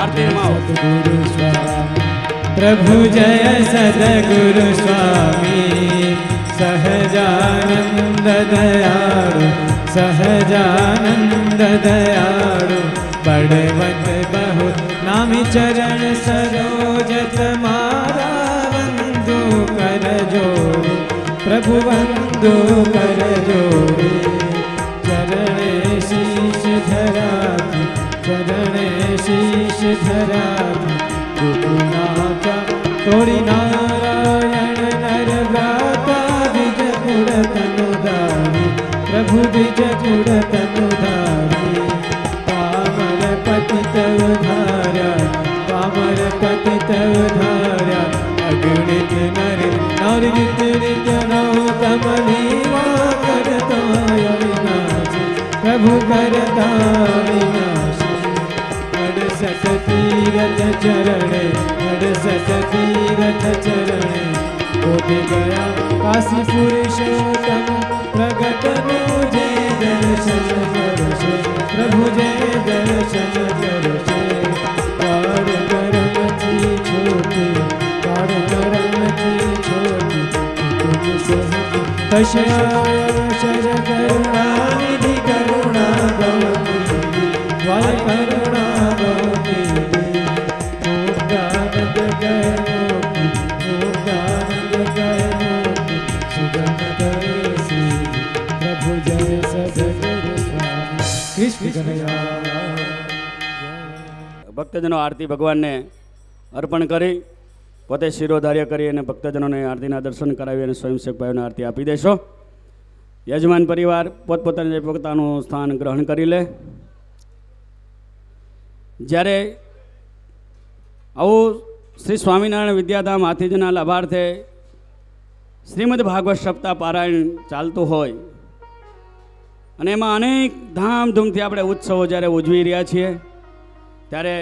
आरती रमाओ। सद्गुरु स्वामी प्रभु जय सद्गुरु स्वामी सहजानंद दयाळु सहजानंद दयाळु बड़वत बहु नामी चरण सरोज तमारा वंदो कर जोड़ी प्रभु वंदो कर जोड़ी चरणे शीश धरा चरणे शीश धरा गुरुनाथा तोड़ी नारायण नर व्राता बीज गुण तनुधारी प्रभु बीज गुण तनुधारी पामर पतित उधार्या पामर पतित उधार्या अगणित नर नर नित नित्य नौतम लीला करता अविनाशी प्रभु करता अविनाशी अड़सठ तीरथ चरणे अड़सठ तीरथ चरणे कोटि गया काशी पुरुषोत्तम प्रगट मुझे दर्शन करशे प्रभु जय दर्शन करशे कार करम थी छोटी कार करम थी छोटी तुम सहज तशर करुणा निधि करुणा गौती वाय करुणा गौती मुक्तानंद गय मोती मुक्तानंद गय मोती सुगम करे सी प्रभु जय सद्गुरु स्वामी कृष्ण कन्हैया। भक्तजनों आरती भगवान ने अर्पण करी पोते शिरोधार्य करी अने भक्तजनों ने आरती दर्शन करावी अने स्वयंसेवक भाईओ ने आरती आपी देशो। यजमान परिवार पोतपोताने पोतानुं स्थान ग्रहण करी ले। ज्यारे आवुं श्री स्वामीनारायण विद्याधाम हाथीजना लाभार्थे श्रीमद भागवत सप्ताह पारायण चालतुं होय अने एमां अनेक धामधूमथी आपणे उत्सवो ज्यारे उजवी रह्या छीए त्यारे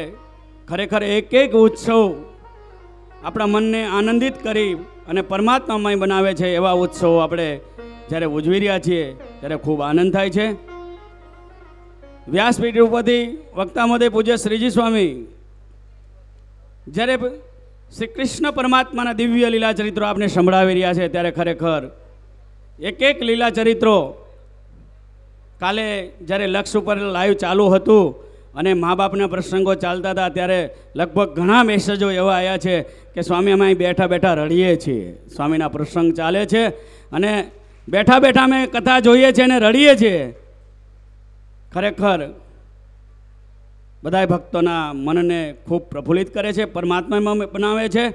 खरेखर एक एक उत्सव अपना मन ने आनंदित करी अने परमात्मामय बनावे छे एवा उत्सव आपणे ज्यारे उजवी रह्या छीए त्यारे खूब आनंद थाय छे। व्यासपीठ उपरथी वक्ता महोदय पूज्य श्रीजी स्वामी ज्यारे श्री कृष्ण परमात्माना दिव्य लीला चरित्रो आपने संभळावी रह्या छे त्यारे खरेखर एक एक लीला चरित्रो काले ज्यारे लक्ष्य पर लाइव चालू हतुं अने माँ बापना प्रसंगो चालता था त्यारे लगभग घणा मेसेजो एवा आया छे कि स्वामी अमे बैठा बैठा रड़ीए छीए स्वामीना प्रसंग चाले छे अने बैठा बैठा अमे कथा जोईए छे अने रड़ीए छीए। खरेखर बधाय भक्तोना मनने खूब प्रफुल्लित करे छे परमात्मा बनावे छे।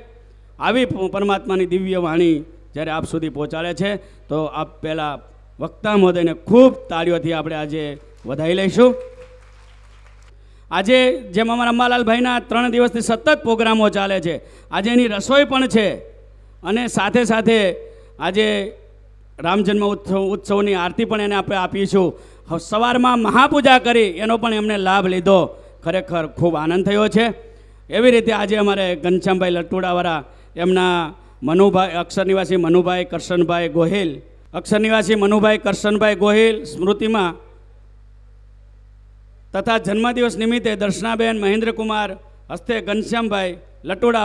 आवी परमात्मानी दिव्य वाणी ज्यारे आप सुधी पहोंचाडे छे तो आप पहेला वक्ता महोदयने खूब ताळीओथी आपणे आजे વધાઈ લઈશું। આજે જેમ અમારા અંબાલાલ ભાઈના 3 દિવસથી સતત પ્રોગ્રામો ચાલે છે આજે એની રસોઈ પણ છે અને સાથે સાથે આજે રામ જન્મ ઉત્સવની આરતી પણ એને આપણે આપીશું। સવારમાં મહાપૂજા કરી એનો પણ એમને લાભ લીધો ખરેખર ખૂબ આનંદ થયો છે। એવી રીતે આજે અમારે ઘનશ્યામભાઈ લટુડાવાળા એમના મનુભાઈ અક્ષર નિવાસી મનુભાઈ કરશનભાઈ ગોહિલ અક્ષર નિવાસી મનુભાઈ કરશનભાઈ ગોહિલ સ્મૃતિમાં तथा जन्मदिवस निमित्ते दर्शनाबेन महेन्द्र कुमार हस्ते घनश्याम भाई लटुड़ा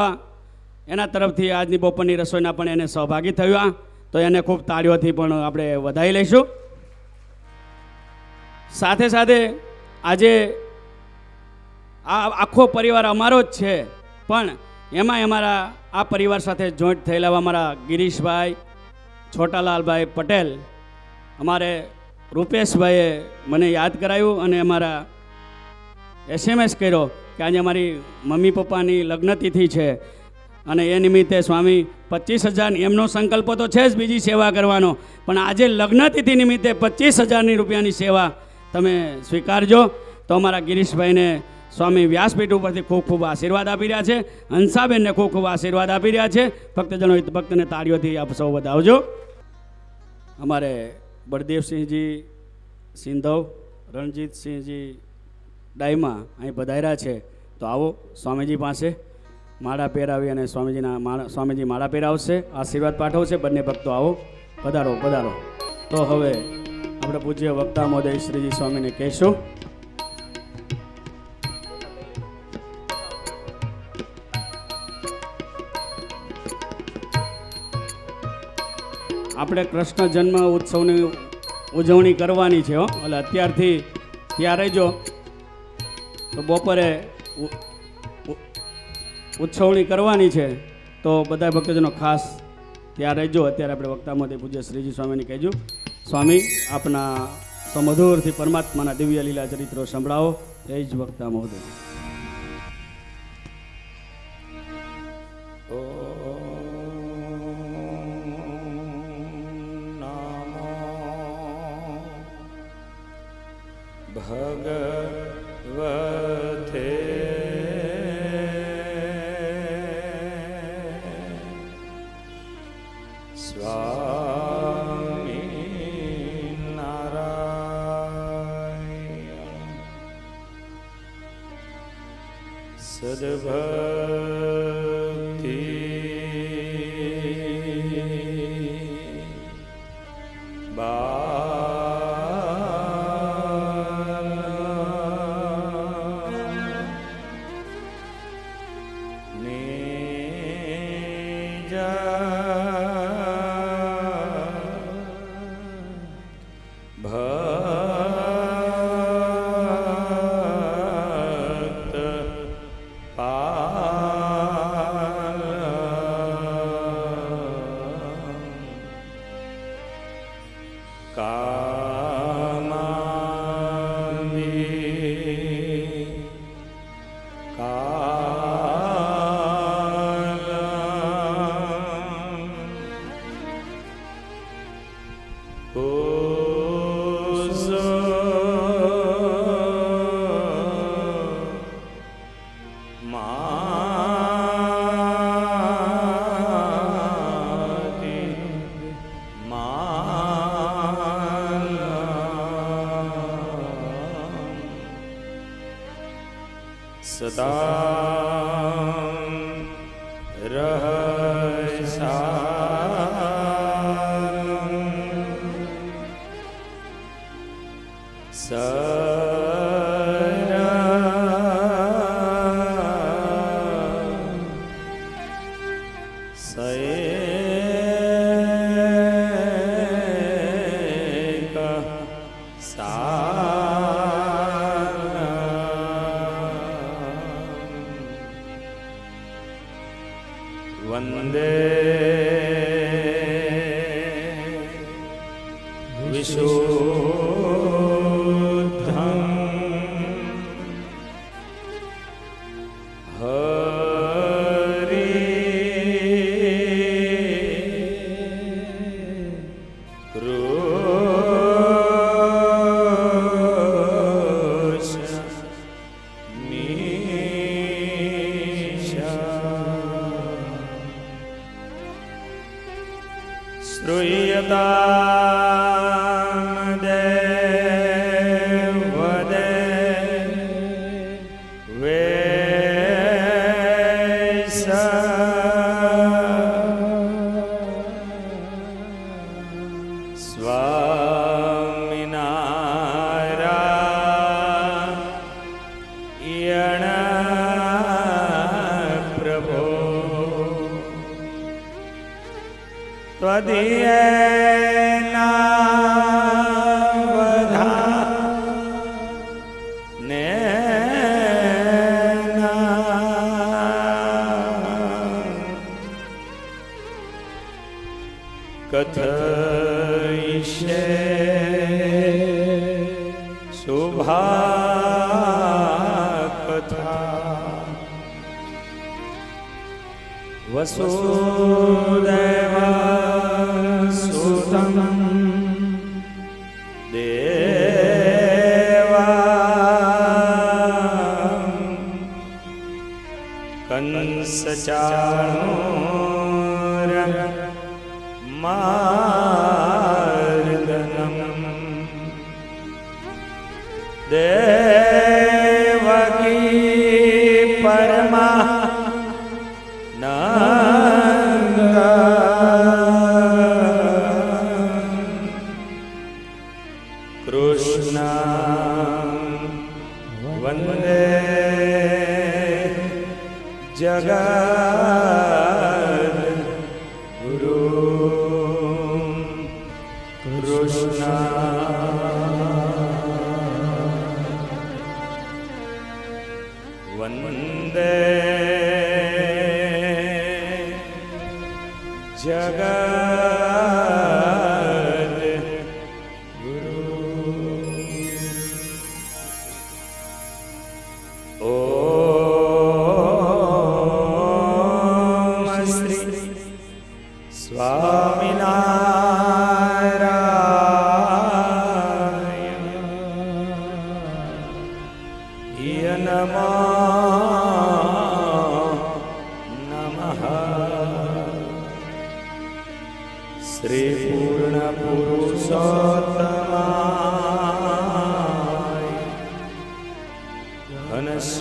एना तरफथी आजनी बपोरनी रसोईना पण एने सहभागी थया तो एने खूब ताळीओथी पण आपणे वधाई लईशुं। साथे साथे आजे आखो परिवार अमारो ज छे पण एमां अमारा आ परिवार साथे जोइंट थयेला अमारा गिरीश भाई छोटालाल भाई पटेल अमारे रूपेश भाईए मने याद करायुं अने अमारा SMS कर्यो कि आज अमारी मम्मी पप्पानी लग्नतिथि है अने ए निमित्ते स्वामी 25,000 एमनो संकल्प तो है ज बीजी सेवा करवानो पण आज लग्नतिथि निमित्ते 25,000 रुपयानी सेवा तमे स्वीकारजो। तो अमारा गिरीश भाई ने स्वामी व्यासपीठ उपरथी खूब खूब आशीर्वाद आपी रह्या छे। हंसाबेन ने खूब खूब आशीर्वाद आपी रह्या छे। भक्तजनो भक्तने ताळीओथी आप सौ वधावजो। अमारे बलदेव सिंह जी सिंधव रणजीत सिंह जी डायमा अहीं पधार्या छे तो आवो स्वामीजी पासे माळा પહેરાવી અને स्वामीजी माळा પહેરાવશે आशीर्वाद पाठवશે। बंने भक्तो आवो पधारो पधारो। तो हवे આપણે પૂજ્ય વક્તા મહોદય શ્રીજી સ્વામીને કહેશું। આપણે કૃષ્ણ જન્મ ઉત્સવની ઉજવણી કરવાની છે હો, એટલે અત્યારથી ત્યાં રહેજો. તો બપોરે ઉજવણી કરવાની છે, તો બધા ભક્તજનો ખાસ ત્યાં રહેજો. અત્યારે આપણે વક્તામાંથી પૂજ્ય શ્રીજી સ્વામીને કહેજો, સ્વામી આપના સમધુરથી પરમાત્માના દિવ્ય લીલા ચરિત્રો સંભળાવો. જય જ વક્તા મહોદય. ભગવતે સ્વામી નારાયણ સદભક્તિ વંદે વિશુદ્ધં કથયિષ્યે શુભા કથા વસુદેવ સુતં દેવા કંસચાણૂર માર્દનમ દેવકી પરમાનંદ કૃષ્ણ વંદે જગત ગુરુ वन्दे जगद्गुरु ॐ श्री स्वामिनारायणाय नमः। श्री पूर्ण पुरुषोत्तमाय घनश्यामाय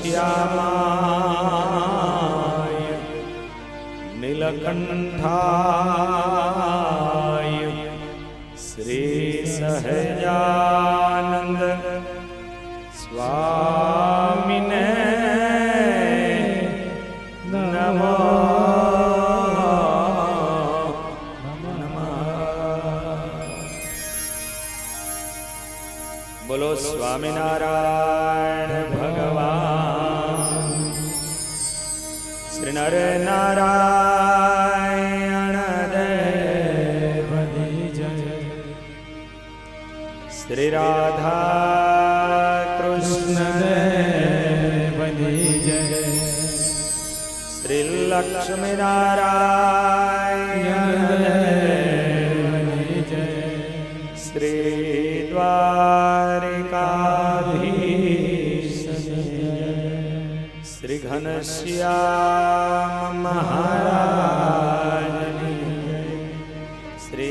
नीलकंठाय श्री सहजानंद स्वामिने नमो बोलो स्वामिनारायण भगवान श्री नर नारायण देव जय। श्री राधा कृष्ण देव जय। श्री लक्ष्मी नारायण देव जय। श्री द्वारिकाधीश श्री घनश्याम महाराज श्री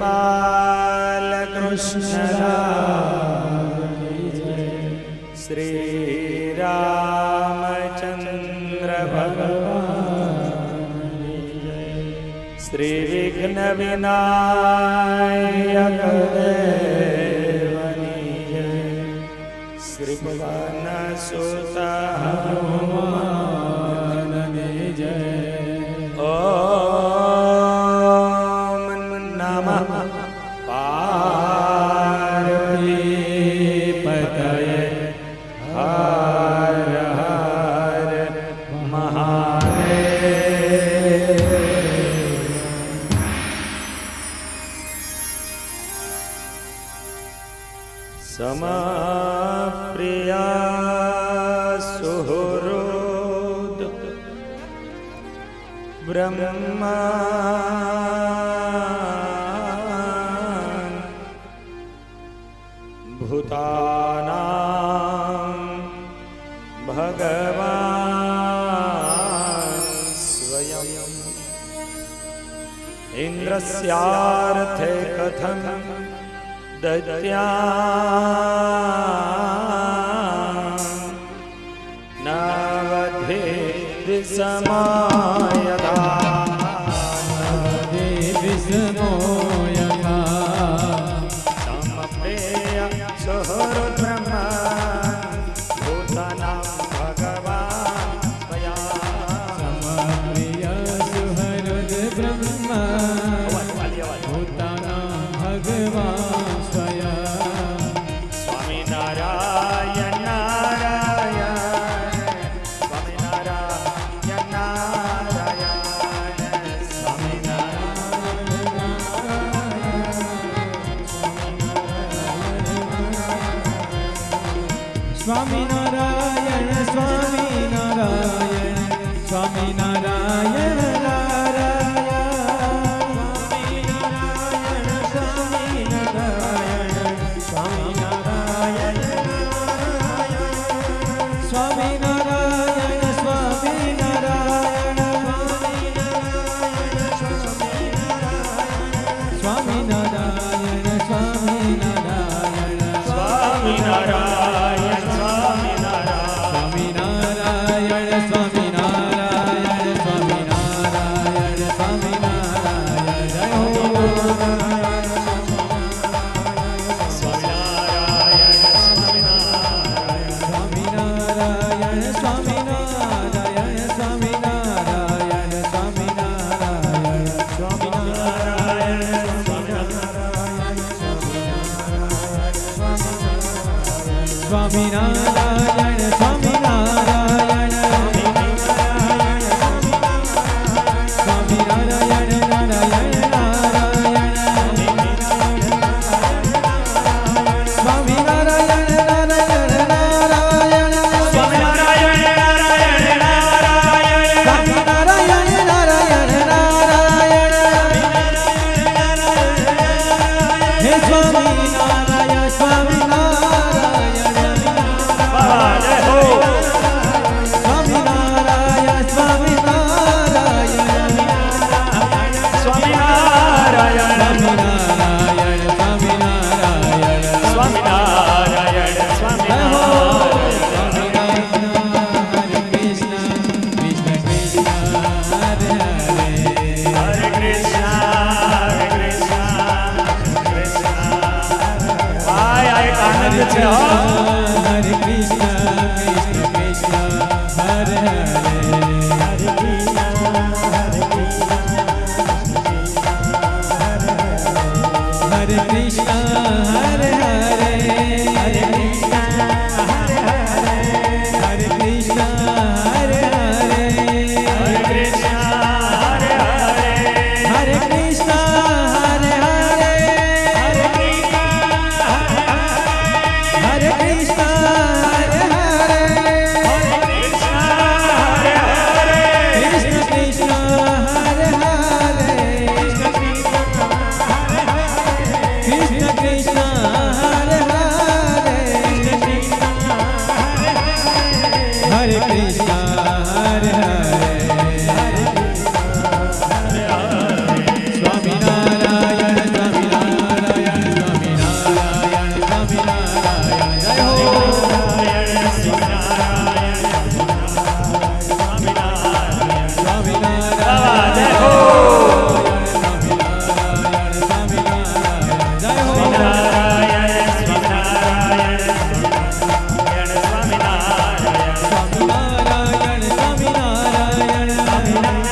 बालकृष्ण श्री रामचंद्र भगवान श्री विघ्न विनायक देवनी श्री भगवान सुत हनुमान जय। ओम नमः पार्वतीपतये हर हर महादेव। समप्रिया सुहृद ब्रह्मा भूतानां भगवान् स्वयं इन्द्रस्यार्थे कथं दद्यात् नवधि विस्मयदा समप्रिय सुहृद ब्रह्मा भूतानां भगवान् स्वयं समप्रिय सुहृद ब्रह्मा भूतानां भगवान् स्वयं। Swaminarayan Narayan Swaminarayan Narayan Swaminarayan Swaminarayan Swaminarayan Narayan Swaminarayan Swaminarayan Swaminarayan Swaminarayan Swaminarayan Swaminarayan Swaminarayan Swaminarayan Swaminarayan Swaminarayan Hare Krishna, Krishna Krishna, Hare Hare, Hare Krishna, Hare Krishna, Hare Krishna, Hare Hare, Hare Krishna, Hare Hare, Hare Krishna, Hare Hare, Hare Krishna, Hare Hare, Hare Krishna, Hare Hare, Hare Krishna, Hare Krishna, Hare Hare, Hare Krishna, Hare Hare, Krishna Krishna, Hare Hare, Krishna Krishna, Hare Hare, Hare Krishna, Hare Hare, Swami Narayana, Swami Narayana, Swami Narayana, Swami Narayana, Jai Ho. Swami Narayana, Jai Ho. Swami Narayana, Swami Narayana, Jai Ho. Swami Narayana, Swami Narayana, Swami Narayana, Narayana, Narayana,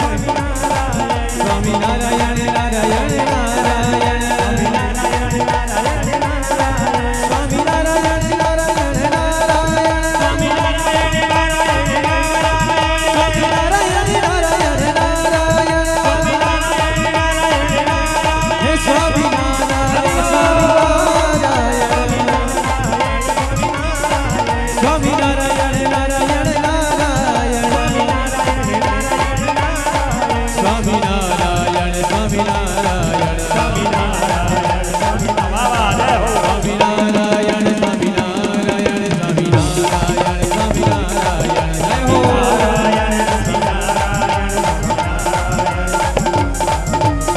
Swami Narayana, Narayana, Narayana, Swami Narayana, Narayana, Narayana, He Swami Narayana, Swami Narayana, Narayana, Narayana, Swami Narayana, Swami Narayana, Swami Narayana, Swami Narayana, Swami Narayana, Swami Narayana, Swami Narayana, Jai Ho. Swami Narayana, Swami Narayana,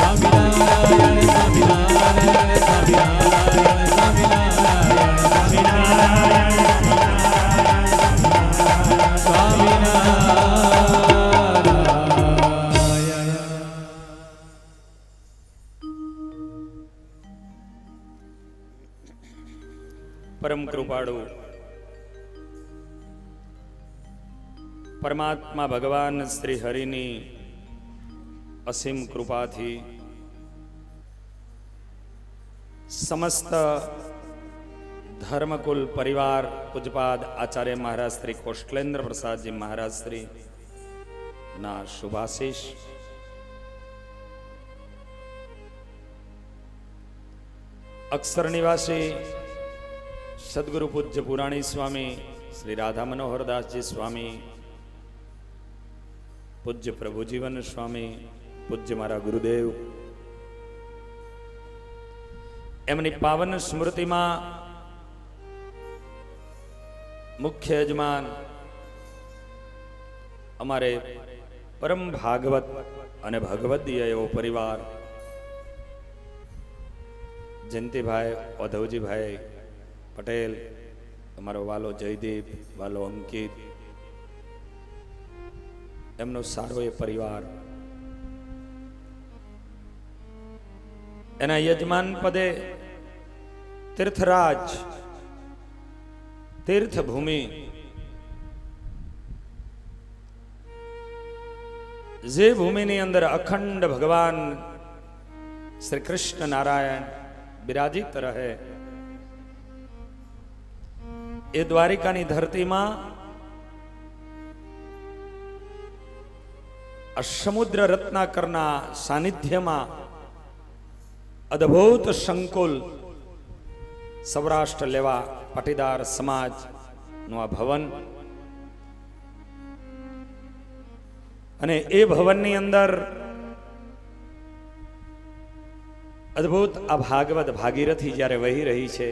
Swami Narayana, Swami Narayana, Swami Narayana, Swami Narayana. પરમ કૃપાળુ પરમાત્મા ભગવાન શ્રી હરિની અસીમ કૃપાથી સમસ્ત ધર્મકુલ પરિવાર પૂજપાદ આચાર્ય મહારાજ શ્રી કૌશલેન્દ્ર પ્રસાદજી મહારાજ શ્રી ના શુભાશીષ અક્ષર નિવાસી સદગુરુ પૂજ્ય પુરાણી સ્વામી શ્રી રાધા મનોહરદાસજી સ્વામી, પૂજ્ય પ્રભુજીવન સ્વામી, પૂજ્ય મારા ગુરુદેવ, એમની પાવન સ્મૃતિમાં મુખ્ય યજમાન અમારે પરમ ભાગવત અને ભગવદીય એવો પરિવાર જયંતિભાઈ ઓધવજીભાઈ પટેલ, અમારો વાલો જયદીપ, વાલો અંકિત, એમનો સારો એ પરિવાર, એના યજમાન પદે તીર્થરાજ તીર્થભૂમિ જે ભૂમિની અંદર અખંડ ભગવાન શ્રી કૃષ્ણ નારાયણ બિરાજિત રહે એ દ્વારિકાની ધરતીમાં આ સમુદ્ર રત્નાકરના સાનિધ્યમાં અદ્ભુત સંકુલ સૌરાષ્ટ્ર લેવા પાટીદાર સમાજનું આ ભવન, અને એ ભવનની અંદર અદ્ભુત આ ભાગવત ભાગીરથી જ્યારે વહી રહી છે,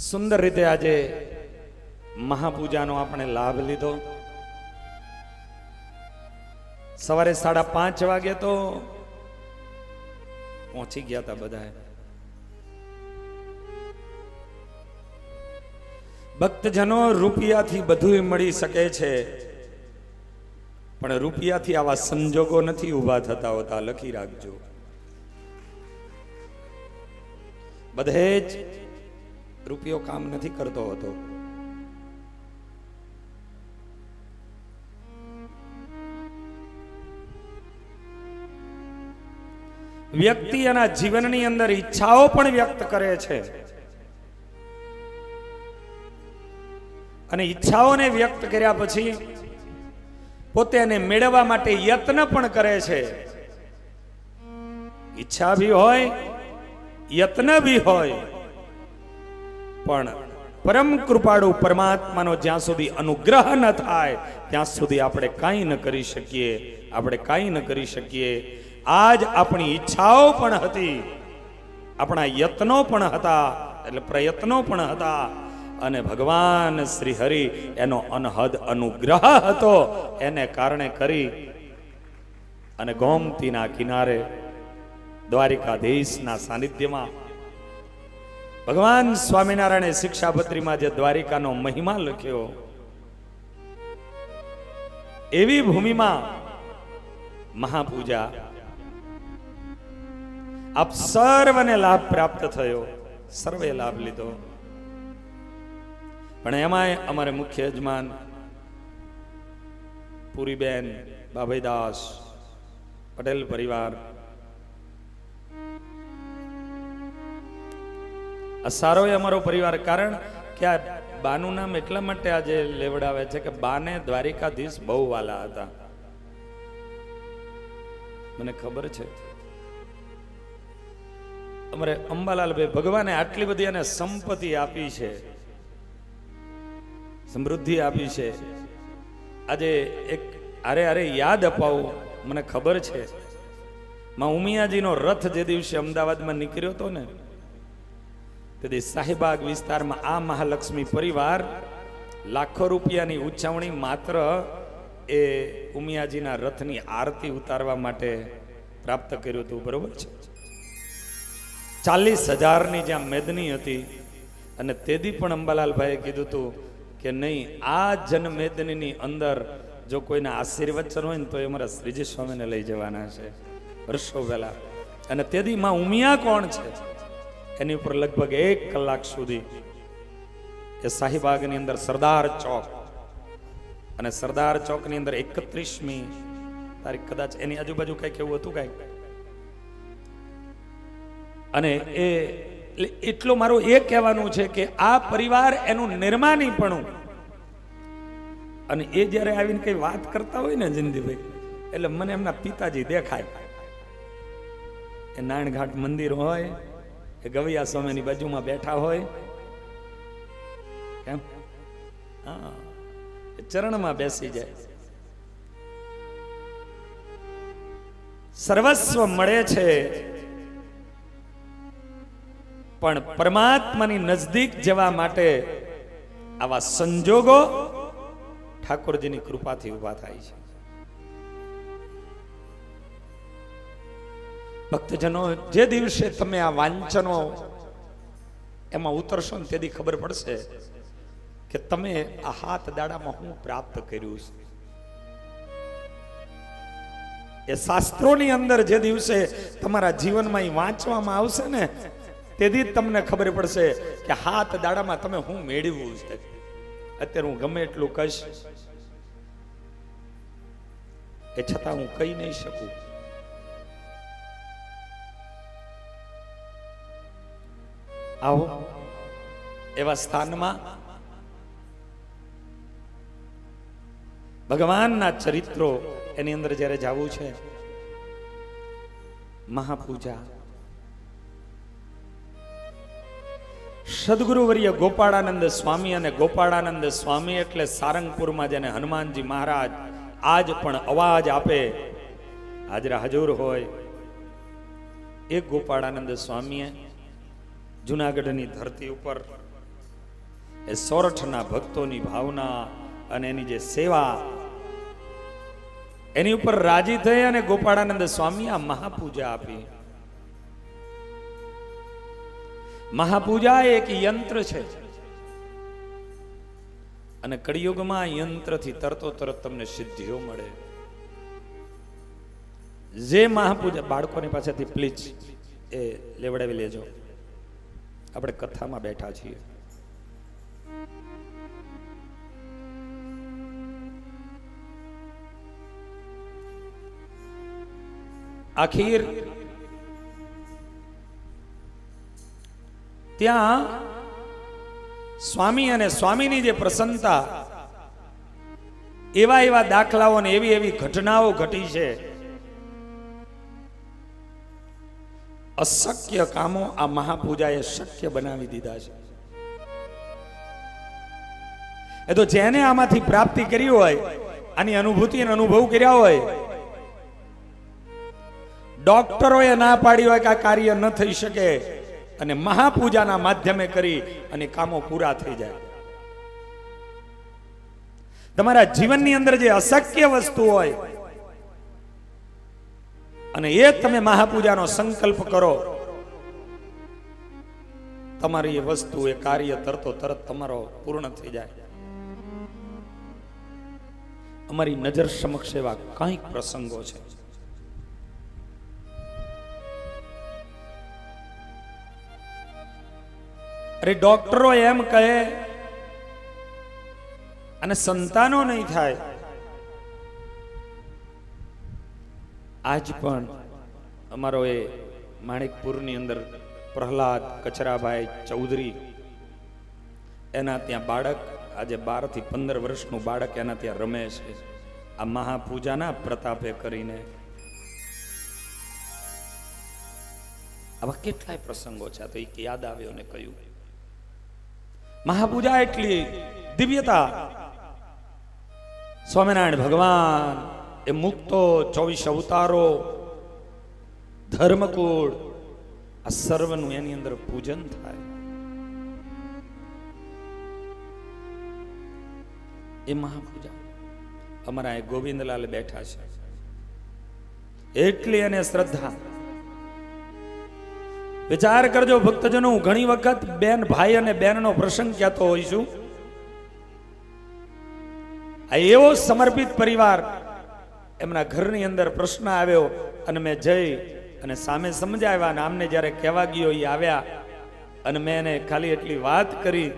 સુંદર રીતે આજે મહાપૂજાનો આપણે લાભ લીધો. સવારે 5:30 વાગે તો પહોંચી ગયા હતા બધા. ભક્તજનો રૂપિયાથી બધું મળી શકે છે, પણ રૂપિયાથી આવા સંજોગો નથી ઊભા થતા હોતા, લખી રાખજો. બધે જ રૂપિયો કામ નથી કરતો હોતો. વ્યક્તિ એના જીવનની અંદર ઈચ્છાઓ પણ વ્યક્ત કરે છે અને ઈચ્છાઓને વ્યક્ત કર્યા પછી પોતે એને મેળવવા માટે યત્ન પણ કરે છે. ઈચ્છા ભી હોય, યત્ન ભી હોય, પણ પરમ કૃપાળુ પરમાત્માનો જ્યાં સુધી અનુગ્રહ ન થાય ત્યાં સુધી આપણે કાંઈ ન કરી શકીએ. આપણે કાંઈ ન કરી શકીએ. આજ આપણી ઈચ્છાઓ પણ હતી, આપણા યત્નો પણ હતા, એટલે પ્રયત્નો પણ હતા, અને ભગવાન શ્રી હરિ એનો અનહદ અનુગ્રહ હતો. એને કારણે કરી અને ગોમતીના કિનારે દ્વારિકાધીશના સાનિધ્યમાં ભગવાન સ્વામિનારાયણે શિક્ષાપત્રીમાં જે દ્વારિકાનો મહિમા લખ્યો, એવી ભૂમિમાં મહાપૂજા આપ સર્વને લાભ પ્રાપ્ત થયો, સર્વે લાભ લીધો. પણ એમાંય અમારે મુખ્ય યજમાન પુરીબેન, બાભાઈદાસ પટેલ પરિવાર, આ સારો અમારો પરિવાર. કારણ કે આ બાનું નામ એટલા માટે આજે લેવડાવે છે કે બાને દ્વારિકાધીશ બહુ વાલા હતા. મને ખબર છે અમારે અંબાલાલભાઈ, ભગવાને આટલી બધી એને સંપત્તિ આપી છે, સમૃદ્ધિ આપી છે. આજે એક આરે યાદ અપાવું, મને ખબર છે માં ઉમિયાજીનો રથ જે દિવસે અમદાવાદમાં નીકળ્યો હતો ને, તેથી શાહીબાગ વિસ્તારમાં આ મહાલક્ષ્મી પરિવાર લાખો રૂપિયાની ઉજવણી માત્ર એ ઉમિયાજીના રથની આરતી ઉતારવા માટે પ્રાપ્ત કર્યું હતું. બરોબર છે. 40,000ની જ્યાં મેદની હતી, અને તેથી પણ અંબાલાલભાઈએ કીધું હતું કે નહીં, આ જનમેદનીની અંદર જો કોઈના આશીર્વચન હોય ને તો એ અમારા શ્રીજી સ્વામીને લઈ જવાના છે વર્ષો પહેલા. અને તેથી માં ઉમિયા કોણ છે એની ઉપર લગભગ 1 કલાક સુધી એ શાહીબાગની અંદર સરદાર ચોક, અને સરદાર ચોકની અંદર 31મી તારીખ કદાચ એની આજુબાજુ કઈક એવું હતું કઈક. અને એ એટલું મારું એ કહેવાનું છે કે આ પરિવાર એનું નિર્માણીપણું, અને એ જ્યારે આવીને કઈ વાત કરતા હોય ને જિંદગીભાઈ, એટલે મને એમના પિતાજી દેખાય. એ નાણઘાટ મંદિર હોય, એ ગવૈયા સ્વામીની બાજુમાં બેઠા હોય, કેમ હા, ચરણમાં બેસી જાય. સર્વસ્વ મળે છે, પણ પરમાત્માની નજદીક જવા માટે આવા સંજોગો ઠાકોરજીની કૃપાથી ઉભા થાય છે. ભક્તજનો, જે દિવસે તમે આ વાંચનો એમાં ઉતરશો ને તેથી ખબર પડશે કે તમે આ હાથ દાડામાં હું પ્રાપ્ત કર્યું છે. એ શાસ્ત્રોની અંદર જે દિવસે તમારા જીવનમાં વાંચવામાં આવશે ને, તેથી તમને ખબર પડશે કે હાથ દાડામાં તમે હું મેળવ્યું છે. અત્યારે હું ગમે એટલું કહીશ, એ છતાં હું કહી નહીં શકું. આવો એવા સ્થાનમાં ભગવાનના ચરિત્રો એની અંદર જ્યારે જવું છે, મહાપૂજા સદગુરુવર્ય ગોપાળાનંદ સ્વામી, અને ગોપાળાનંદ સ્વામી એટલે સારંગપુરમાં જેને હનુમાનજી મહારાજ આજ પણ અવાજ આપે, હાજરા હજુર હોય, એ ગોપાળાનંદ સ્વામીએ જુનાગઢની ધરતી ઉપર એ સોરઠના ભક્તોની ભાવના અને એની જે સેવા, એની ઉપર રાજી થઈ અને ગોપાળાનંદ સ્વામી આ મહાપૂજા આપી. મહાપૂજા એક યંત્ર છે, અને કળિયુગમાં યંત્રથી તરતો તરત તમને સિદ્ધિઓ મળે. જે મહાપૂજા બાળકોની પાસેથી પ્લીઝ એ લેવડાવી લેજો. આપણે કથામાં બેઠા છીએ. આખીર ત્યાં સ્વામી અને સ્વામીની જે પ્રસન્નતા, એવા એવા દાખલાઓ ને એવી એવી ઘટનાઓ ઘટી છે. અશક્ય કામો આ મહાપૂજાએ શક્ય બનાવી દીધા છે. એ તો જેને આમાંથી પ્રાપ્તિ કરી હોય, આની અનુભૂતિ અને અનુભવ કર્યા હોય, ડોક્ટરોએ ના પાડી હોય કે આ કાર્ય ન થઈ શકે, અને મહાપૂજાના માધ્યમે કરી અને કામો પૂરા થઈ જાય. તમારા જીવનની અંદર જે અશક્ય વસ્તુ હોય અને એ તમે મહાપૂજાનો સંકલ્પ કરો, તમારી એ વસ્તુ એ કાર્ય તરતો તરત તમારો પૂર્ણ થઈ જાય. અમારી નજર સમક્ષ એવા કંઈક પ્રસંગો છે. અરે ડોક્ટરો એમ કહે અને સંતાનો નહીં થાય. આજ પણ અમારો એ માણેકપુરની અંદર પ્રહલાદ કચરાભાઈ ચૌધરી, એના ત્યાં બાળક, આજે 12 થી 15 વર્ષનું બાળક એના ત્યાં રમે છે. આ મહાપૂજાના પ્રતાપે કરીને આવા કેટલાય પ્રસંગો છે. તો એક યાદ આવ્યો ને કહ્યું, મહાપૂજા એટલી દિવ્યતા. સ્વામિનારાયણ ભગવાન એ મુક્તો, 24 અવતારો, ધર્મકૂળ, આ સર્વનું એની અંદર પૂજન થાય. એ મહાપૂજા અમારા એ ગોવિંદલાલ બેઠા છે, એટલી અને શ્રદ્ધા. વિચાર કરજો ભક્તજનો, હું ઘણી વખત બેન ભાઈ અને બેનનો પ્રસંગ કહેતો હોઈશું. આ એવો સમર્પિત પરિવાર, એમના ઘરની અંદર પ્રશ્ન આવ્યો અને મેં જઈ અને સામે સમજાવ્યા, અને આમને જ્યારે કહેવા ગયો એ આવ્યા અને મેં એને ખાલી એટલી વાત કરી.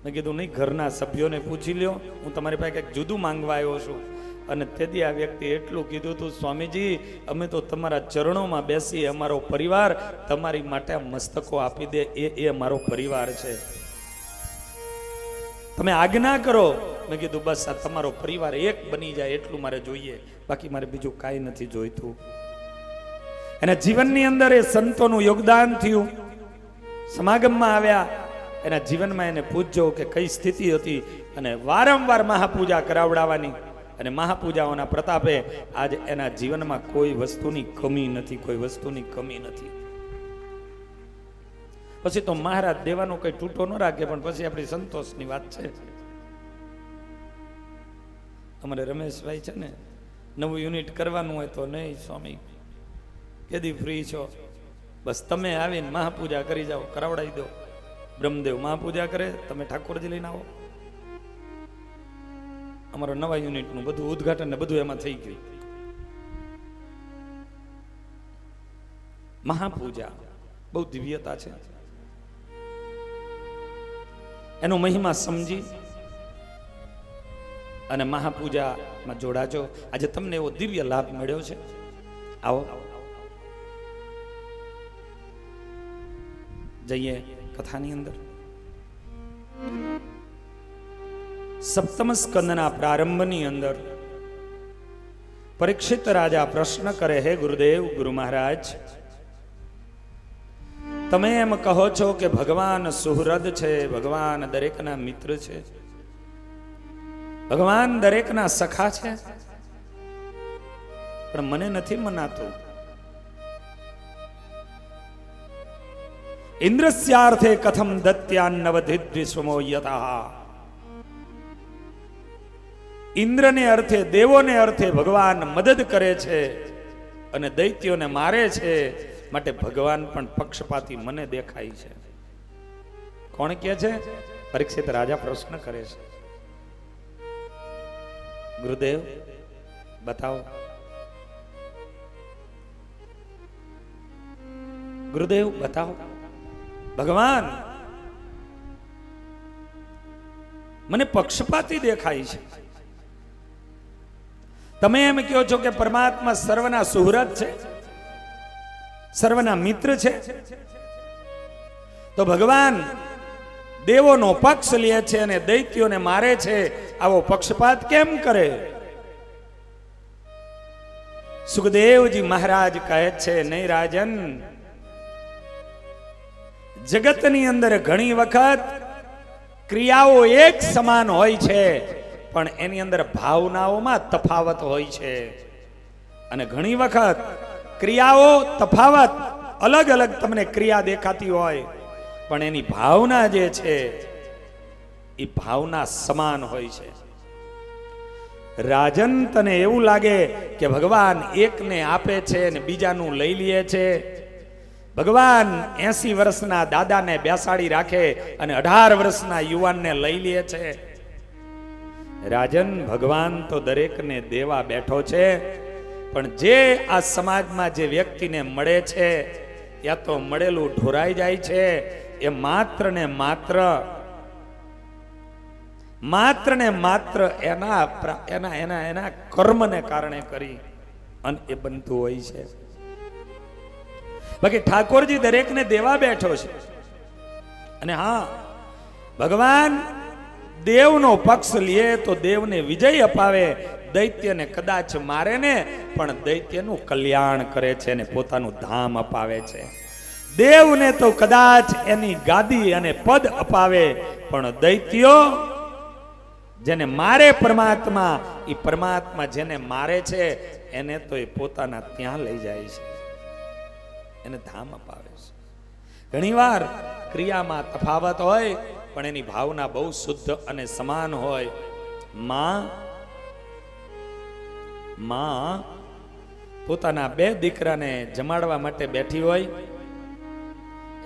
મેં કીધું નહીં, ઘરના સભ્યોને પૂછી લ્યો, હું તમારી પાસે કંઈક જુદું માંગવા આવ્યો છું. અને તેથી આ વ્યક્તિ એટલું કીધું હતું, સ્વામીજી અમે તો તમારા ચરણોમાં બેસી, અમારો પરિવાર તમારી માટે મસ્તકો આપી દે, એ અમારો પરિવાર છે, તમે આજ્ઞા કરો. મેં કીધું બસ આ તમારો પરિવાર એક બની જાય એટલું મારે જોઈએ, બાકી મારે બીજું કાંઈ નથી જોઈતું. એના જીવનની અંદર એ સંતોનું યોગદાન થયું. સમાગમમાં આવ્યા, એના જીવનમાં એને પૂછજો કે કઈ સ્થિતિ હતી, અને વારંવાર મહાપૂજા કરાવડાવવાની, અને મહાપૂજાઓના પ્રતાપે આજ એના જીવનમાં કોઈ વસ્તુની કમી નથી, કોઈ વસ્તુની કમી નથી. પછી તો મહારાજ દેવાનો કઈ તૂટો ન રાખે, પણ પછી આપણી સંતોષની વાત છે. અમારે રમેશભાઈ છે ને, નવું યુનિટ કરવાનું હોય તો નહીં સ્વામી કેદી ફ્રી છો, બસ તમે આવીને મહાપૂજા કરી જાઓ, કરાવડાવી દો. બ્રહ્મદેવ મહાપૂજા કરે, તમે ઠાકોરજી લઈને આવો. અમારો નવા યુનિટનું બધું ઉદ્ઘાટન ને બધું એમાં થઈ ગયું. મહાપૂજા બહુ દિવ્યતા છે. એનો મહિમા સમજી અને મહાપૂજામાં જોડાજો. આજે તમને એવો દિવ્ય લાભ મળ્યો છે. આવો જઈએ કથાની અંદર. સપ્તમ સ્કંદના પ્રારંભની અંદર પરીક્ષિત રાજા પ્રશ્ન કરે, હે ગુરુદેવ, ગુરુ મહારાજ, તમે એમ કહો છો કે ભગવાન સુહૃદ છે, ભગવાન દરેકના મિત્ર છે, ભગવાન દરેકના સખા છે, પણ મને નથી મનાતું. ઇન્દ્રસ્યાર્થે કથમ દત્યાન્નવધિદ્વિસ્વમો યતઃ. ઇન્દ્રને અર્થે, દેવોને અર્થે ભગવાન મદદ કરે છે અને દૈત્યોને મારે છે, માટે ભગવાન પણ પક્ષપાતી મને દેખાય છે. કોણ કહે છે? પરીક્ષિત રાજા પ્રશ્ન કરે છે. ગુરુદેવ બતાવો. ગુરુદેવ બતાવો. ભગવાન મને પક્ષપાતી દેખાય છે. તમે એમ કહો છો કે પરમાત્મા સર્વના સુહૃદ છે, સર્વના મિત્ર છે, તો ભગવાન દેવોનો પક્ષ લે છે અને દૈત્યોને મારે છે, આવો પક્ષપાત કેમ કરે? સુખદેવજી મહારાજ કહે છે, નહીં રાજન, જગતની અંદર ઘણી વખત ક્રિયાઓ એક સમાન હોય છે, પણ એની અંદર ભાવનાઓમાં તફાવત હોય છે. અને ઘણી વખત ક્રિયાઓ તફાવત અલગ અલગ તમને ક્રિયા દેખાતી હોય, પણ એની ભાવના જે છે એ ભાવના સમાન હોય છે. રાજન, તને એવું લાગે કે ભગવાન એકને આપે છે અને બીજાનું લઈ લે છે. ભગવાન 80 વર્ષના દાદાને બેસાડી રાખે અને 18 વર્ષના યુવાનને લઈ લે છે. રાજન, ભગવાન તો દરેકને દેવા બેઠો છે, પણ જે આ સમાજમાં જે વ્યક્તિને મળે છે યા તો મળેલું ઢોરાઈ જાય છે, એ માત્ર ને માત્ર એના કર્મને કારણે કરી અને એ બનતું હોય છે. બાકી ઠાકોરજી દરેકને દેવા બેઠો છે. અને હા, ભગવાન દેવનો પક્ષ લે તો દેવને વિજય અપાવે, દૈત્યને કદાચ મારે ને પણ દૈત્યનું કલ્યાણ કરે છે અને પોતાનું ધામ અપાવે છે. દેવને તો કદાચ એની ગાદી અને પદ અપાવે, પણ દૈત્યો જેને મારે પરમાત્મા, એ પરમાત્મા જેને મારે છે એને તો એ પોતાના ત્યાં લઈ જાય છે, એને ધામ અપાવે છે. ઘણીવાર ક્રિયામાં તફાવત હોય, પણ એની ભાવના બહુ શુદ્ધ અને સમાન હોય. માં પોતાના 2 દીકરાને જમાડવા માટે બેઠી હોય.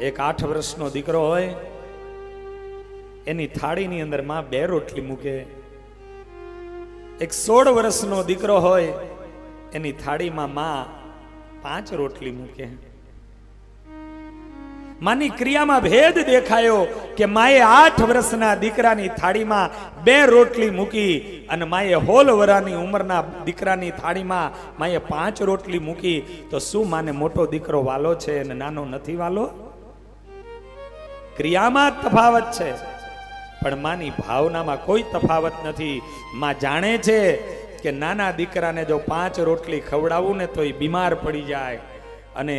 એક 8 વર્ષનો દીકરો હોય, એની થાળીની અંદર માં 2 રોટલી મૂકે. એક 16 વર્ષનો દીકરો હોય, એની થાળીમાં માં 5 રોટલી મૂકે. માની ક્રિયામાં ભેદ દેખાયો કે માએ 8 વર્ષના દીકરાની થાળીમાં 2 રોટલી મૂકી અને માએ હોલ વરાની ઉંમરના દીકરાની થાળીમાં માએ 5 રોટલી મૂકી. તો શું માને મોટો દીકરો વાલો છે અને નાનો નથી વાલો? ક્રિયામાં તફાવત છે, પણ માની ભાવનામાં કોઈ તફાવત નથી. માં જાણે છે કે નાના દીકરાને જો 5 રોટલી ખવડાવું ને તો એ બીમાર પડી જાય, અને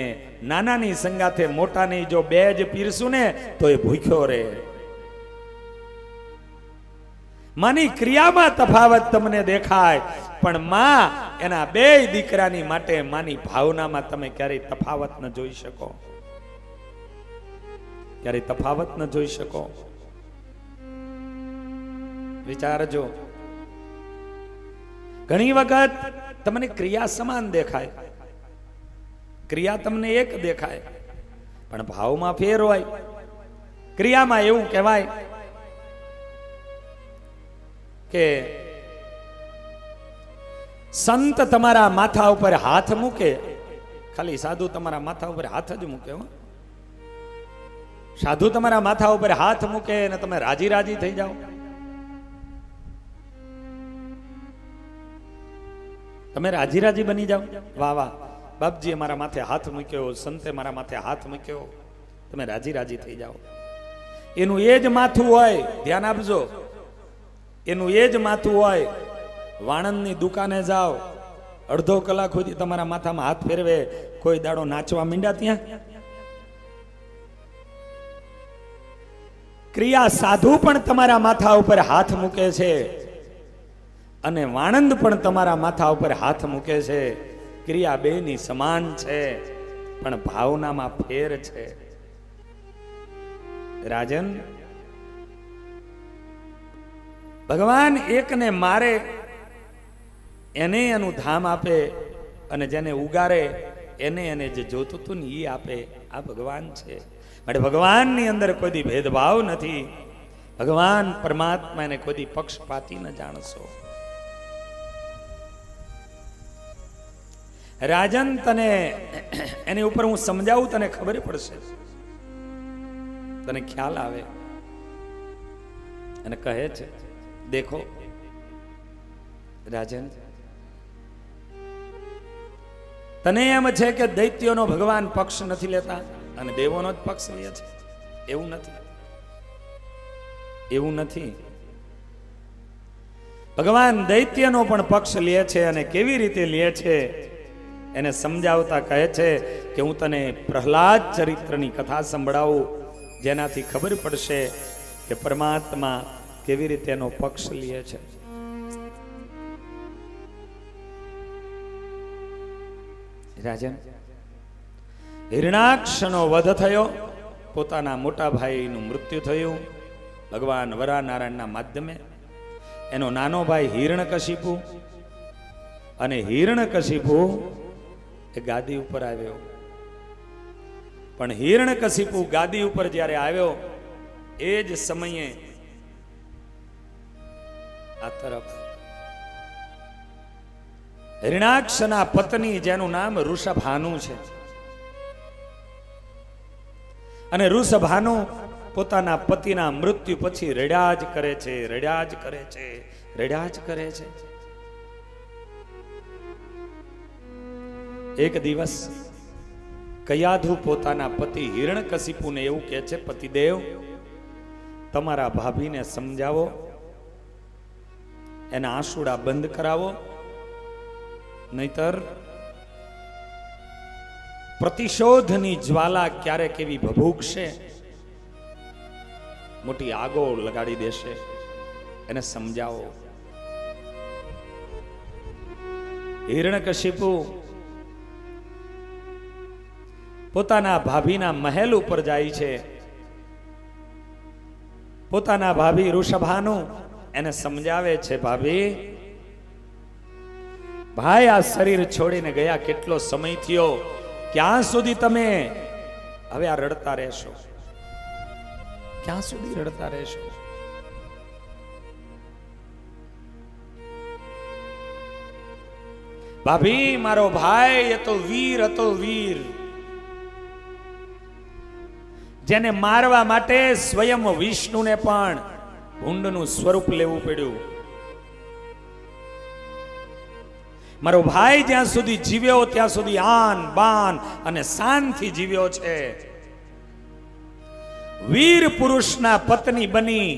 નાનાની સંગાથે મોટાની જો 2 જ પીરસું ને તો એ ભૂખ્યો રહે. માની ક્રિયામાં તફાવત તમને દેખાય, પણ માં એના 2 દીકરાની માટે માની ભાવનામાં તમે ક્યારેય તફાવત ન જોઈ શકો, ક્યારેય તફાવત ન જોઈ શકો. વિચારજો, ઘણી વખત તમને ક્રિયા સમાન દેખાય, ક્રિયા તમને એક દેખાય, પણ ભાવમાં ફેર હોય. ક્રિયામાં એવું કહેવાય કે સંત તમારા માથા ઉપર હાથ મૂકે, ખાલી સાધુ તમારા માથા ઉપર હાથ જ મૂકે. સાધુ તમારા માથા ઉપર હાથ મૂકે અને તમે રાજી રાજી થઈ જાઓ. તમે રાજી રાજી બની જાઓ, વાહ વાહ બાપજીએ મારા માથે હાથ મૂક્યો, સંતે મારા માથે હાથ મૂક્યો, તમે રાજી રાજી થઈ જાઓ. એનું એ જ માથું હોય, ધ્યાન આપજો, એનું એ જ માથું હોય. વાણંદની દુકાને જાઓ, અડધો કલાક સુધી તમારા માથામાં હાથ ફેરવે, કોઈ દાડો નાચવા માંડ્યા ત્યાં? ક્રિયા સાધુ પણ તમારા માથા ઉપર હાથ મૂકે છે અને વાણંદ પણ તમારા માથા ઉપર હાથ મૂકે છે. ક્રિયા બેની સમાન છે, પણ ભાવનામાં ફેર છે. રાજન, ભગવાન એકને મારે એને એનું ધામ આપે, અને જેને ઉગારે એને જે જોતું હતું ને એ આપે. આ ભગવાન છે. માટે ભગવાનની અંદર કોઈ ભેદભાવ નથી. ભગવાન પરમાત્મા એને કોઈ પક્ષપાતી ન જાણશો. રાજન, તને એની ઉપર હું સમજાવું, તને ખબર પડશે, તને ખ્યાલ આવે. અને કહે છે, દેખો રાજન, તને એમ છે કે દૈત્યોનો ભગવાન પક્ષ નથી લેતા અને દેવોનો જ પક્ષ લે છે. એવું નથી, એવું નથી. ભગવાન દૈત્યનો પણ પક્ષ લે છે અને કેવી રીતે લે છે એને સમજાવતા કહે છે કે હું તને પ્રહલાદ ચરિત્રની કથા સંભળાવું, જેનાથી ખબર પડશે કે પરમાત્મા કેવી રીતે એનો પક્ષ લે છે. રાજન, હિરણાક્ષનો વધ થયો, પોતાના મોટા ભાઈનું મૃત્યુ થયું ભગવાન વરાનારાયણના માધ્યમે. એનો નાનો ભાઈ હિરણ્યકશિપુ, અને હિરણ્યકશિપુ એ ગાદી ઉપર આવ્યો. પણ હિરણ્યકશિપુ ગાદી ઉપર જ્યારે આવ્યો એ જ સમયે આ તરફ હિરણાક્ષના પત્ની, જેનું નામ ઋષભાનુ છે, અને ઋષભાનુ પોતાના પતિના મૃત્યુ પછી રડ્યા જ કરે છે, રડ્યા જ કરે છે, રડ્યા જ કરે છે. એક દિવસ કયાધુ પોતાના પતિ હિરણ્યકશિપુને એવું કહે છે, પતિદેવ, તમારા ભાભીને સમજાવો, એના આંસુડા બંધ કરાવો, નહીતર પ્રતિશોધની જ્વાલા ક્યારેક એવી ભભૂકશે, મોટી આગો લગાડી દેશે. એને સમજાવો. હિરણ્યકશિપુ પોતાના ભાભીના મહેલ ઉપર જાય છે. પોતાના ભાભી ઋષભાનુ એને સમજાવે છે, ભાભી, ભાઈ આ શરીર છોડીને ગયા કેટલો સમય થયો, ક્યાં સુધી તમે હવે આ રડતા રહેશો? ક્યાં સુધી રડતા રહેશો? ભાભી, મારો ભાઈ એ તો વીર હતો, વીર, જેને મારવા માટે સ્વયં વિષ્ણુને પણ ભૂંડનું સ્વરૂપ લેવું પડ્યું. મારો ભાઈ જ્યાં સુધી જીવ્યો ત્યાં સુધી આન બાન અને શાનથી જીવ્યો છે. વીર પુરુષના પત્ની બની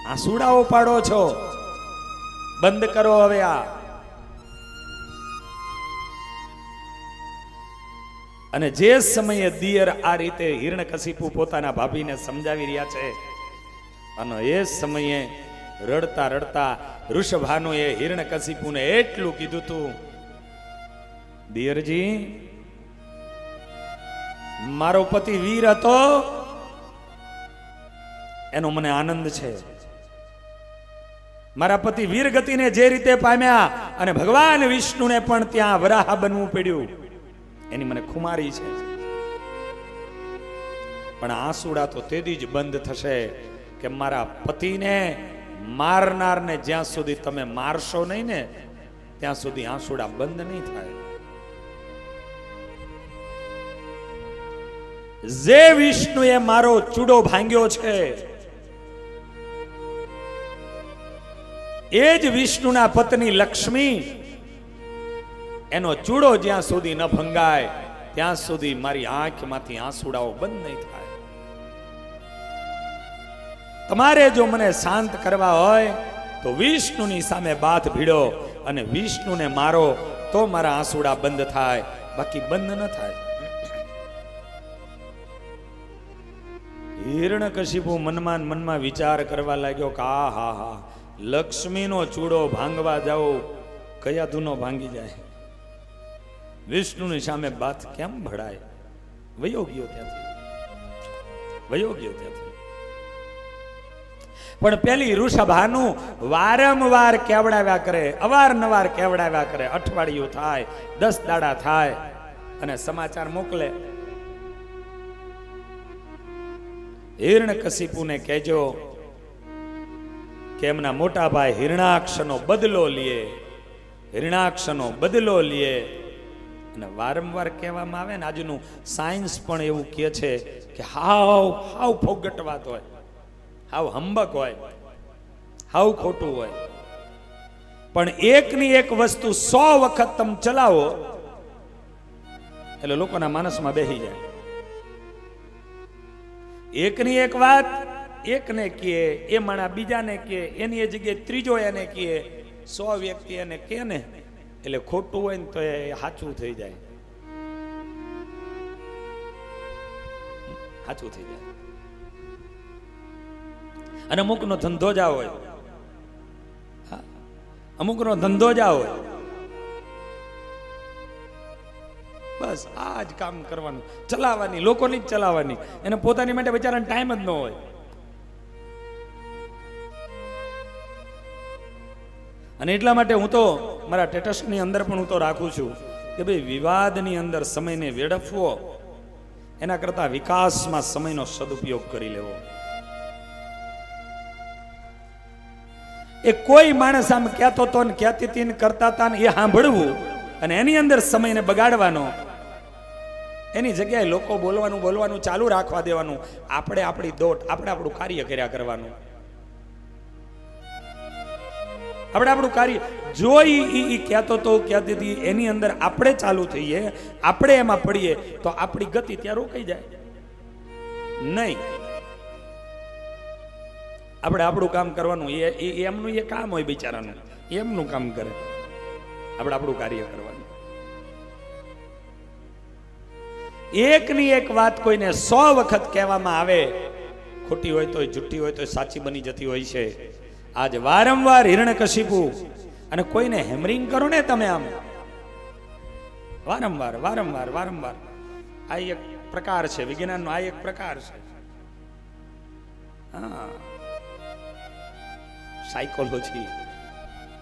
આંસુડાઓ પાડો છો, બંધ કરો હવે આ. અને જે સમયે દિયર આ રીતે હિરણ્યકશિપુ પોતાના ભાભીને સમજાવી રહ્યા છે, અને એ સમયે રડતા રડતા ઋષભાનુએ હિરણ્યકશિપુને એટલું કીધું તું, દિયરજી, મારો પતિ વીર હતો, એનો મને આનંદ છે. મારા પતિ વીર ગતિને જે રીતે પામ્યા અને ભગવાન વિષ્ણુને પણ ત્યાં વરાહ બનવું પડ્યું, એની મને ખુમારી છે. પણ આંસુડા તો તેથી જ બંધ થશે કે મારા પતિને મારનારને જ્યાં સુધી તમે મારશો નહીં ને ત્યાં સુધી આંસુડા બંધ નહીં થાય. જે વિષ્ણુએ મારો ચૂડો ભાંગ્યો છે એ જ વિષ્ણુના પત્ની લક્ષ્મી, એનો ચૂડો જ્યાં સુધી ન ભંગાય ત્યાં સુધી મારી આંખમાંથી આંસુડાઓ બંધ નહીં થાય. તમારે જો મને શાંત કરવા હોય તો વિષ્ણુની સામે બાથ ભીડો અને વિષ્ણુને મારો તો મારા આંસુડા બંધ થાય, બાકી બંધ ન થાય. હિરણ્યકશિપુ મનમાં વિચાર કરવા લાગ્યો કે આ હા હા, લક્ષ્મીનો ચૂડો ભાંગવા જાઓ, કયા ધૂનો ભાંગી જાય, વિષ્ણુની સામે બાથ કેમ ભળાય? વયો ગયો ત્યાંથી. પણ પેલી ઋષભાનુ વારંવાર કેવડાવ્યા કરે, અવારનવાર કેવડાવ્યા કરે. અઠવાડિયું થાય, 10 દાડા થાય અને સમાચાર મોકલે, હિરણ્યકશિપુને કહેજો કે એમના મોટા ભાઈ હિરણાક્ષનો બદલો લે. હિરણાક્ષનો બદલો લે. અને વારંવાર કહેવામાં આવે ને, આજનું સાયન્સ પણ એવું કહે છે કે હાવ ફોગટ વાત હોય, હાવ હંબક હોય, હાવ ખોટું હોય, પણ એકની એક વસ્તુ 100 વખત તમે ચલાવો એટલે લોકોના માનસમાં બેસી જાય. એકની એક વાત એકને કહે, એ માણા બીજાને કહે, એની એ જગ્યાએ ત્રીજો એને કહે, 100 વ્યક્તિ એને કહે ને એટલે ખોટું હોય ને તો એ સાચું થઈ જાય, સાચું થઈ જાય. અને અમુકનો ધંધો જ હોય, અમુકનો ધંધો જ હોય, બસ આ જ કામ કરવાનું, ચલાવવાની, લોકોની જ ચલાવવાની, એને પોતાની માટે બિચારાને ટાઈમ જ ન હોય. અને એટલા માટે હું તો મારા સ્ટેટસની અંદર પણ હું તો રાખું છું કે ભાઈ વિવાદની અંદર સમયને વેડફવો એના કરતા વિકાસમાં સમયનો સદુપયોગ કરી લેવો. એ કોઈ માણસ આમ કહેતો તો ને કહેતી હતી ને કરતા હતા ને એ સાંભળવું અને એની અંદર સમયને બગાડવાનો, એની જગ્યાએ લોકો બોલવાનું ચાલુ રાખવા દેવાનું. આપણે આપણી દોટ, આપણે આપણું કાર્ય કર્યા કરવાનું. આપણે આપણું કાર્ય જો ઈ કહેતો તો કહેતી હતી એની અંદર આપણે ચાલુ થઈએ, આપણે એમાં પડીએ તો આપણી ગતિ ત્યાં રોકાઈ જાય નહીં. આપણે આપણું કામ કરવાનું, એ એમનું એ કામ હોય બિચારાનું, એમનું કામ કરે, આપણે આપણું કાર્ય કરવાનું. એકની એક વાત કોઈને 100 વખત કહેવામાં આવે, ખોટી હોય તો જુઠ્ઠી હોય તો સાચી બની જતી હોય છે. આજ વારંવાર હિરણ્યકશિપુ અને કોઈને હેમરિંગ કરો ને તમે, આમ વારંવાર વારંવાર વારંવાર, આ એક પ્રકાર છે વિજ્ઞાનનો, આ એક પ્રકાર છે. હા, સાયકોલોજી.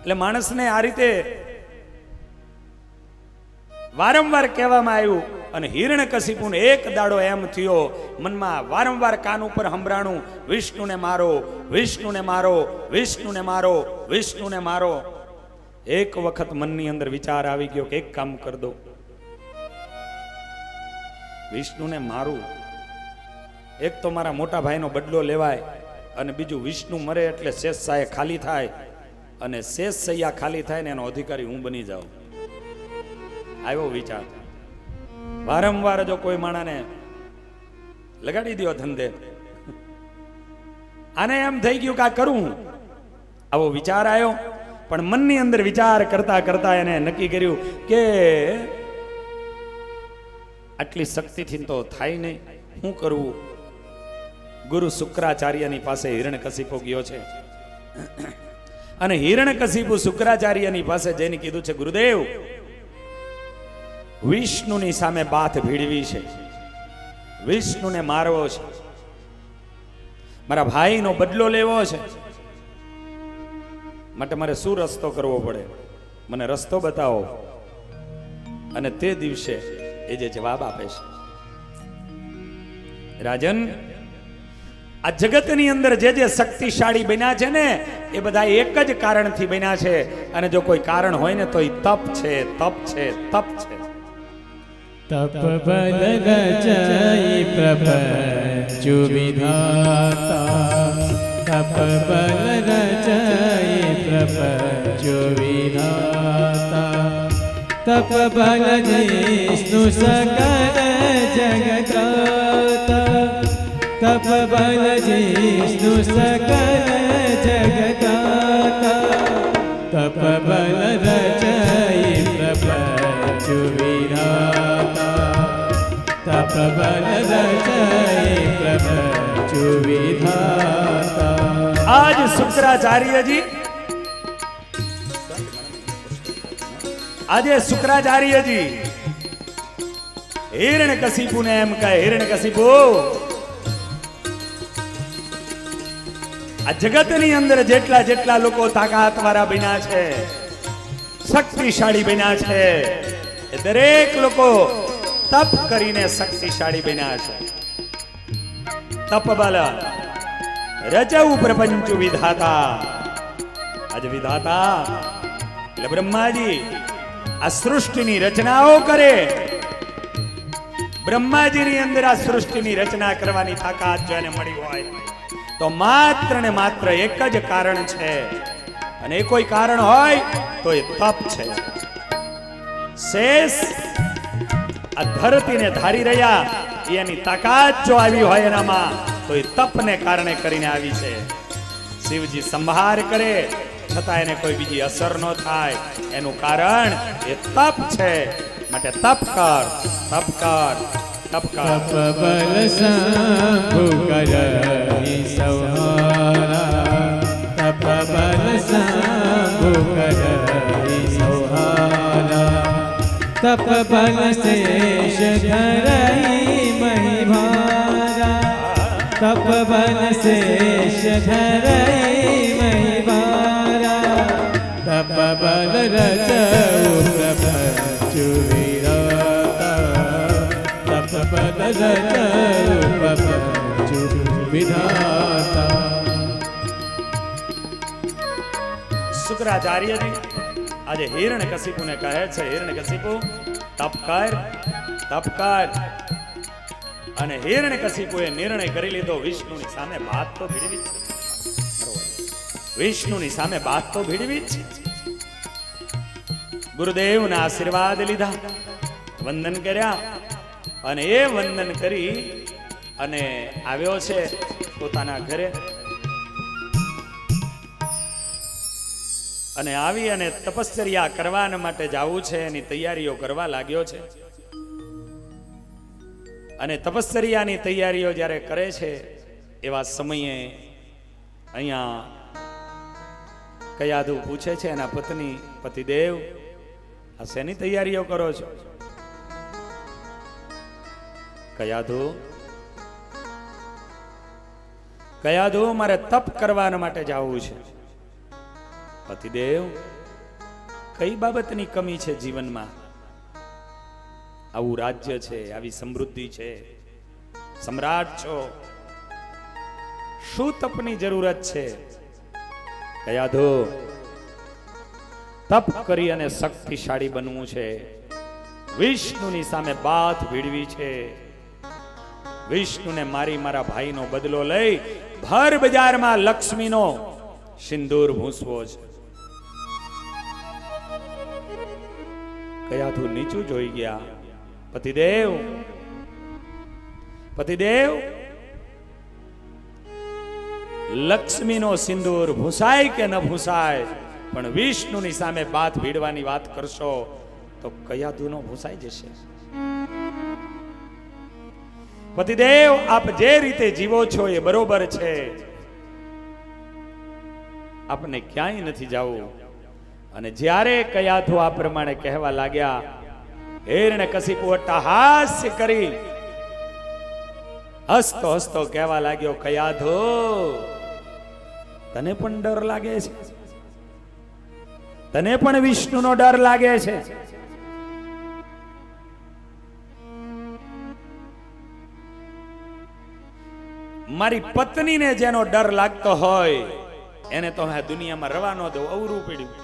એટલે માણસને આ રીતે વારંવાર કહેવામાં આવ્યું. અને હિરણ્યકશિપુને એક દાડો એમ થયો, મનમાં વારંવાર કાન ઉપર સંભળાણું, વિષ્ણુને મારો, વિષ્ણુને મારો, વિષ્ણુને મારો, વિષ્ણુને મારો. એક વખત મનની અંદર વિચાર આવી ગયો કે એક કામ કરી દો, વિષ્ણુને મારું. એક તો મારા મોટા ભાઈનો બદલો લેવાય, અને બીજું વિષ્ણુ મરે એટલે શેષશાહી ખાલી થાય, અને શેષશૈયા ખાલી થાય ને એનો અધિકારી હું બની જાઉં. આવ્યો વિચાર. વારંવાર જો કોઈ માણાને લગાડી દો ધંધે, આને એમ થઈ ગયું કે આ કરું, આવો વિચાર આવ્યો. પણ મનની અંદર વિચાર કરતા કરતા એને નક્કી કર્યું કે આટલી શક્તિથી તો થાય નહીં, શું કરવું? ગુરુ શુક્રાચાર્યની પાસે હિરણ્યકશિપુ ગયો છે. અને હિરણ્યકશિપુ શુક્રાચાર્યની પાસે જઈને કીધું છે, ગુરુદેવ, વિષ્ણુની સામે બાથ ભીડવી છે, વિષ્ણુને મારવો છે, મારા ભાઈનો બદલો લેવો છે, માટે મારે શું રસ્તો કરવો પડે? મને રસ્તો બતાવો. અને તે દિવસે એ જે જવાબ આપે છે, રાજન, આ જગતની અંદર જે જે શક્તિશાળી બન્યા છે ને એ બધા એક જ કારણથી બન્યા છે. અને જો કોઈ કારણ હોય ને તો એ તપ છે, તપ છે, તપ છે. તપ બલ રચઈ પ્રપંચુ વિધાતા, તપ બલ રચઈ પ્રપંચુ વિધાતા, તપ બલ જીષ્ણુ સકલ જગત્રાતા, તપ બલ જીષ્ણુ સકલ જગત્રાતા, તપ બલ રચઈ પ્રપંચુ વિધાતા, તપ બલ રચઈ પ્રપંચુ વિધાતા. આજ શુક્રાચાર્યજી, આજે શુક્રાચાર્યજી હિરણ્યકશિપુને એમ કહે, હિરણ્યકશિપુ, આ જગતની અંદર જેટલા જેટલા લોકો તાકાત વાળા બન્યા છે, શક્તિશાળી બન્યા છે, એ દરેક લોકો તપ કરીને શક્તિશાળી બન્યા છે. તપ બલ રચઉ પ્રપંચુ વિધાતા. આજે વિધાતા એટલે બ્રહ્માજી આ સૃષ્ટિની રચનાઓ કરે. બ્રહ્માજીની અંદર આ સૃષ્ટિની રચના કરવાની તાકાત જો એને મળી હોય તો માત્ર ને માત્ર એક જ કારણ છે, અને એ કોઈ કારણ હોય તો એ તપ છે. શેષ આ ધરતીને ધારી રહ્યા એની તાકાત જો આવી હોય એનામાં તો એ તપને કારણે કરીને આવી છે. શિવજી સંહાર કરે છતાં એને કોઈ બીજી અસર ન થાય એનું કારણ એ તપ છે. માટે તપ કર, તપ કર, તપ કર. તપ બલ શંભુ કરઈ સંહારા, તપ બલ શંભુ કરઈ સંહારા, તપ બલ શેષ ધરઈ મહિભારા, તપ બલ શેષ ધરઈ મહિભારા, તપ બલ રચઉ પ્રપંચુ વિરાતા, તપ બલ રચઉ પ્રપંચુ વિધાતા. શુક્રાચાર્યજી આજે હિરણ્યકશિપુને કહે છે, હિરણ્યકશિપુ તપ કર, તપ કર. અને હિરણ્યકશિપુએ નિર્ણય કરી લીધો વિષ્ણુની સામે બાત તો ભીડવી જ છે. વિષ્ણુની સામે બાત તો ભીડવી જ છે. ગુરુદેવના આશીર્વાદ લીધા, વંદન કર્યા, અને એ વંદન કરી અને આવ્યો છે પોતાના ઘરે. અને આવી અને તપશ્ચર્યા કરવા માટે જવું છે એની તૈયારીઓ કરવા લાગ્યો છે. અને તપશ્ચર્યાની તૈયારીઓ જ્યારે કરે છે એવા સમયે અહીંયા કયાધુ પૂછે છે એના પત્ની, પતિદેવ આ શેની તૈયારીઓ કરો છો? કયાધુ, કયાધુ મારે તપ કરવા માટે જવું છે. પતિદેવ કઈ બાબતની કમી છે જીવનમાં? આવું રાજ્ય છે, આવી સમૃદ્ધિ છે, સમ્રાટ છો, શું તપની જરૂરત છે? કયાધુ તપ કરી અને શક્તિશાળી બનવું છે, વિષ્ણુની સામે બાથ ભીડવી છે, વિષ્ણુને મારી મારા ભાઈનો બદલો લઈ ભર બજારમાં લક્ષ્મીનો સિંદૂર ભૂંસવો છે. કયાધુ નીચું જોઈ ગયા. પતિદેવ, પતિદેવ લક્ષ્મીનો સિંદૂર ભૂસાય કે ન ભૂસાય, પણ વિષ્ણુની સામે બાથ ભીડવાની વાત કરશો તો કયાધુનો ભૂસાઈ જશે. પતિદેવ આપ જે રીતે જીવો છો એ બરોબર છે, આપને ક્યાંય નથી જવું. અને જ્યારે કયાધુ આ પ્રમાણે કહેવા લાગ્યા, હિરણ્યકશિપુ અટ્ટહાસ્ય કરી હસતો હસતો કહેવા લાગ્યો, કયાધુ તને પણ ડર લાગે છે? તને પણ વિષ્ણુનો ડર લાગે છે? મારી પત્નીને જેનો ડર લાગતો હોય એને તો આ દુનિયામાં રવા ન દઉં. અવરું પડ્યું.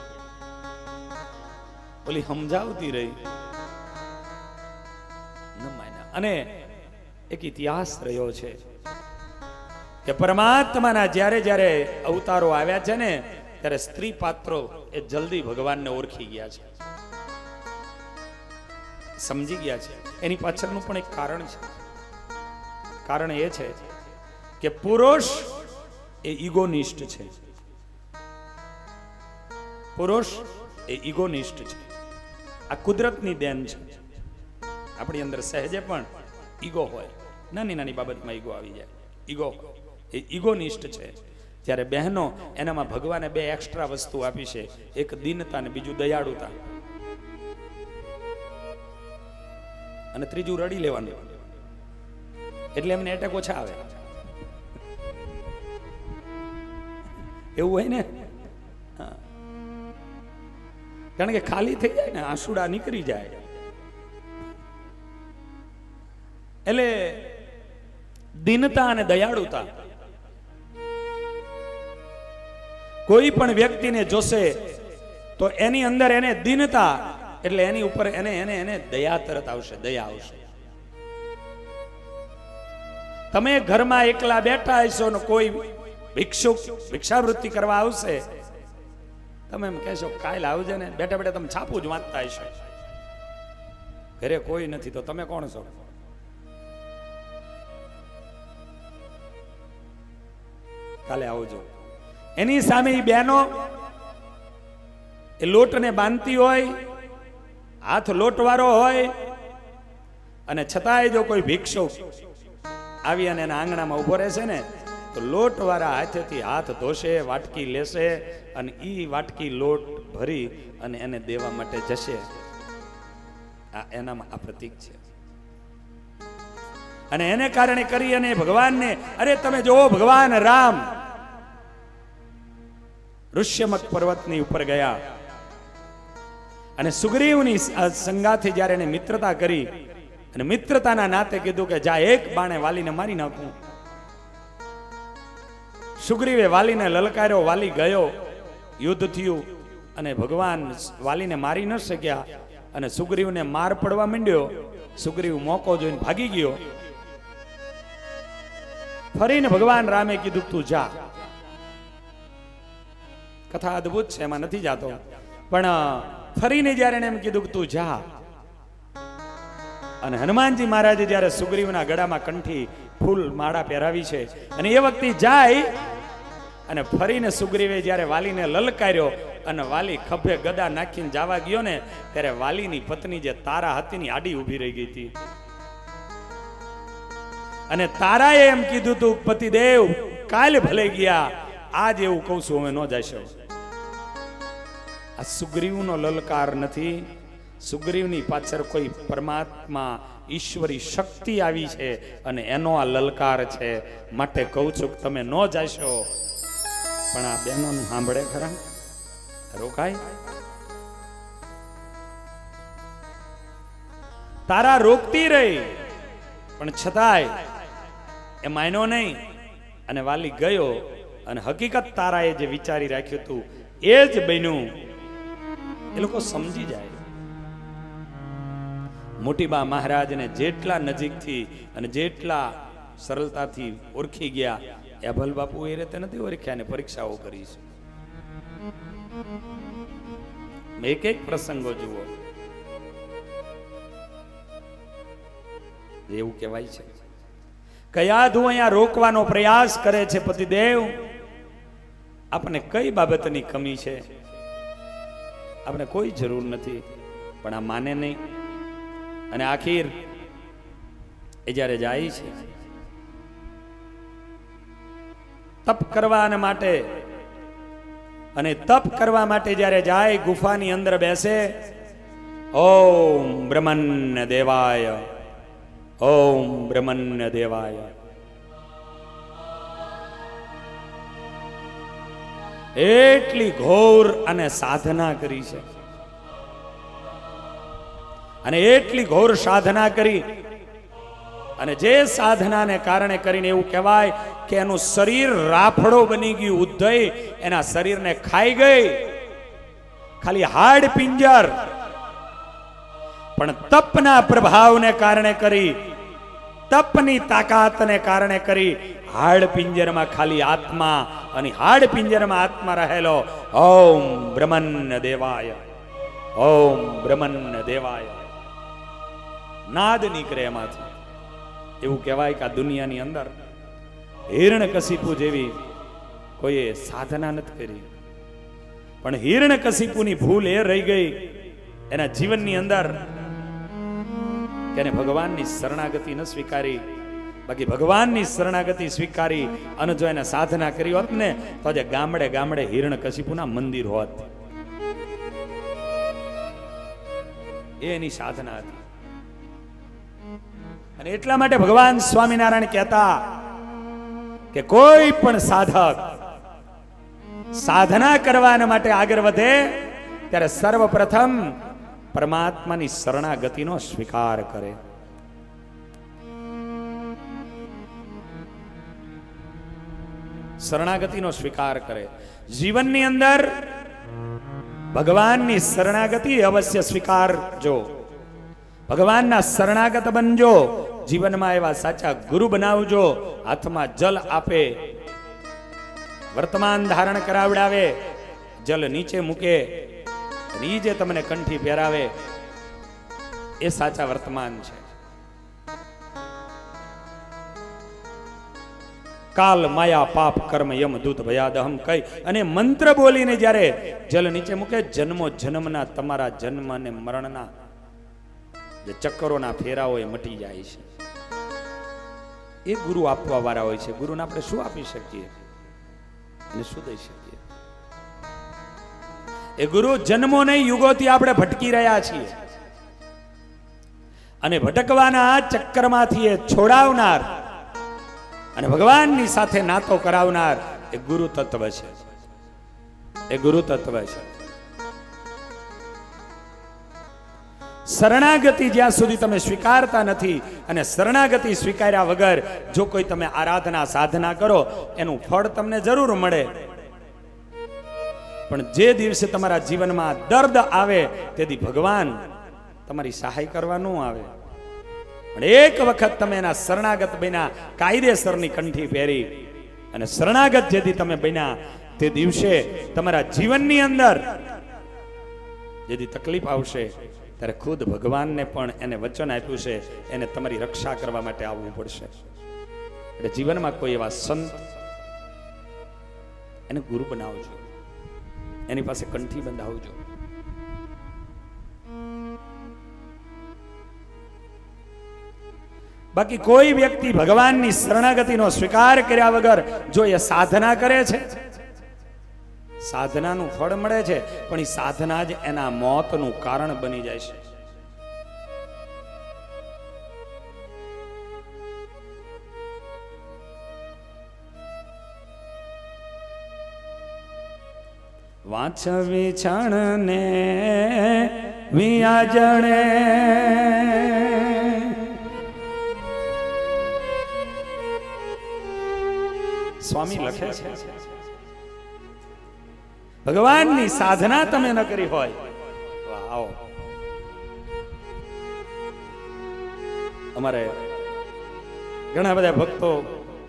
ઓલી સમજાવતી રહી ન માન્યા. અને એક ઇતિહાસ રહ્યો છે કે પરમાત્માના જ્યારે જ્યારે અવતારો આવ્યા છે ને ત્યારે સ્ત્રી પાત્રો એ જલ્દી ભગવાનને ઓળખી ગયા છે, સમજી ગયા છે. એની પાછળનું પણ એક કારણ છે. કારણ એ છે કે પુરુષ એ ઇગોનિસ્ટ છે. પુરુષ એ ઇગોનિસ્ટ છે. આ કુદરતની દેન છે. આપણી અંદર સહેજે પણ ઈગો હોય, નાની નાની બાબતમાં ઈગો આવી જાય. ઈગો એ ઇગોનિસ્ટ છે. જ્યારે બહેનો એનામાં ભગવાને બે એક્સ્ટ્રા વસ્તુ આપી છે, એક દીનતા ને બીજું દયાળુતા, અને ત્રીજું રડી લેવાનું. એટલે એમને એટેક ઓછા આવે. એવું હોય ને, કારણ કે ખાલી થઈ જાય ને, આંસુડા નીકળી જાય. એટલે દીનતા અને દયાળુતા. કોઈ પણ વ્યક્તિને જોશે તો એની અંદર એને દીનતા, એટલે એની ઉપર એને એને એને દયા તરત આવશે, દયા આવશે. તમે ઘરમાં એકલા બેઠા હશો ને કોઈ ભિક્ષુક ભિક્ષાવૃત્તિ કરવા આવશે, તમે એમ કહેશો કાલ આવજે ને, બેઠા બેઠા તમે છાપું જ વાંચતા હશો, ઘરે કોઈ નથી તો તમે કોણ છો? કાલે આવજો. એની સામે ઈ બહેનો એ લોટને બાંધતી હોય, હાથ લોટવાળો હોય, અને છતાંય જો કોઈ ભિક્ષુક આવી અને એના આંગણામાં ઉભો રહેશે ને તો લોટવાળા હાથેથી હાથ ધોશે, વાટકી લેશે અને ઈ વાટકી લોટ ભરી અને એને દેવા માટે જશે. આ એનામાં આ પ્રતીક છે. અને એને કારણે કરી અને ભગવાનને, અરે તમે જોવો ભગવાન રામ ઋષ્યમક પર્વતની ઉપર ગયા અને સુગ્રીવની સંગાથી જ્યારે એને મિત્રતા કરી અને મિત્રતાના નાતે કીધું કે જા એક બાણે વાલીને મારી નાખું. સુગ્રીવે વાલીને લલકાર્યો, વાલી ગયો, યુદ્ધ થયું અને ભગવાન વાલીને મારી ન શક્યા અને સુગ્રીવને માર પડવા માંડ્યો. સુગ્રીવ મોકો જોઈને ભાગી ગયો. ફરીને ભગવાન રામે કીધું તું જા. કથા અદ્ભુત છે, એમાં નથી જાતો, પણ ફરીને જ્યારે એને એમ કીધું કે તું જા, અને હનુમાનજી મહારાજે જ્યારે સુગ્રીવના ગળામાં કંઠી ફૂલ માળા પહેરાવી છે અને એ વખતે જાય અને ફરીને સુગ્રીવે જ્યારે વાલીને લલકાર્યો અને વાલી ખભે ગદા નાખીને જવા ગયો ને ત્યારે વાલીની પત્ની જે તારા હતી ની આડી ઊભી રહી ગઈ હતી અને તારાએ એમ કીધું તું પતિદેવ કાલે ભલે ગયા, આજ એવું કહું છું અમે ન જશો. આ સુગ્રીવનો લલકાર નથી, સુગ્રીવની પાછળ કોઈ પરમાત્મા ઈશ્વરી શક્તિ આવી છે અને એનો આ લલકાર છે. માટે કહું છું કે તમે ન જશો. પણ આ બહેનોનું સાંભળે ખરા? રોકાય? તારા રોકતી રહી પણ છતાંય એ માન્યો નહીં અને વાલી ગયો. અને હકીકત તારાએ જે વિચારી રાખ્યું હતું એ જ બન્યું. એ લોકો સમજી જાય. મોટીબા મહારાજને જેટલા નજીકથી અને જેટલા સરળતાથી ઓળખી ગયા, અભલ બાપુ એ રીતે નથી ઓળખ્યા ને પરીક્ષાઓ કરી છે. એક એક પ્રસંગો જુઓ, એવું કહેવાય છે. કયાધુ અહીંયા રોકવાનો પ્રયાસ કરે છે પતિદેવ, આપણે કઈ બાબતની કમી છે? આપણે કોઈ જરૂર નથી, પણ આ માને નહીં. અને આખીર એ જ્યારે જાય છે તપ કરવા માટે, અને તપ કરવા માટે જ્યારે જાય ગુફાની અંદર બેસે, ઓમ બ્રહ્મણ્ય દેવાય, ઓમ બ્રહ્મણ્ય દેવાય. એટલી ઘોર અને સાધના કરી છે, અને એટલી ઘોર સાધના કરી, અને જે સાધનાને કારણે કરીને એવું કહેવાય કે એનું શરીર રાફડો બની ગયું. ઉદ્ધય એના શરીરને ખાઈ ગઈ, ખાલી હાડ પિંજર. પણ તપના પ્રભાવને કારણે કરી, તપની તાકાતને કારણે કરી હાડ પિંજરમાં ખાલી આત્મા, અને હાડ પિંજરમાં આત્મા રહેલો. ઓમ બ્રહ્મણ્ય દેવાય, ઓમ બ્રહ્મણ્ય દેવાય. નાદ નીકળે એમાંથી. એવું કહેવાય કે આ દુનિયાની અંદર હિરણ્યકશિપુ જેવી કોઈએ સાધના નથી કરી, પણ હિરણ્યકશિપુની ભૂલ એ રહી ગઈ એના જીવનની અંદર કે એને ભગવાનની શરણાગતિ ન સ્વીકારી. બાકી ભગવાનની શરણાગતિ સ્વીકારી અને જો એને સાધના કરી હોત ને તો આજે ગામડે ગામડે હિરણ્યકશિપુના મંદિર હોત. એની સાધના હતી. અને એટલા માટે ભગવાન સ્વામિનારાયણ કહેતા કે કોઈ પણ સાધક સાધના કરવા માટે આગળ વધે ત્યારે સર્વપ્રથમ પરમાત્માની શરણાગતિનો સ્વીકાર કરે. શરણાગતિનો સ્વીકાર કરે. જીવનની અંદર ભગવાનની શરણાગતિ અવશ્ય સ્વીકારજો, ભગવાનના શરણાગત બનજો, જીવનમાં એવા સાચા ગુરુ બનાવજો, હાથમાં જલ આપે, વર્તમાન ધારણ કરાવડાવે, જલ નીચે મૂકે, એ જે તમને કંઠી પહેરાવે એ સાચા વર્તમાન છે. કાલ માયા પાપ કર્મ યમ દૂત ભયાદહમ કહી અને મંત્ર બોલીને જ્યારે જલ નીચે મૂકે, જન્મો જન્મના તમારા જન્મ અને મરણના જે ચક્કરોના ફેરાઓ એ મટી જાય છે. એ ગુરુ આપવા વાળા હોય છે. ગુરુને આપણે શું આપી શકીએ અને શું દઈ શકીએ? એ ગુરુ જન્મો નહીં, યુગોથી આપણે ભટકી રહ્યા છીએ અને ભટકવાના ચક્કરમાંથી એ છોડાવનાર અને ભગવાનની સાથે નાતો કરાવનાર એ ગુરુ તત્વ છે. એ ગુરુ તત્વ છે. શરણાગતિ જ્યાં સુધી તમે સ્વીકારતા નથી અને શરણાગતિ સ્વીકાર્યા વગર જો કોઈ તમે આરાધના સાધના કરો એનું ફળ તમને જરૂર મળે, પણ જે દિવસે તમારા જીવનમાં દર્દ આવે તેથી ભગવાન તમારી સહાય કરવા ન આવે. પણ એક વખત તમે એના શરણાગત બન્યા, કાયદેસરની કંઠી પહેરી અને શરણાગત જેથી તમે બન્યા તે દિવસે તમારા જીવનની અંદર જેથી તકલીફ આવશે ત્યારે ખુદ ભગવાનને પણ એને વચન આપ્યું છે એને તમારી રક્ષા કરવા માટે આવવું પડશે. એટલે જીવનમાં કોઈ એવા સંત એને ગુરુ બનાવજો, એની પાસે કંઠી બંધાવજો. બાકી કોઈ વ્યક્તિ ભગવાનની શરણાગતિનો સ્વીકાર કર્યા વગર જો એ સાધના કરે છે, સાધનાનું ફળ મળે છે, પણ એ સાધના જ એના મોતનું કારણ બની જાય છે. વાંચ વિછણ ને વિયાજણે સ્વામી લખે છે ભગવાનની સાધના તમે ન કરી હોય, આવો અમારે ઘણા બધા ભક્તો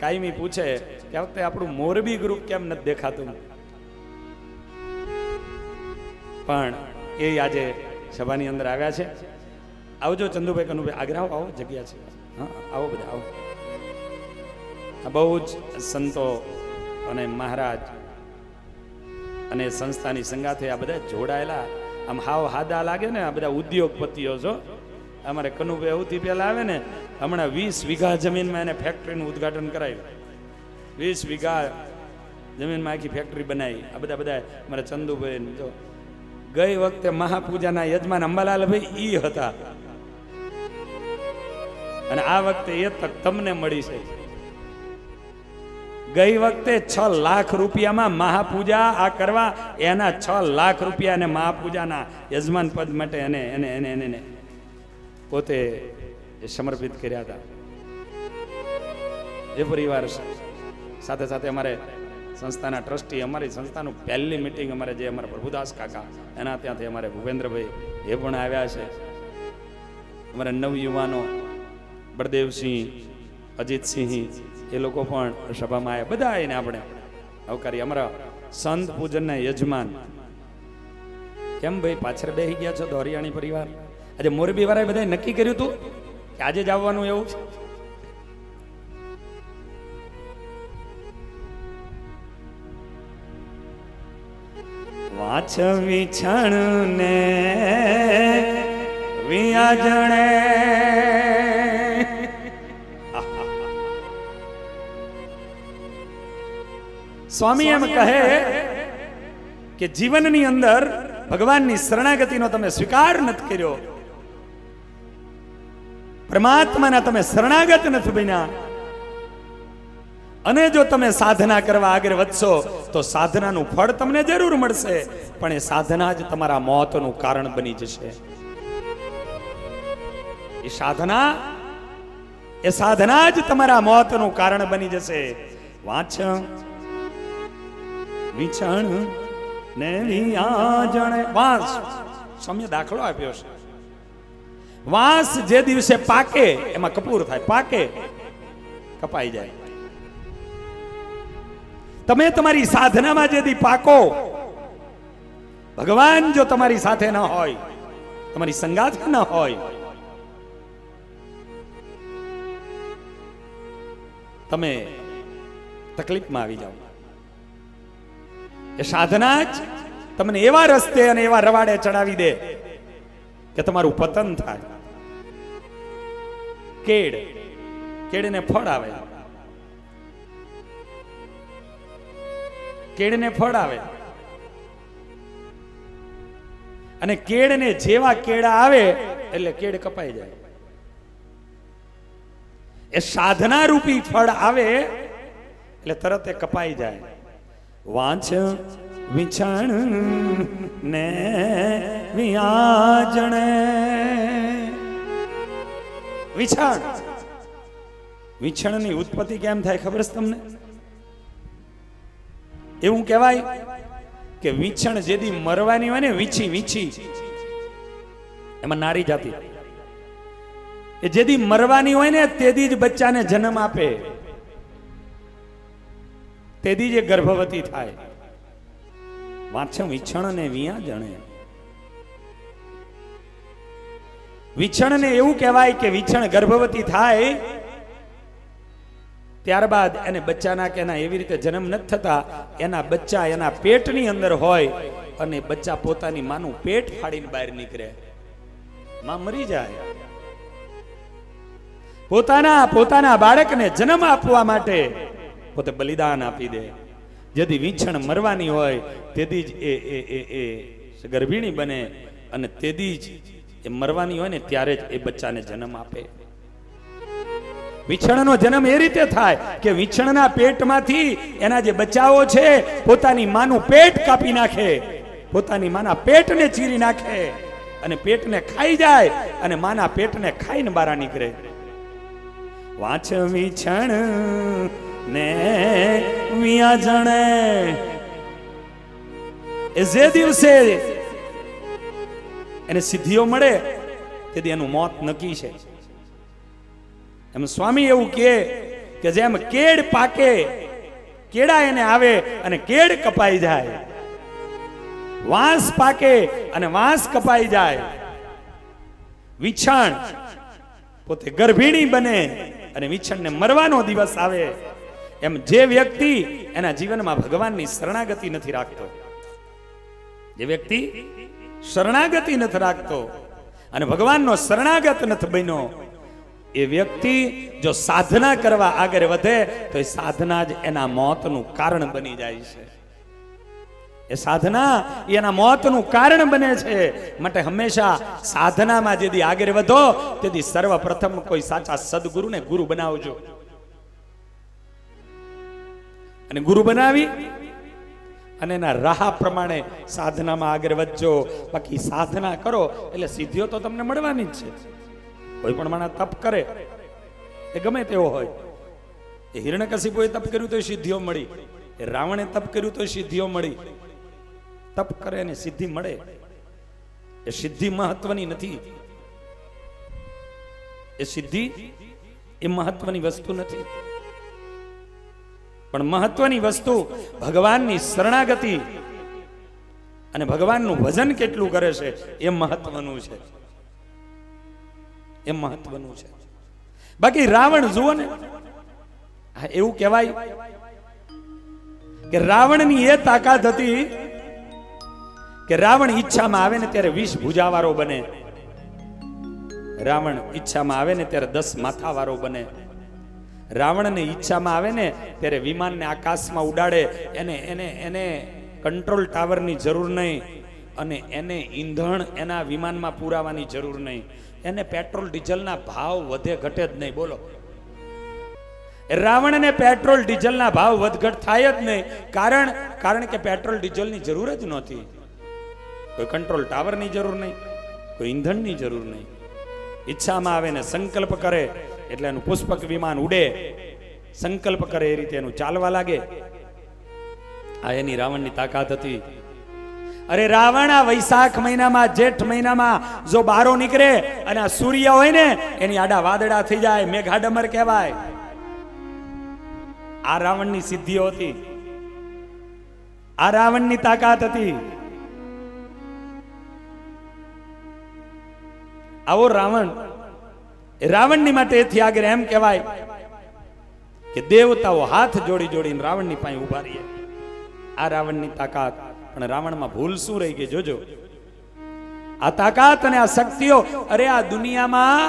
કાયમી પૂછે કે આ વખતે આપણું મોરબી ગ્રુપ કેમ નથી દેખાતું, પણ એ આજે સભાની અંદર આવ્યા છે. આવજો ચંદુભાઈ, કનુભાઈ, આગ્રહ આવો, જગ્યા છે. હા, આવો બધા આવો. આ બહુ જ સંતો અને મહારાજ અને સંસ્થાની સંગાથે આ બધા જોડાયેલા, આમ હાવ હાદા લાગે ને, આ બધા ઉદ્યોગપતિઓ છો. અમારે કનુભાઈ સૌથી પહેલા આવે ને, હમણાં 20 વીઘા જમીનમાં એને ફેક્ટરીનું ઉદ્ઘાટન કરાવ્યું. 20 વીઘા જમીનમાં આખી ફેક્ટરી બનાવી. આ બધા અમારા ચંદુભાઈ જો ગઈ વખતે મહાપૂજાના યજમાન અંબાલાલભાઈ ઈ હતા અને આ વખતે એ તક તમને મળી છે. ગઈ વખતે 6 લાખ રૂપિયામાં મહાપૂજા આ કરવા એના 6 લાખ રૂપિયા અને મહાપૂજાના યજમાન પદ માટે એને પોતે સમર્પિત કર્યા હતા. એ પરિવાર સાથે સાથે અમારે સંસ્થાના ટ્રસ્ટી, અમારી સંસ્થાનું પહેલી મિટિંગ અમારે જે અમારા પ્રભુદાસ કાકા એના ત્યાંથી અમારે ભૂપેન્દ્રભાઈ એ પણ આવ્યા છે. અમારા નવયુવાનો બળદેવસિંહ, અજીતસિંહ એ લોકો પણ સભામાં આવ્યા. બધા એને આપણે આવકારી. અમારા સંત પૂજનના યજમાન, કેમ ભાઈ પાછળ બેસી ગયા છો દોરિયાણી પરિવાર? આજે મોરબી વાળાએ બધા નક્કી કર્યું હતું કે આજે જ આવવાનું એવું છે. વાંચ વિછણ ને વિયાજણે સ્વામી એમ કહે કે જીવનની અંદર ભગવાનની શરણાગતિનો તમે સ્વીકાર નથી કર્યો, પરમાત્માના તમે શરણાગત નથી બન્યા, અને જો તમે સાધના કરવા આગળ વધશો તો સાધનાનું ફળ તમને જરૂર મળશે, પણ એ સાધના જ તમારા મોતનું કારણ બની જશે. એ સાધના જ તમારા મોતનું કારણ બની જશે. વાંચ વિછણ ને વિયાજણે વાંસ સમ્ય દાખલો આપ્યો છે. વાંસ જે દિવસે પાકે એમાં કપૂર થાય, પાકે કપાઈ જાય. તમે તમારી સાધનામાં જે દી પાકો, ભગવાન જો તમારી સાથે ન હોય, તમારી સંગાત ન હોય, તમે તકલીફમાં આવી જાઓ. એ સાધના જ તમને એવા રસ્તે અને એવા રવાડે ચડાવી દે કે તમારું પતન થાય. કેળને ફળ આવે, કેળને ફળ આવે, અને કેળને જેવા કેળા આવે એટલે કેળ કપાઈ જાય. એ સાધના રૂપી ફળ આવે એટલે તરત એ કપાઈ જાય. વાંચ વિછણ ને વિયાજણે. વિછણની ઉત્પત્તિ કેમ થાય ખબર છે તમને? એવું કહેવાય કે વિછણ જેદી મરવાની હોય ને, વીછી એમાં નારી જાતિ, એ જેદી મરવાની હોય ને તેદી જ બચ્ચાને જન્મ આપે, તેદી જ ગર્ભવતી થાય. વાંચો વિછણ ને વિયાજણે. વિછણને એવું કહેવાય કે વિછણ ગર્ભવતી થાય ત્યારબાદ એને બચ્ચાના કે એના એવી રીતે જન્મ નથી થતા, એના બચ્ચા એના પેટની અંદર હોય અને બચ્ચા પોતાની માનું પેટ ફાડીને બહાર નીકળે, માં મરી જાય. પોતાના બાળકને જન્મ આપવા માટે પોતે બલિદાન આપી દે. જેથી વિછણ મરવાની હોય તેથી જ એ ગર્ભિણી બને, અને તેથી જ એ મરવાની હોય ને ત્યારે જ એ બચ્ચાને જન્મ આપે. વિછણનો જન્મ એ રીતે થાય કે વિછણના પેટમાંથી એના જે બચ્ચાઓ છે પોતાની માનું પેટ કાપી નાખે, પોતાની માના પેટને ચીરી નાખે અને પેટને ખાઈ જાય અને માના પેટને ખાઈને બહાર નીકળે. વાંચ વિછણ ને વિયાજણે. એ જે દિવસે એને સિદ્ધિઓ મળે તેથી એનું મોત નક્કી છે. એમ સ્વામી એવું કહે કે જેમ કેળ પાકે, કેળા એને આવે અને કેળ કપાઈ જાય, વાંસ પાકે અને વાંસ કપાઈ જાય, વિછણ પોતે ગર્ભિણી બને અને વિછણને મરવાનો દિવસ આવે, એમ જે વ્યક્તિ એના જીવનમાં ભગવાનની શરણાગતિ નથી રાખતો, જે વ્યક્તિ શરણાગતિ નથી રાખતો અને ભગવાનનો શરણાગત નથી બન્યો, એ વ્યક્તિ જો સાધના કરવા આગળ વધે તો એ સાધના જ એના મોતનું કારણ બની જાય છે. એ સાધના એના મોતનું કારણ બને છે. માટે હંમેશા સાધનામાં જેથી આગળ વધો તેથી સર્વપ્રથમ કોઈ સાચા સદગુરુને ગુરુ બનાવજો, અને ગુરુ બનાવી અને એના રાહ પ્રમાણે સાધનામાં આગળ વધજો. બાકી સાધના કરો એટલે સિદ્ધિઓ તો તમને મળવાની જ છે. કોઈ પણ માણસ તપ કરે એ ગમે તેવો હોય, એ હિરણ્યકશિપુએ તપ કર્યું તો સિદ્ધિઓ મળી, એ રાવણે તપ કર્યું તો સિદ્ધિઓ મળી. તપ કરે અને સિદ્ધિ મળે, એ સિદ્ધિ મહત્વની નથી. એ સિદ્ધિ એ મહત્વની વસ્તુ નથી, પણ મહત્વની વસ્તુ ભગવાનની શરણાગતિ અને ભગવાનનું ભજન કેટલું કરે છે એ મહત્વનું છે, એ મહત્વનું છે. બાકી રાવણ જુઓ ને, એવું કહેવાય કે રાવણની એ તાકાત હતી કે રાવણ ઈચ્છામાં આવે ને ત્યારે 20 ભુજાવાળો બને, રાવણ ઈચ્છામાં આવે ને ત્યારે 10 માથાવાળો બને, રાવણને ઈચ્છામાં આવે ને ત્યારે વિમાનને આકાશમાં ઉડાડે, એને કંટ્રોલ ટાવરની જરૂર નહીં અને એને ઈંધણ એના વિમાનમાં પુરાવાની જરૂર નહીં, એને પેટ્રોલ ડીઝલના ભાવ વધે ઘટે જ નહીં. બોલો, રાવણને પેટ્રોલ ડીઝલના ભાવ વધઘટ થાય જ નહીં. કારણ કે પેટ્રોલ ડીઝલની જરૂર જ નહોતી, કોઈ કંટ્રોલ ટાવરની જરૂર નહીં, કોઈ ઈંધણની જરૂર નહીં. ઈચ્છામાં આવે ને સંકલ્પ કરે એટલે એનું પુષ્પક વિમાન ઉડે, સંકલ્પ કરે એ રીતે એનું ચાલવા લાગે. આ એની રાવણની તાકાત હતી. અરે રાવણ આ વૈશાખ મહિનામાં જેઠ મહિનામાં જો બારો નીકળે અને આ સૂર્ય હોય ને એની આડા વાદળા થઈ જાય, મેઘાડમર કહેવાય. આ રાવણની સિદ્ધિઓ હતી, આ રાવણની તાકાત હતી. આવો રાવણ, રાવણની માટે એથી આગળ એમ કહેવાય કે દેવતાઓ હાથ જોડી જોડીને રાવણની પાસે ઉભા રહીએ. આ રાવણની તાકાત. પણ રાવણમાં ભૂલ શું રહી ગઈ જોજો. આ તાકાત અને આ શક્તિઓ, અરે આ દુનિયામાં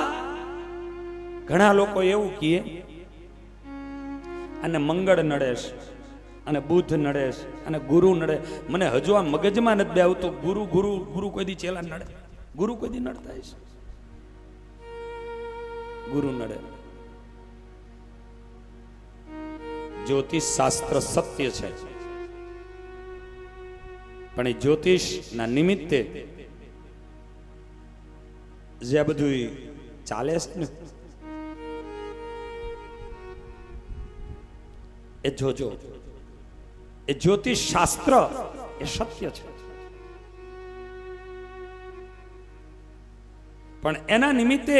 ઘણા લોકો એવું કહે અને મંગળ નડેશ અને બુધ નડેશ અને ગુરુ નડે. મને હજુ આ મગજમાં નથી બેવતું ગુરુ ગુરુ ગુરુ કોઈ દી ચેલા નડે? ગુરુ કોઈ દી નડતા હશે? ગુરુ નડે. જ્યોતિષ શાસ્ત્ર સત્ય છે, પણ એ જ્યોતિષ ના નિમિત્તે જે આ બધું ચાલે છે ને એ જોજો. એ જ્યોતિષ શાસ્ત્ર એ સત્ય છે, પણ એના નિમિત્તે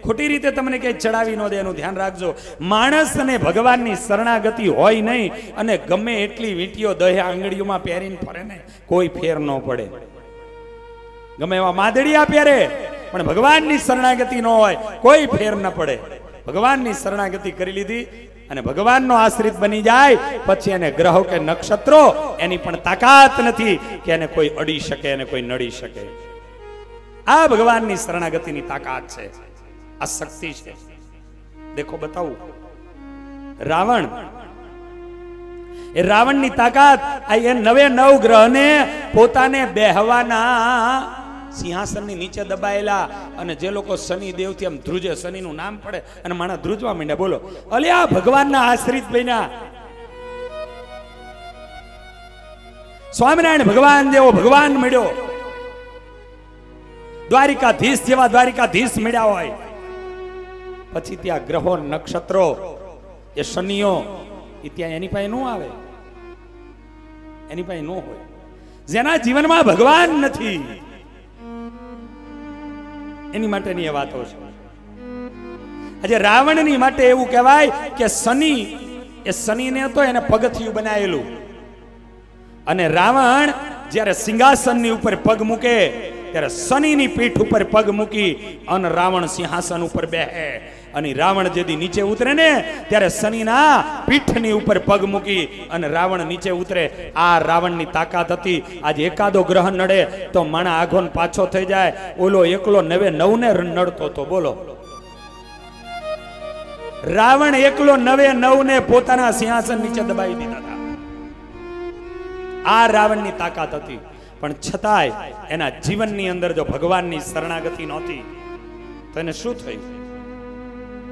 ખોટી રીતે તમને કઈ ચડાવી ન દે એનું ધ્યાન રાખજો. માણસ અને ભગવાનની શરણાગતિ હોય નહીં અને ગમે એટલી વીંટીઓ દહે આંગળીઓમાં પહેરીને ફરે ને કોઈ ફેર ન પડે. ગમે એવા માદડિયા પહેરે પણ ભગવાનની શરણાગતિ ન હોય કોઈ ફેર ન પડે. ભગવાનની શરણાગતિ કરી લીધી અને ભગવાનનો આશ્રિત બની જાય પછી એને ગ્રહો કે નક્ષત્રો એની પણ તાકાત નથી કે એને કોઈ અડી શકે અને કોઈ નડી શકે. આ ભગવાનની શરણાગતિની તાકાત છે, આ શક્તિ છે. દેખો બતાવું. રાવણ, એ રાવણની તાકાત. આ એ 99 ગ્રહને પોતાને બેહવાના સિંહાસનની નીચે દબાયેલા. અને જે લોકો શનિ દેવથી આમ ધ્રુજે, શનિનું નામ પડે અને માણસ ધ્રુજવા માંડ્યા. બોલો, અલ્યા ભગવાનના આશ્રિત બન્યા. સ્વામિનારાયણ ભગવાન જેવો ભગવાન મળ્યો, દ્વારિકાધીશ જેવા દ્વારિકાધીશ મળ્યા હોય. પછી ત્યાં ગ્રહો નક્ષત્રો એ શનિઓ એ ત્યાં એની પાસે ન આવે, એની પાસે ન હોય. જેના જીવનમાં ભગવાન નથી એની માટેની એ વાતો છે. આજે રાવણની માટે એવું કહેવાય કે શનિ, એ શનિને તો એને પગથિયું બનાવેલું. અને રાવણ જ્યારે સિંહાસનની ઉપર પગ મૂકે ત્યારે શનિની પીઠ ઉપર પગ મૂકી અને રાવણ સિંહાસન ઉપર બેહે. અને રાવણ જેથી નીચે ઉતરે ને ત્યારે શનિના પીઠની ઉપર પગ મૂકી અને રાવણ નીચે ઉતરે. આ રાવણની તાકાત હતી. આજે એકાદો ગ્રહ નડે તો માણા આઘોન પાછો થઈ જાય. ઓલો એકલો 99 ને નડતો તો. બોલો, રાવણ એકલો 99 ને પોતાના સિંહાસન નીચે દબાવી દીધા હતા. આ રાવણની તાકાત હતી. પણ છતાંય એના જીવનની અંદર જો ભગવાનની શરણાગતિ નહોતી તો એને શું થયું?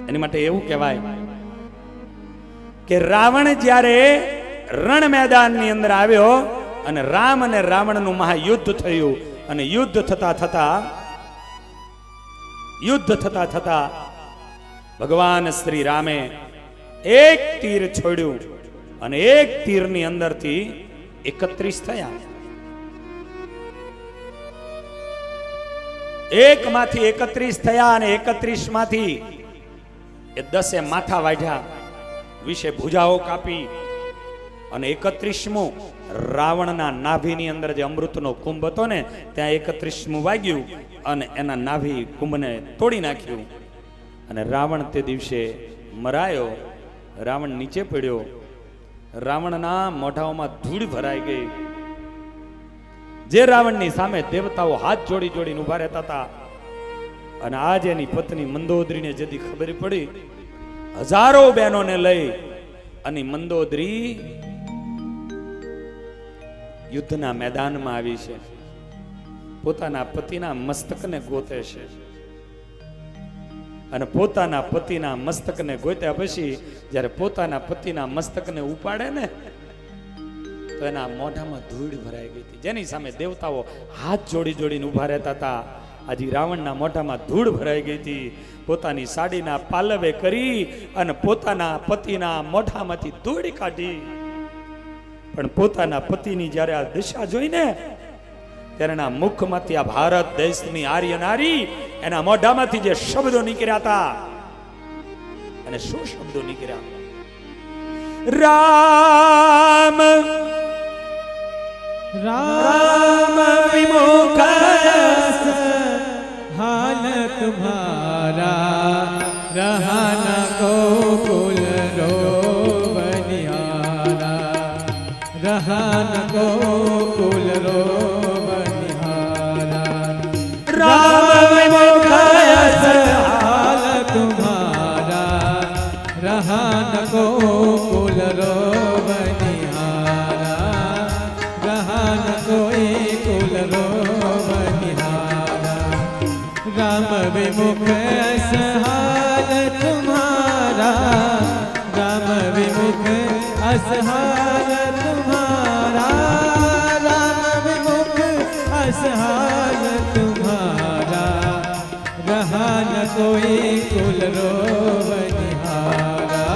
એની માટે એવું કહેવાય કે રાવણ જ્યારે રણ મેદાનની અંદર આવ્યો અને રામ અને રાવણનું મહાયુદ્ધ થયું. અને યુદ્ધ થતા થતા ભગવાન શ્રી રામે એક તીર છોડ્યું અને એક તીરની અંદરથી 31 થયા. એક માંથી 31 થયા અને 31 માંથી 10 માથા વાઢ્યા, 20 ભુજાઓ કાપી અને 31મું રાવણના નાભીની અંદર જે અમૃતનો કુંભ હતો ને ત્યાં 31મું વાગ્યું અને એના નાભી કુંભને તોડી નાખ્યું. અને રાવણ તે દિવસે મરાયો. રાવણ નીચે પડ્યો. રાવણના મોઢાઓમાં ધૂળ ભરાઈ ગઈ. જે રાવણની સામે દેવતાઓ હાથ જોડી જોડીને ઉભા રહેતા હતા. અને આજ એની પત્ની મંદોદરીને જેથી ખબર પડી, હજારો બહેનોને લઈ અને મંદોદરી યુદ્ધના મેદાનમાં આવી છે. પોતાના પતિના મસ્તકને ગોતે છે. અને પોતાના પતિના મસ્તકને ગોત્યા પછી જ્યારે પોતાના પતિના મસ્તકને ઉપાડે ને તો એના મોઢામાં ધૂળ ભરાઈ ગઈ હતી. જેની સામે દેવતાઓ હાથ જોડી જોડીને ઉભા રહેતા હતા. આજે રાવણના મોઢામાં ધૂળ ભરાઈ ગઈ હતી. પોતાની સાડીના પાલવે કરી અને પોતાના પતિના મોઢામાંથી ધૂળ કાઢી. પણ પોતાના પતિની જ્યારે આ દિશા જોઈને ત્યારે એના મુખમાંથી આ ભારત દેશની આર્ય નારી એના મોઢામાંથી જે શબ્દો નીકળ્યા હતા, અને શું શબ્દો નીકળ્યા? રામ राम विमुख हाल तुम्हारा रहा न गोकुल रोबनिहारा, रहा न गोकुल रोबनिहारा। राम विमुख हाल तुम्हारा रहा न गोकुल रोबनिहारा, रहा न कोई कुल रोबनिहारा। राम विमुख असहाल तुम्हारा, राम विमुख असहाल तुम्हारा, राम विमुख असहाल तुम्हारा, रहा न कोई कुल रोबनिहारा,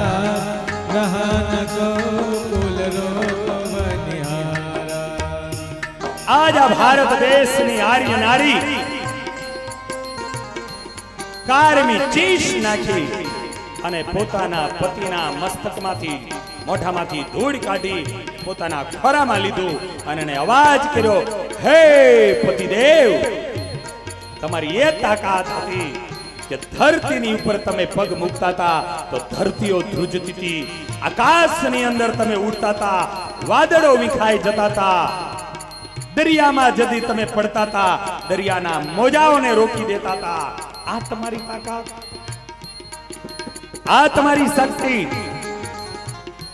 रहा न कोई रोबनिहारा। આજ આ ભારત દેશની આર્ય નારી કારમી ચીસ નાખી અને પોતાના પતિના મસ્તકમાંથી મોઢામાંથી ધૂળ કાઢી પોતાના ખોરામાં લીધું અને એને અવાજ કર્યો, હે પતિદેવ, તમારી એ તાકાત હતી કે ધરતીની ઉપર તમે પગ મૂકતા હતા તો ધરતીઓ ધ્રુજતી હતી, આકાશની અંદર તમે ઉડતા હતા, વાદળો વિખાઈ જતા હતા, દરિયામાં જદી તમે પડતા હતા, દરિયાના મોજાઓને રોકી દેતા હતા. આ તમારી તાકાત, આ તમારી શક્તિ.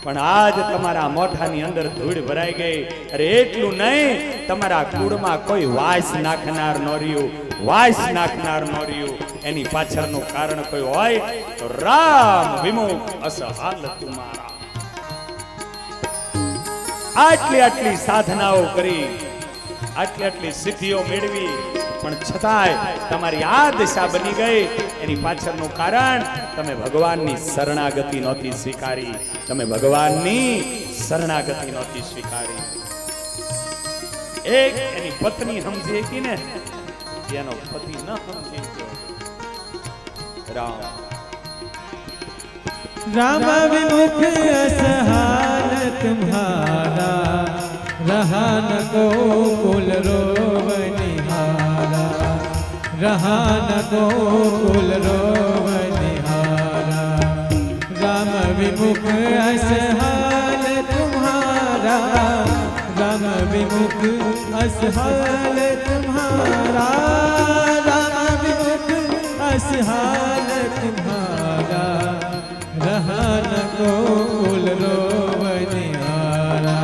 પણ આજ તમારા મોઢાની અંદર ધૂળ ભરાઈ ગઈ. અરે એટલું નહીં, તમારા કુળમાં કોઈ વાસ નાખનાર ન રહ્યું, વાસ નાખનાર ન રહ્યું. એની પાછળનું કારણ કોઈ હોય તો રામ વિમુખ અસહાલ તુમારા. આટલી આટલી સાધનાઓ કરી, આટલી આટલી સિદ્ધિઓ મેળવી, પણ છતાંય તમારી આ દિશા બની ગઈ. એની પાછળનું કારણ તમે ભગવાનની શરણાગતિ નહોતી સ્વીકારી, તમે ભગવાનની શરણાગતિ નહોતી સ્વીકારી. એક એની પત્ની સમજી હતી ને, એનો પતિ ન સમજી ગયો. રામ राम विमुख असहाल तुम्हारा, रहा न गोकुल रोबनिहारा, रहा न गोकुल रोबनिहारा। राम विमुख असहाल तुम्हारा, राम विमुख असहाल तुम्हारा, राम विमुख असहाल तुम्हारा, रहा न गोकुल रोबनिहारा,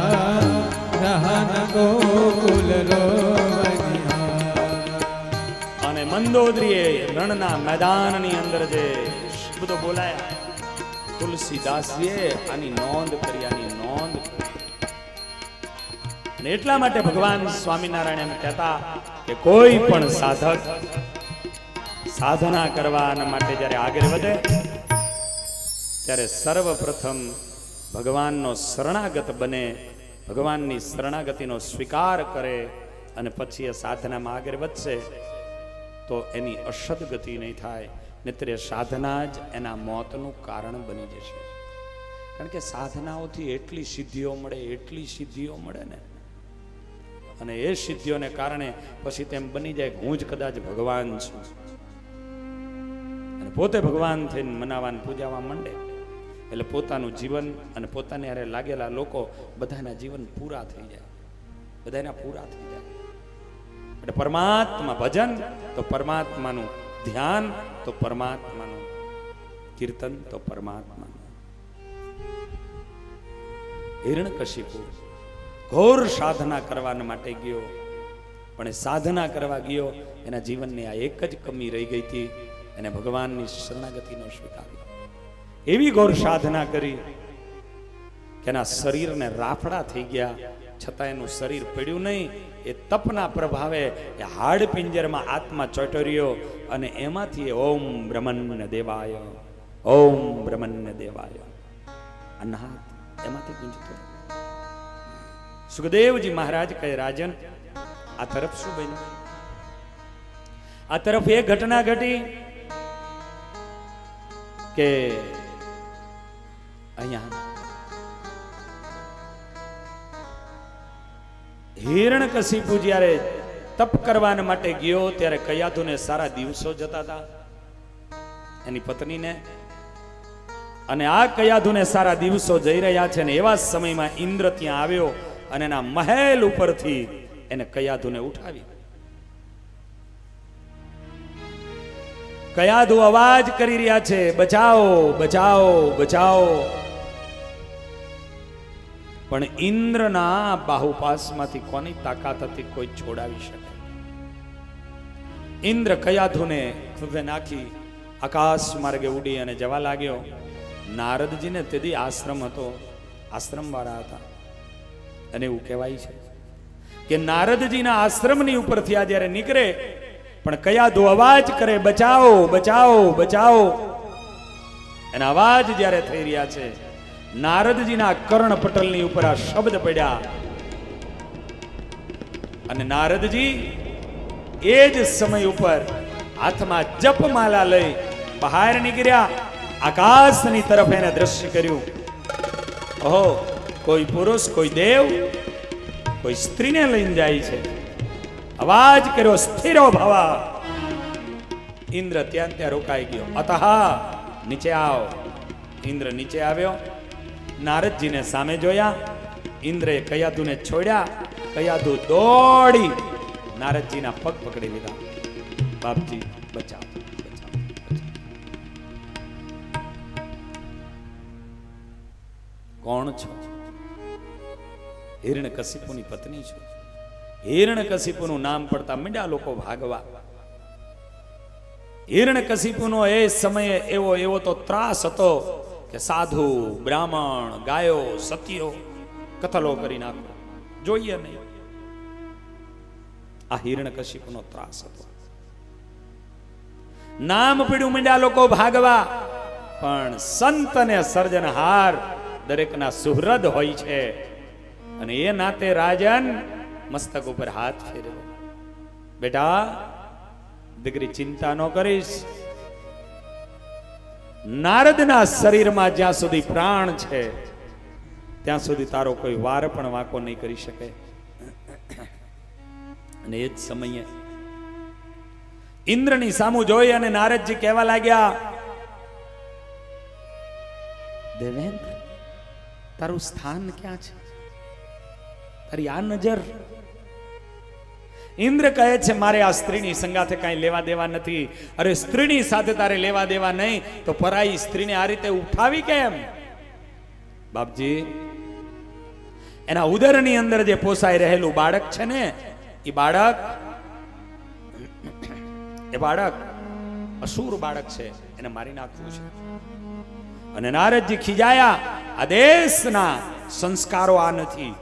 रहा न गोकुल रोबनिहारा। અને મંદોદરીએ રણના મેદાનની અંદર જે શબ્દો બોલાયા, તુલસીદાસજીએ આની નોંધ કરી, આની નોંધ કરી. અને એટલા માટે ભગવાન સ્વામિનારાયણ એમ કહેતા કે કોઈ પણ સાધક સાધના કરવા માટે જ્યારે આગળ વધે ત્યારે સર્વપ્રથમ ભગવાનનો શરણાગત બને, ભગવાનની શરણાગતિનો સ્વીકાર કરે, અને પછી એ સાધનામાં આગળ વધશે તો એની અસદગતિ નહીં થાય, નહીંતર સાધના જ એના મોતનું કારણ બની જશે. કારણ કે સાધનાઓથી એટલી સિદ્ધિઓ મળે, એટલી સિદ્ધિઓ મળે ને, અને એ સિદ્ધિઓને કારણે પછી તેમ બની જાય હું જ કદાચ ભગવાન છું, અને પોતે ભગવાન થઈને મનાવાન પૂજાવા માંડે. એટલે પોતાનું જીવન અને પોતાને હારે લાગેલા લોકો બધાના જીવન પૂરા થઈ જાય, બધાના પૂરા થઈ જાય. એટલે પરમાત્મા ભજન તો પરમાત્માનું ધ્યાન, તો પરમાત્માનું કીર્તન, તો પરમાત્માનું. હિરણ્યકશિપુ ઘોર સાધના કરવા માટે ગયો, પણ એ સાધના કરવા ગયો, એના જીવનની આ એક જ કમી રહી ગઈ હતી, એને ભગવાનની શરણાગતિનો સ્વીકાર્યો. એવી ઘોર સાધના કરી કે એના શરીરને રાફડા થઈ ગયા, છતાં એનું શરીર પડ્યું નહીં. એ તપના પ્રભાવે એ હાડ પિંજરમાં આત્મા ચોટર્યો, અને એમાંથી ઓમ બ્રહ્મણ્ય દેવાય, ઓમ બ્રહ્મણ્ય દેવાય અનાથ એમાંથી ગુંજતો. સુખદેવજી મહારાજ કહે, રાજન આ તરફ શું બન્યું? આ તરફ એ ઘટના ઘટી કે અહીંયા હિરણ્યકશિપુ જ્યારે તપ કરવા માટે ગયો ત્યારે કયાધુને સારા દિવસો જતા હતા એની પત્નીને, અને આ કયાધુને સારા દિવસો જઈ રહ્યા છે ને એવા સમયમાં ઇન્દ્ર ત્યાં આવ્યો અને એના મહેલ ઉપરથી એને કયાધુને ઉઠાવી. કયાધુ અવાજ કરી રહ્યા છે, બચાવો બચાવો બચાવો. પણ ઇન્દ્રના બાહુપાસમાંથી કોની તાકાત હતી કોઈ છોડાવી શકે? ઇન્દ્ર કયાધુને ખુભે નાખી આકાશ માર્ગે ઉડી અને જવા લાગ્યો. નારદજીને તેથી આશ્રમ હતો, આશ્રમ વાળા હતા, અને એવું કહેવાય છે કે નારદજીના આશ્રમની ઉપરથી આ જ્યારે નીકળે પણ કયાધુ અવાજ કરે, બચાવો બચાવો બચાવો. એના અવાજ જ્યારે થઈ રહ્યા છે, નારદજીના કર્ણ પટલની ઉપર આ શબ્દ પડ્યા અને નારદજી એ જ સમય ઉપર હાથમાં જપમાલા લઈ બહાર નીકળ્યા. આકાશની તરફ એને દ્રશ્ય કર્યું. ઓહો, કોઈ પુરુષ, કોઈ દેવ, કોઈ સ્ત્રીને લઈને જાય છે. અવાજ કર્યો, સ્થિરો ભવા. ઇન્દ્ર ત્યાં રોકાઈ ગયો. અતઃ નીચે આવો. ઇન્દ્ર નીચે આવ્યો. નારદજીને સામે જોયા. ઇન્દ્રએ કયાધુને છોડ્યા. કયાધુ દોડી નારદજીના પગ પકડી લીધા. બાપજી બચાવ. કોણ છો? હિરણ્યકશિપુની પત્ની છો. હિરણ્યકશિપુનું નામ પડતા મીંડા લોકો ભાગવા. હિરણ્યકશિપુનો એ સમયે એવો તો ત્રાસ હતો કે સાધુ, બ્રાહ્મણ, ગાયો, સતીઓ કતલો કરી નાખો, જોઈએ નહીં. આ હિરણ્યકશિપુનો ત્રાસ હતો. નામ પીડ્યું, મીંડા લોકો ભાગવા. પણ સંત અને સર્જનહાર દરેકના સુહૃદ હોય છે, અને એ નાતે રાજન મસ્તક ઉપર હાથ ફેરવ્યો. બેટા, દીકરી ચિંતા ન કરીશ. નારદના શરીરમાં જ્યાં સુધી પ્રાણ છે ત્યાં સુધી તારો કોઈ વાર પણ વાંકો નહીં કરી શકે. અને એ જ સમયે ઇન્દ્રની સામું જોઈ અને નારદજી કહેવા લાગ્યા, દેવેન્દ્ર, તારું સ્થાન ક્યાં છે? તારી આ નજર. ઇન્દ્ર કહે છે, મારે આ સ્ત્રીની સંગાથે કાંઈ લેવા દેવા નથી. અરે, સ્ત્રીની સાથે તારે લેવા દેવા નહીં તો પરાઈ સ્ત્રીને આ રીતે ઉઠાવી કેમ? બાપજી, એના ઉદરની અંદર જે પોસાઈ રહેલું બાળક છે ને, એ બાળક અસુર બાળક છે, એને મારી નાખવું છે. અને નારદજી ખીજાયા, આ દેશના સંસ્કારો આ નથી.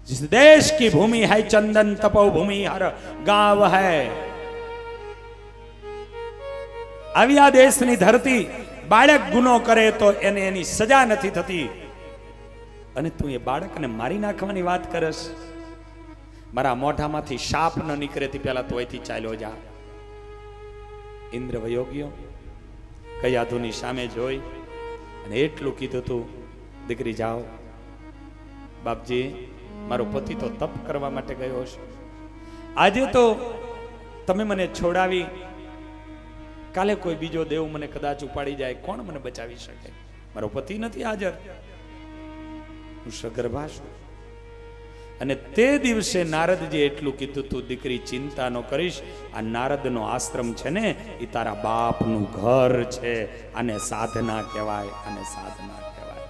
जिस देश की भूमि है चंदन तपो भूमि हर गांव है, આવી આ દેશની ધરતી બાળક ગુનો કરે તો એને એની સજા નથી થતી, અને તું એ બાળકને મારી નાખવાની વાત કરસ? મારા મોઢામાંથી શાપ ન નીકળે તે પહેલા તો અહીંથી ચાલ્યો જા. ઇન્દ્ર વયો ગયો. કયાધુની સામે જોઈ અને એટલું કીધું તું, દીકરી જાઓ. બાપજી, મારો પતિ તો તપ કરવા માટે ગયો છે. આજે તો તમે મને છોડાવી, કાલે કોઈ બીજો દેવ મને કદાચ ઉપાડી જાય, કોણ મને બચાવી શકે? મારો પતિ નથી હાજર, હું સગર્ભા છું. અને તે દિવસે નારદજી એટલું કીધું તું, દીકરી ચિંતા ન કરીશ. આ નારદનો આશ્રમ છે ને, એ તારા બાપનું ઘર છે. આને સાધના કહેવાય, આને સાધના કહેવાય.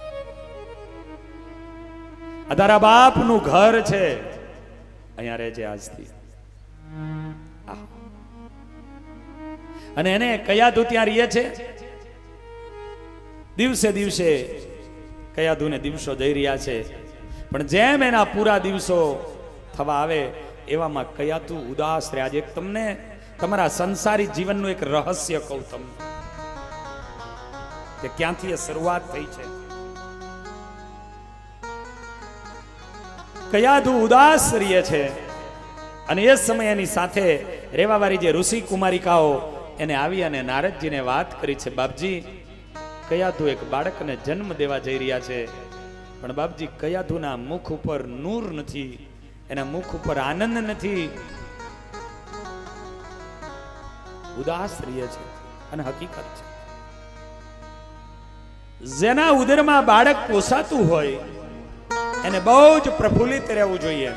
આ તારા બાપનું ઘર છે, અહીંયા રહેજે આજથી. અને એને કયાધુ ત્યાં રહીએ છે. દિવસે દિવસે કયાધુને દિવસો જઈ રહ્યા છે, પણ જેમ એના પૂરા દિવસો થવા આવે એવામાં કયાધુ ઉદાસ રહ્યા છે. તમને તમારા સંસારી જીવનનું એક રહસ્ય કહું તમને, કે ક્યાંથી એ શરૂઆત થઈ છે. કયાધુ ઉદાસ રહીએ છે અને એ સમય એની સાથે રેવાવાળી જે ઋષિ કુમારિકાઓ એને આવી અને નારદજીને વાત કરી છે, બાપજી કયાધુ એક બાળકને જન્મ દેવા જઈ રહ્યા છે, પણ બાપજી કયાધુના મુખ ઉપર નૂર નથી, એના મુખ ઉપર આનંદ નથી, ઉદાસ રહે છે. અને હકીકત છે, જેના ઉદરમાં બાળક પોસાતું હોય એને બહુ જ પ્રફુલ્લિત રહેવું જોઈએ,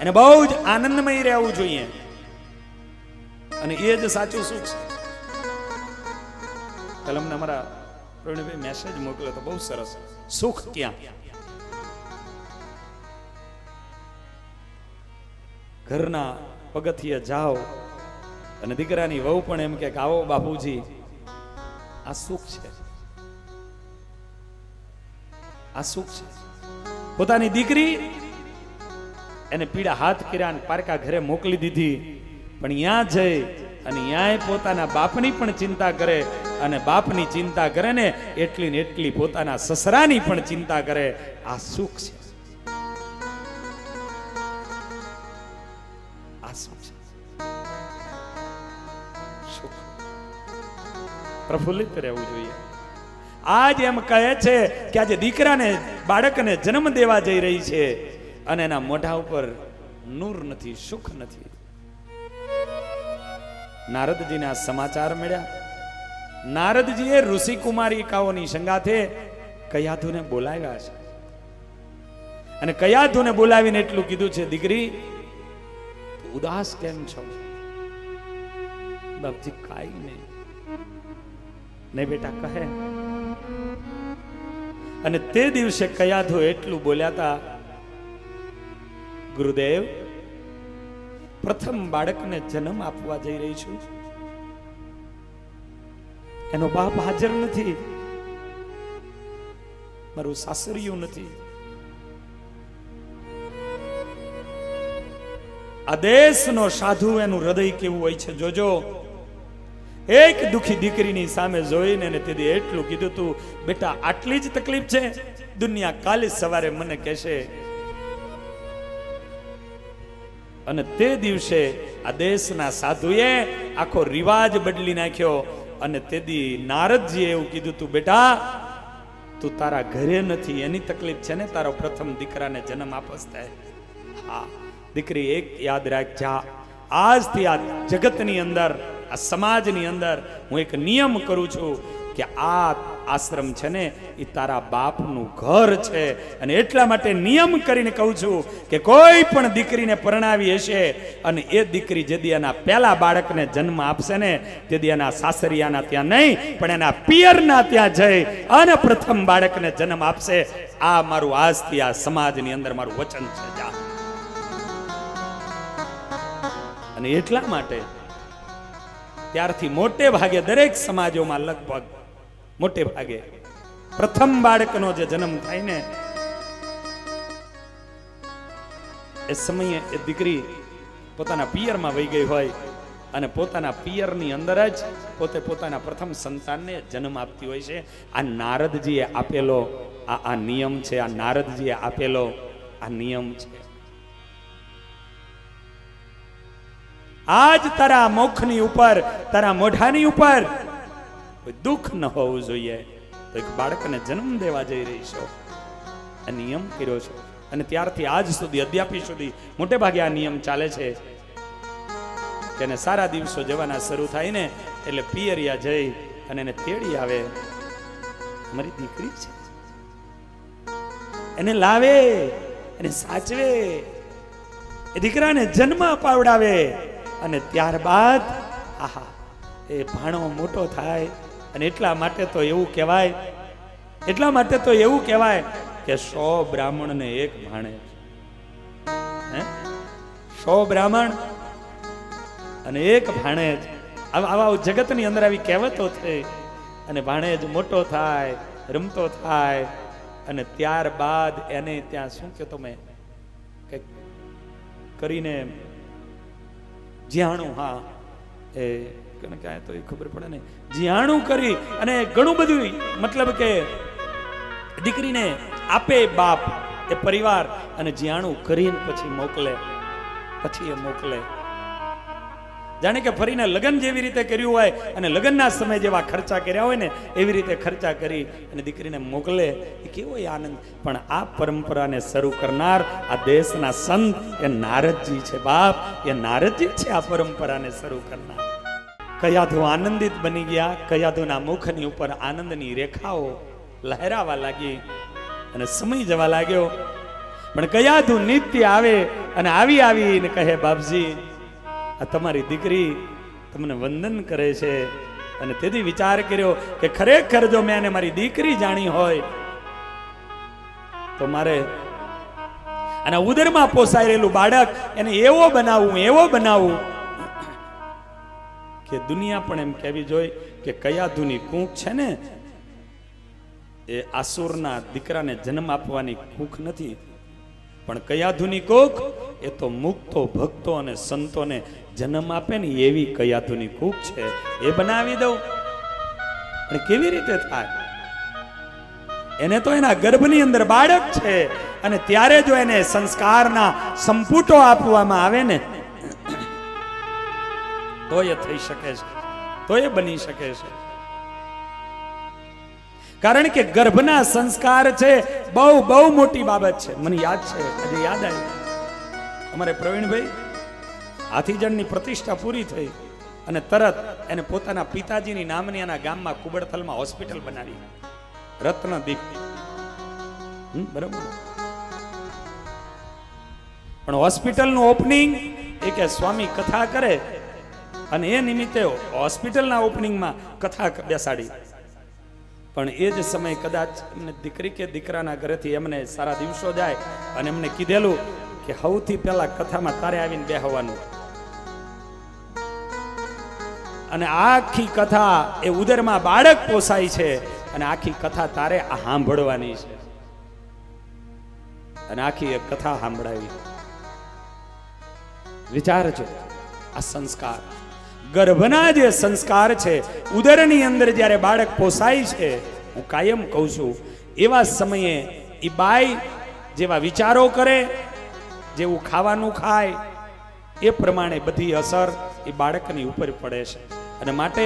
એને બહુ જ આનંદમય રહેવું જોઈએ, અને એ જ સાચું સુખ છે. કલમને અમારા પ્રવીણભાઈ મેસેજ મોકલ્યો તો બહુ સરસ, સુખ ક્યાં? ઘરના પગથિયે જાઓ અને દીકરાની વહુ પણ એમ કે આવો બાપુજી, આ સુખ છે, આ સુખ છે. પોતાની દીકરી એને પીડા હાથ કર્યા અને પારકા ઘરે મોકલી દીધી, પણ ત્યાં જઈ અને ત્યાંય પોતાના બાપની પણ ચિંતા કરે, અને બાપની ચિંતા કરે ને એટલી પોતાના સસરાની પણ ચિંતા કરે. આ સુખ છે, આ સુખ છે. સુખ પ્રફુલ્લિત રહેવું જોઈએ. આજ એમ કહે છે કે આજે દીકરાને બાળકને જન્મ દેવા જઈ રહી છે અને એના મોઢા ઉપર નૂર નથી, સુખ નથી. નારદજીને આ સમાચાર મળ્યા. નારદજીએ ઋષિ કુમારિકાઓની સંગાથે કયાધુને બોલાવ્યા છે, અને કયાધુને બોલાવીને એટલું કીધું છે, દીકરી ઉદાસ કેમ છો? બાપજી કાઈ નહીં, નહીં બેટા કહે. અને તે દિવસે કયાધુ એટલું બોલ્યા હતા, ગુરુદેવ પ્રથમ બાળકને જન્મ આપવા જઈ રહી છું, એનો બાપ હાજર નથી, મારું સાસરિયું નથી. આ દેશનો સાધુ એનું હૃદય કેવું હોય છે જોજો. એક દુખી દીકરીની સામે જોઈને એને તેથી એટલું કીધું તું, બેટા આટલી જ તકલીફ છે, દુનિયા કાલે સવારે મને કહેશે. અને તે દિવસે આ દેશના સાધુએ આખો રિવાજ બદલી નાખ્યો, અને તેથી નારદજીએ એવું કીધું તું, બેટા તું તારા ઘરે નથી, એની તકલીફ છે ને, તારો પ્રથમ દીકરાને જન્મ આપસ થાય. હા દીકરી, એક યાદ રાખ, જા આજથી આ જગતની અંદર, આ સમાજની અંદર હું એક નિયમ કરું છું કે આ આશ્રમ છે ને એ તારા બાપનું ઘર છે, અને એટલા માટે નિયમ કરીને કહું છું કે કોઈ પણ દીકરીને પરણાવી હશે અને એ દીકરી જેદી એના પહેલા બાળકને જન્મ આપશે ને તેદી એના સાસરિયાના ત્યાં નહીં પણ એના પિયરના ત્યાં જઈ અને પ્રથમ બાળકને જન્મ આપશે. આ મારું આજથી આ સમાજની અંદર મારું વચન છે. જા. અને એટલા માટે ત્યારથી મોટે ભાગે દરેક સમાજોમાં લગભગ મોટે ભાગે પ્રથમ બાળકનો જે જન્મ થાય ને એ સમયે એ દીકરી પોતાના પિયરમાં વહી ગઈ હોય અને પોતાના પિયરની અંદર જ પોતે પોતાના પ્રથમ સંતાનને જન્મ આપતી હોય છે. આ નારદજીએ આપેલો આ નિયમ છે. આ નારદજીએ આપેલો આ નિયમ છે. આજ તારા મુખની ઉપર, તારા મોઢાની ઉપર કોઈ દુઃખ ન હોવું જોઈએ. તો એક બાળકને જન્મ દેવા જઈ રહી છો, આ નિયમ કર્યો છે. અને ત્યારથી આજ સુધી, અદ્યાપી સુધી મોટે ભાગે આ નિયમ ચાલે છે કે એને સારા દિવસો જવાના શરૂ થાય ને એટલે પિયરિયા જઈ અને એને તેડી આવે. મારી દીકરી છે, એને લાવે, એને સાચવે, એ દીકરાને જન્મ અપાવડાવે. અને ત્યારબાદ આહા એ ભાણો મોટો થાય. અને એટલા માટે તો એવું કહેવાય, એટલા માટે તો એવું કહેવાય કે 100 બ્રાહ્મણ ને એક ભાણે. 100 બ્રાહ્મણ અને એક ભાણેજ. આવા જગતની અંદર આવી કહેવતો થઈ. અને ભાણેજ મોટો થાય, રમતો થાય, અને ત્યારબાદ એને ત્યાં શું કહેતો મેં કંઈક કરીને જ્યાણું, હા એ ક્યાં તો એ ખબર પડે ને, જ્યાણું કરી અને ઘણું બધું મતલબ કે દીકરીને આપે બાપ. એ પરિવાર અને જીયાણું કરીને પછી મોકલે, પછી એ મોકલે. જાણે કે ફરીને લગ્ન જેવી રીતે કર્યું હોય અને લગ્નના સમય જેવા ખર્ચા કર્યા હોય ને એવી રીતે ખર્ચા કરી અને દીકરીને મોકલે. એ કેવો આનંદ. પણ આ પરંપરાને શરૂ કરનાર આ દેશના સંત એ નારદજી છે બાપ. એ નારદજી છે આ પરંપરાને શરૂ કરનાર. કયાધુ આનંદિત બની ગયા. કયાધુના મુખની ઉપર આનંદની રેખાઓ લહેરાવા લાગી અને સમય જવા લાગ્યો. પણ કયાધુ નિત્ય આવે અને આવીને કહે, બાપજી આ તમારી દીકરી તમને વંદન કરે છે. અને તેથી વિચાર કર્યો કે ખરેખર જો મેં એને મારી દીકરી જાણી હોય તો મારે અને ઉદરમાં પોસાઈ રહેલું બાળક એને એવો બનાવું કે દુનિયા પણ એમ કહેવી જોઈએ કે કયાધુની કૂંખ છે ને એ આસુરના દીકરાને જન્મ આપવાની કૂંખ નથી, પણ કયાધુની કૂંખ એ તો મુક્તો ભક્તો અને સંતોને જન્મ આપે ને એવી કયાધુની કૂંખ છે. એ બનાવી દઉં. પણ કેવી રીતે થાય? એને તો એના ગર્ભની અંદર બાળક છે અને ત્યારે જો એને સંસ્કારના સંપુટો આપવામાં આવે ને તો એ થઈ શકે છે, તો એ બની શકે છે. કારણ કે ગર્ભના સંસ્કાર છે બહુ મોટી બાબત છે. મને યાદ છે, આજે યાદ આવ્યું, અમારે પ્રવીણભાઈ હાથીજણની પ્રતિષ્ઠા પૂરી થઈ અને તરત એને પોતાના પિતાજીની નામની એના ગામમાં કુબડથલમાં હોસ્પિટલ બનાવી, રત્નદીપ. બરાબર. પણ હોસ્પિટલનું ઓપનિંગ એ કે સ્વામી કથા કરે અને એ નિમિત્તે હોસ્પિટલના ઓપનિંગમાં કથા બેસાડી. પણ એ જ સમય કદાચ એમને દીકરી કે દીકરાના ઘરેથી એમને સારા દિવસો જાય અને એમને કીધેલું કે સૌથી પહેલા કથામાં તારે આવીને બેહવાનું અને આખી કથા એ ઉદરમાં બાળક પોસાય છે અને આખી કથા તારે સાંભળવાની છે. અને આખી એક કથા સાંભળાવી. વિચારજો આ સંસ્કાર, ગર્ભના જે સંસ્કાર છે, ઉદરની અંદર જ્યારે બાળક પોસાય છે, હું કાયમ કહું છું એવા સમયે એ બાઈ જેવા વિચારો કરે, જેવું ખાવાનું ખાય એ પ્રમાણે બધી અસર એ બાળકની ઉપર પડે છે. અને માટે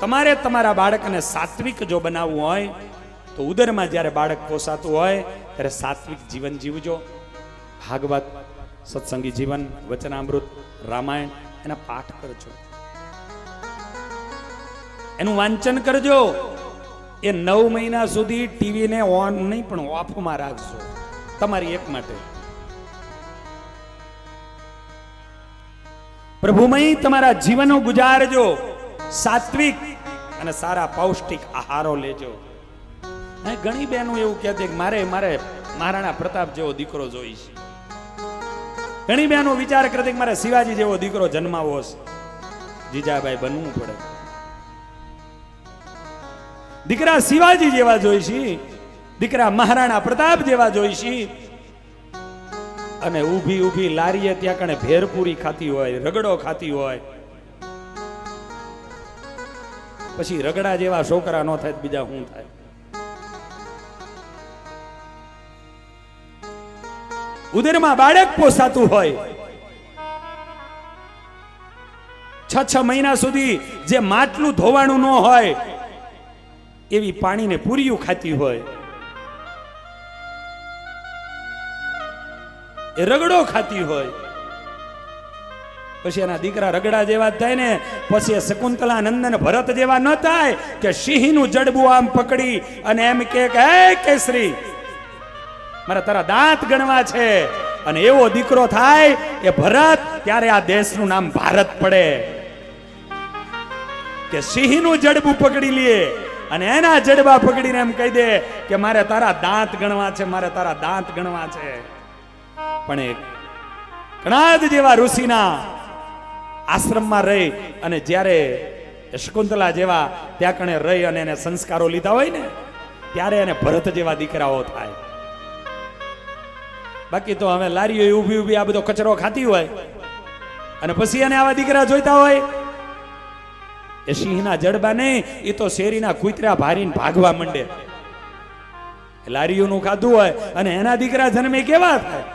તમારે તમારા બાળકને સાત્વિક જો બનાવવું હોય તો ઉદરમાં જ્યારે બાળક પોસાતું હોય ત્યારે સાત્વિક જીવન જીવજો. ભાગવત, સત્સંગી જીવન, વચનામૃત, રામાયણ એના પાઠ કરજો, એનું વાંચન કરજો. એ 9 મહિના સુધી ટીવીને ઓન નહીં પણ ઓફમાં રાખજો તમારી એક માટે. પ્રભુમય તમારા જીવનો ગુજારજો, સાત્વિક અને સારા પૌષ્ટિક આહારો લેજો. ઘણી બહેનો એવું કહે છે કે મારે મહારાણા પ્રતાપ જેવો દીકરો જોઈશ. ઘણી બહેનો વિચાર કરતી કે મારે શિવાજી જેવો દીકરો જન્માવો છે. જીજાભાઈ બનવું પડે. દીકરા શિવાજી જેવા જોઈશી, દીકરા મહારાણા પ્રતાપ જેવા જોઈશી. અને ઊભી લારીએ ત્યાં કણે ભેરપુરી ખાતી હોય, રગડો ખાતી હોય, પછી રગડા જેવા છોકરા ન થાય બીજા શું થાય? ઉદરમાં બાળક પોસાતું હોય, 6 મહિના સુધી જે માટલું ધોવાણું ન હોય એવી પાણીને પૂરીયું ખાતી હોય, એ રગડો ખાતી હોય, પછી એના દીકરા રગડા જેવા થાય ને પછી શકુંતલા નંદન ભરત જેવા ન થાય કે સિંહનું જડબું આમ પકડી અને એમ કે હે કેસરી મારે તારા દાંત ગણવા છે. અને એવો દીકરો થાય એ ભરત, ત્યારે આ દેશનું નામ ભારત પડે. કે સિંહનું જડબું પકડી લે અને એના જડબા પકડીને એમ કહી દે કે મારે તારા દાંત ગણવા છે, મારે તારા દાંત ગણવા છે. પણ એ કણાદ જેવા ઋષિના આશ્રમમાં રહી અને જ્યારે શકુંતલા જેવા ત્યાં કણે રહી અને એને સંસ્કારો લીધા હોય ને ત્યારે એને ભરત જેવા દીકરાઓ થાય. બાકી તો હવે લારીઓ ઊભી આ બધો કચરો ખાતી હોય અને પછી એને આવા દીકરા જોઈતા હોય. એ સિંહના જડબા નહીં, એ તો શેરીના કૂતરા ભારીને ભાગવા માંડે લારીઓનું ખાધું હોય અને એના દીકરા જન્મે કેવા થાય?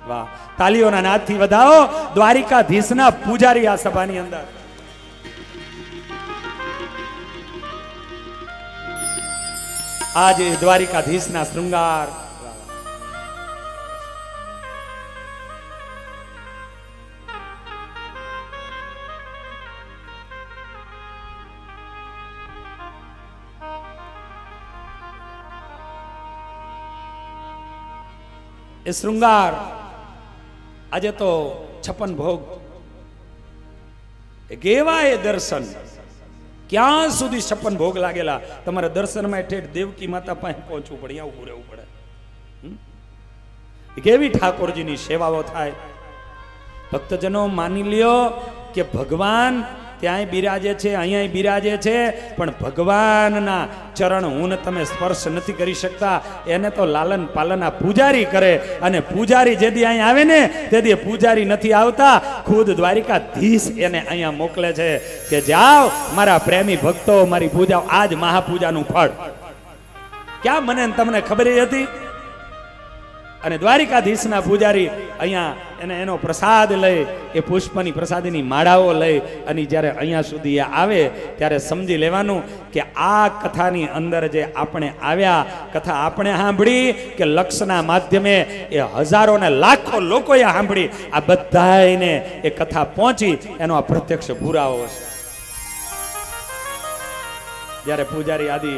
વાહ, તાલીઓના નાદથી વધાવો દ્વારિકાધીશના પૂજારી આ સભાની અંદર. આજે દ્વારિકાધીશના શૃંગાર, એ શૃંગાર આજે તો 56 ભોગ, કેવાય દર્શન. ક્યાં સુધી 56 ભોગ લાગેલા? તમારે દર્શનમાં ઠેઠ દેવકી માતા પાસે પહોંચવું પડે, અહીંયા ઉભું રહેવું પડે. કેવી ઠાકોરજીની સેવાઓ થાય. ભક્તજનો માની લ્યો કે ભગવાન ત્યાંય બિરાજે છે, અહીંયા બિરાજે છે, પણ ભગવાનના ચરણ હું ને તમે સ્પર્શ નથી કરી શકતા. એને તો લાલન પાલન આ પૂજારી કરે, અને પૂજારી જે દી અહીંયા આવે ને તે દી પૂજારી નથી આવતા, ખુદ દ્વારિકાધીશ એને અહીંયા મોકલે છે કે જાઓ મારા પ્રેમી ભક્તો, મારી પૂજા. આજ મહાપૂજાનું ફળ ક્યાં મને તમને ખબર હતી? અને દ્વારિકાધીશના પૂજારી અહીંયા એનો પ્રસાદ લઈ, એ પુષ્પની પ્રસાદીની માળાઓ લઈ અને જ્યારે અહીંયા સુધી આવે ત્યારે સમજી લેવાનું કે આ કથાની અંદર જે આપણે આવ્યા, કથા આપણે સાંભળી કે લક્ષના માધ્યમે એ હજારો ને લાખો લોકોએ સાંભળી, આ બધાને એ કથા પહોંચી એનો આ પ્રત્યક્ષ પુરાવો છે. જ્યારે પૂજારી આદિ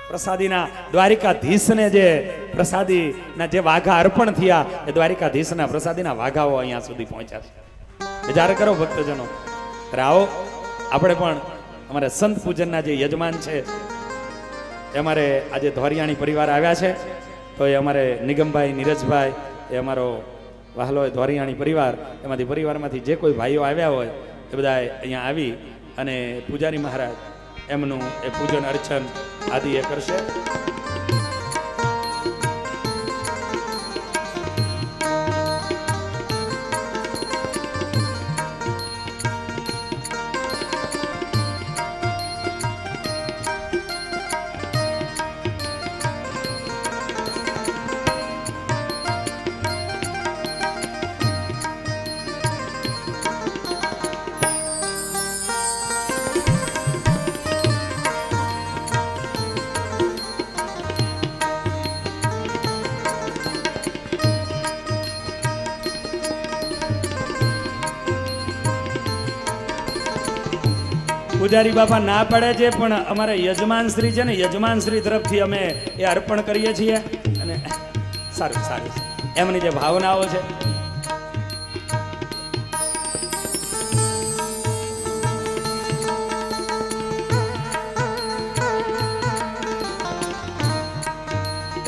પ્રસાદીના દ્વારિકાધીશને જે પ્રસાદીના જે વાઘા અર્પણ થયા, એ દ્વારિકાધીશના પ્રસાદીના વાઘાઓ અહીંયા સુધી પહોંચ્યા છે. વિચાર કરો ભક્તજનો. આવો આપણે પણ અમારા સંત પૂજનના જે યજમાન છે, એ અમારે આજે ધોરિયાણી પરિવાર આવ્યા છે, તો એ અમારે નિગમભાઈ, નીરજભાઈ, એ અમારો વહાલો ધોરિયાણી પરિવાર, એમાંથી પરિવારમાંથી જે કોઈ ભાઈઓ આવ્યા હોય એ બધા અહીંયા આવી અને પૂજારી મહારાજ એમનું એ પૂજન અર્ચન આદિ એ કરશે. પૂજારી બાપા ના પડે છે, પણ અમારે યજમાન શ્રી છે ને, યજમાન શ્રી તરફથી અમે એ અર્પણ કરીએ છીએ. અને સારું સારું એમની જે ભાવનાઓ છે.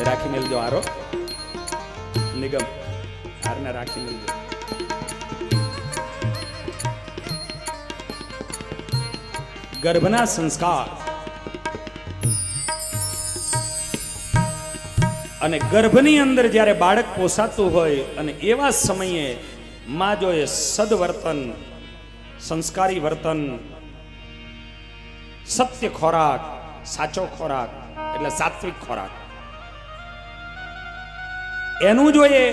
રાખી મેલજો આરો, નિગમ હારને રાખી મેલજો. ગર્ભના સંસ્કાર અને ગર્ભની અંદર જ્યારે બાળક પોસાતું હોય અને એવા સમયે માં જો એ સદવર્તન, સંસ્કારી વર્તન, સત્ય ખોરાક, સાચો ખોરાક એટલે સાત્વિક ખોરાક, એનું જો એ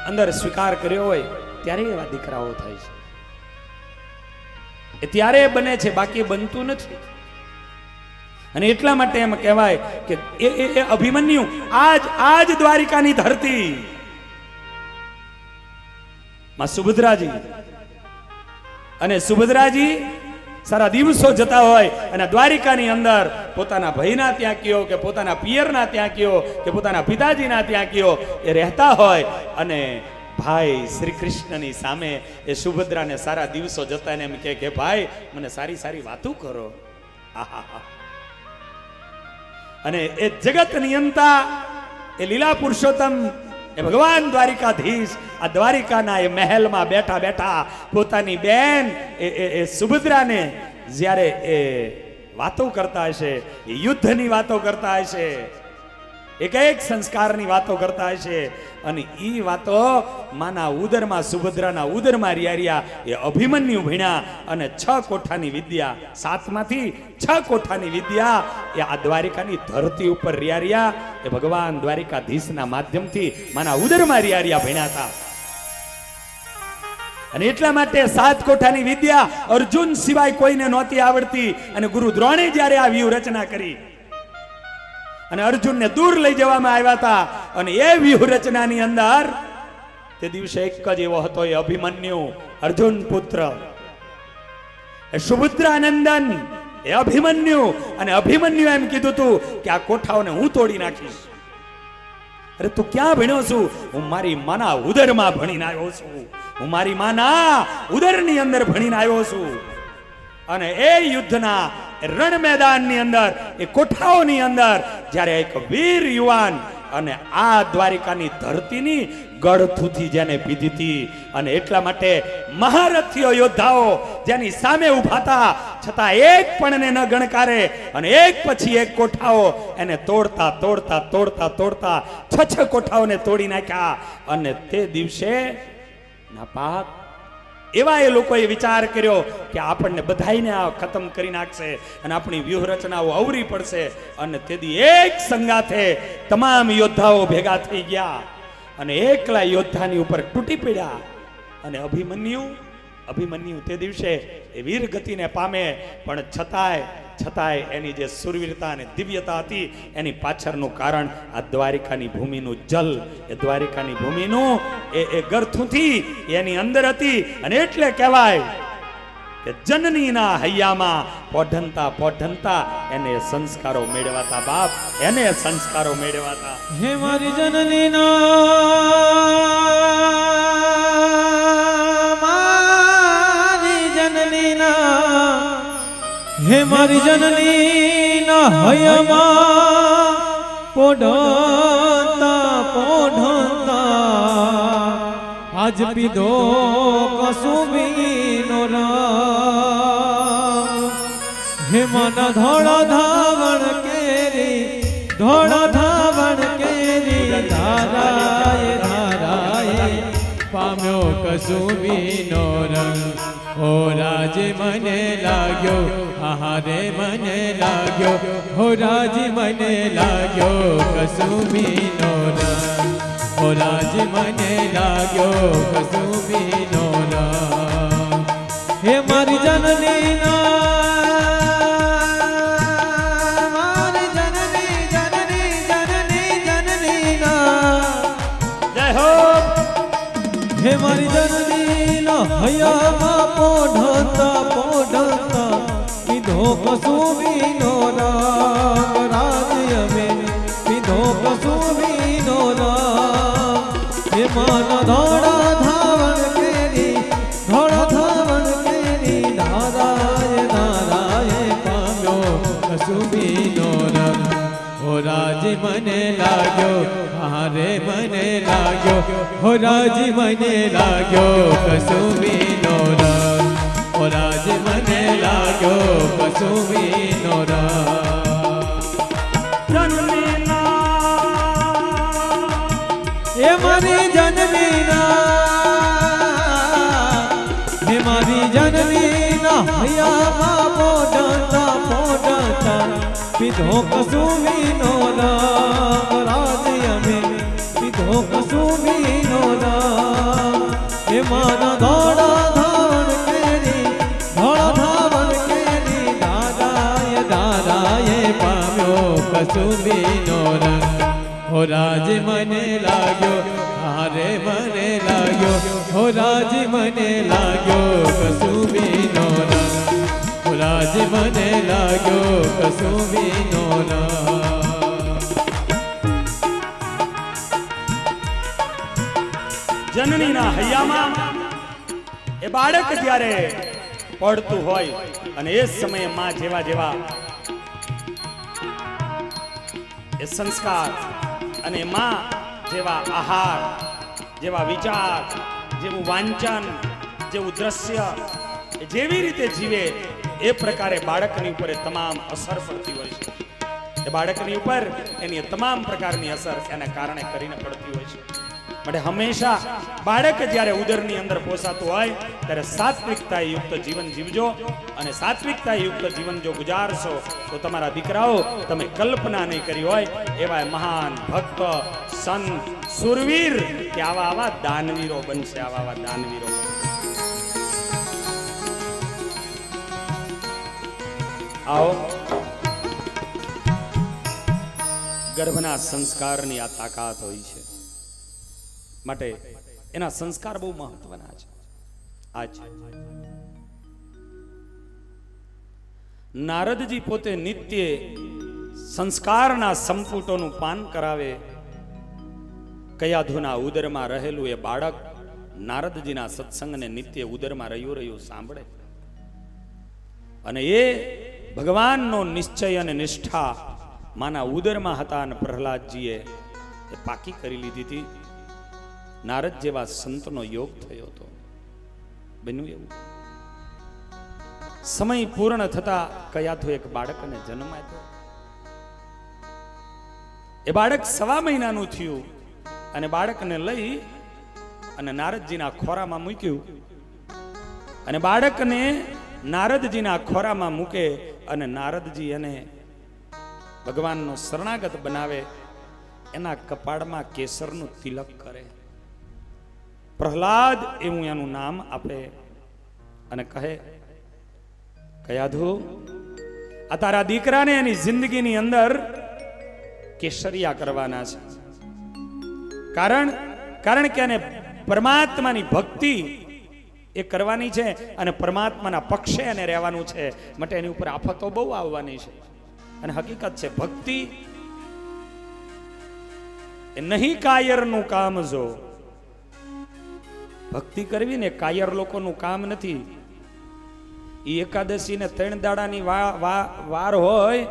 અંદર સ્વીકાર કર્યો હોય ત્યારે એવા દીકરાઓ થાય છે. એ ત્યારે બને છે, બાકી બનતું નથી. અને એટલા માટે એમ કહેવાય કે એ અભિમન્યુ આજ દ્વારિકાની ધરતી માં સુભદ્રાજી, અને સુભદ્રાજી સારા દિવસો જતા હોય અને દ્વારિકાની અંદર પોતાના ભાઈના ત્યાં કયો કે પોતાના પિયરના ત્યાં કયો કે પોતાના પિતાજીના ત્યાં કયો એ રહેતા હોય, અને ભાઈ શ્રી કૃષ્ણની સામે એ સુભદ્રાને સારા દિવસો જતા એને એમ કે ભાઈ મને સારી સારી વાતો કરો. અને એ જગત નિયંતા, એ લીલા પુરુષોત્તમ, એ ભગવાન દ્વારિકાધીશ આ દ્વારિકાના એ મહેલમાં બેઠા બેઠા પોતાની બેન એ સુભદ્રાને જ્યારે એ વાતો કરતા હશે, યુદ્ધની વાતો કરતા હશે, એક સંસ્કારની વાતો કરતા હશે અને ઈ વાતો માના ઉદરમાં સુભદ્રાના ઉદરમાં રિયા એ અભિમન્યુ ભણ્યા અને 6 કોઠાની વિદ્યા 7 માંથી 6 કોઠાની વિદ્યા એ આ દ્વારિકાની ધરતી ઉપર રિયા એ ભગવાન દ્વારિકાધીશના માધ્યમથી માના ઉદરમાં રિયા ભણ્યા હતા. અને એટલા માટે 7 કોઠાની વિદ્યા અર્જુન સિવાય કોઈને નહોતી આવડતી અને ગુરુ દ્રોણે જ્યારે આ વ્યૂહ રચના કરી અને અર્જુનને દૂર લઈ જવામાં આવ્યા હતા અને એ વ્યૂહ રચનાની અંદર તે દિવસે એક જ એવો હતો એ અભિમન્યુ અર્જુન પુત્ર એ સુભદ્રાનંદન એ અભિમન્યુ અને અભિમન્યુ એમ કીધું હતું કે આ કોઠાઓને હું તોડી નાખીશ. અરે તું ક્યાં ભણ્યો છું? હું મારી માના ઉદરમાં ભણીને આવ્યો છું. હું મારી માના ઉદરની અંદર ભણીને આવ્યો છું. અને એ યુદ્ધના રણ મેદાનની અંદર એ કોઠાઓની અંદર જ્યારે એક વીર યુવાન અને આ દ્વારિકાની ધરતીની ગળથુથી જેને પીધી હતી અને એટલા માટે મહારથીઓ યોદ્ધાઓ જેની સામે ઉભા હતા છતાં એક પણને ન ગણકારે અને એક પછી એક કોઠાઓ એને તોડતા તોડતા તોડતા તોડતા 6 કોઠાઓને તોડી નાખ્યા. અને તે દિવસે નાપાક એવા એ લોકોએ વિચાર કર્યો કે આપણને બધાઈને આ ખતમ કરી નાખશે અને આપણી વ્યૂહરચનાઓ અવરી પડશે. અને તેથી એક સંગાથે તમામ યોદ્ધાઓ ભેગા થઈ ગયા અને એકલા યોદ્ધાની ઉપર તૂટી પડ્યા. અને અભિમન્યુ તે દિવસે એ વીર ગતિને પામે પણ છતાંય એની જે સુરવીરતા અને દિવ્યતા હતી એની પાછળનું કારણ આ દ્વારિકાની ભૂમિનું જલ એ દ્વારિકાની ભૂમિનું એ ગરથુથી એની અંદર હતી. અને એટલે કહેવાય કે જનનીના હૈયામાં પોઢંતા એને સંસ્કારો મેળવાતા. બાપ એને સંસ્કારો મેળવાતા. હે મારી જનનીના હે મારી જનનીના હૈયામાં પોઢંતા આજ પીધો કસુબીનો રામ. હે માના ધોળા ધાવણ કેરી ધારાએ પામ્યો કસુબીનો રંગ. ઓ રાજી મને લાગ્યો આહારે મને લાગ્યો હો રાજી મને લાગ્યો કસુબીનો રંગ. ઓ રાજી મને લાગ્યો કસુબીનો રંગ. હે મારી જનનીના હે મારી જનનીના હૈયામાં પોઢંતા પીધો કસુબીનો રામ. રાજ્ય મેં પીધો કસુબીનો રામ. હે માના ધોળા ધાવણ કેરી ધારાએ પામ્યો કસુબીનો રંગ. ઓ રાજી મને લાગ્યો હારે મને લાગ્યો હો રાજી મને લાગ્યો કસુબીનો રંગ. ઓ રાજી મને લાગ્યો કસુબીનો રંગ. એ મારી જનનીના હે મારી જનનીના હૈયામાં પોઢંતા પીધો કસુબીનો રામ. રાજ્ય મેં પીધો કસુબીનો રામ. હે માના ધોળા ધાવણ કેરી ધારાએ પામ્યો કસુબીનો રંગ. હો રાજી મને લાગ્યો હારે મને લાગ્યો હો રાજી મને લાગ્યો કસુબીનો રંગ. હો રાજી મને લાગ્યો કસુબીનો રંગ. જનનીના હૈયામાં એ બાળક જ્યારે પડતું હોય અને એ સમયે માં જેવા એ સંસ્કાર અને માં જેવા આહાર જેવા વિચાર જેવું વાંચન જેવું દ્રશ્ય જેવી રીતે જીવે એ પ્રકારે બાળકની ઉપર તમામ અસર પડતી હોય છે. એ બાળકની ઉપર એની તમામ પ્રકારની અસર એના કારણે કરીને પડતી હોય છે. માટે હંમેશા બાળક જ્યારે ઉદરની અંદર પોસાતું હોય ત્યારે સાત્વિકતા યુક્ત જીવન જીવજો. અને સાત્વિકતા યુક્ત જીવન જો ગુજારશો તો તમારા દીકરાઓ તમે કલ્પના નહીં કરી હોય એવા મહાન ભક્ત સંત સુરવીર કે આવા દાનવીરો બનશે. આવા દાનવીરો આવો. ગર્ભના સંસ્કારની આ તાકાત હોય છે માટે એના સંસ્કાર બહુ મહત્વના છે. આજ નારદજી પોતે નિત્ય સંસ્કારના સંપુટોનું પાન કરાવે. કયાધુના ઉદરમાં રહેલું એ બાળક નારદજીના સત્સંગને નિત્ય ઉદરમાં રહ્યું સાંભળે અને એ ભગવાનનો નિશ્ચય અને નિષ્ઠા માના ઉદરમાં હતા અને પ્રહલાદજીએ એ પાકી કરી લીધી હતી. નારદ જેવા સંતનો યોગ થયો હતો. બન્યું એવું. સમય પૂર્ણ થતા કયાધુ એક બાળકને જન્મ આપ્યો. એ બાળક 1.5 મહિનાનું થયું અને બાળકને લઈ અને નારદજીના ખોરામાં મૂક્યું. અને બાળકને નારદજીના ખોરામાં મૂકે અને નારદજી એને ભગવાનનો શરણાગત બનાવે. એના કપાળમાં કેસરનું તિલક કરે. પ્રહલાદ એવું એનું નામ આપે અને કહે કયાધુ આ તારા દીકરાને એની જિંદગીની અંદર કેસરિયા કરવાના છે. કારણ કે એને પરમાત્માની ભક્તિ એ કરવાની છે અને પરમાત્માના પક્ષે એને રહેવાનું છે. માટે એની ઉપર આફતો બહુ આવવાની છે. અને હકીકત છે ભક્તિ એ નહીં કાયરનું કામ. જો ભક્તિ કરવી ને કાયર લોકોનું કામ નથી. એ એકાદશી ને 3 દાડાની વાર હોય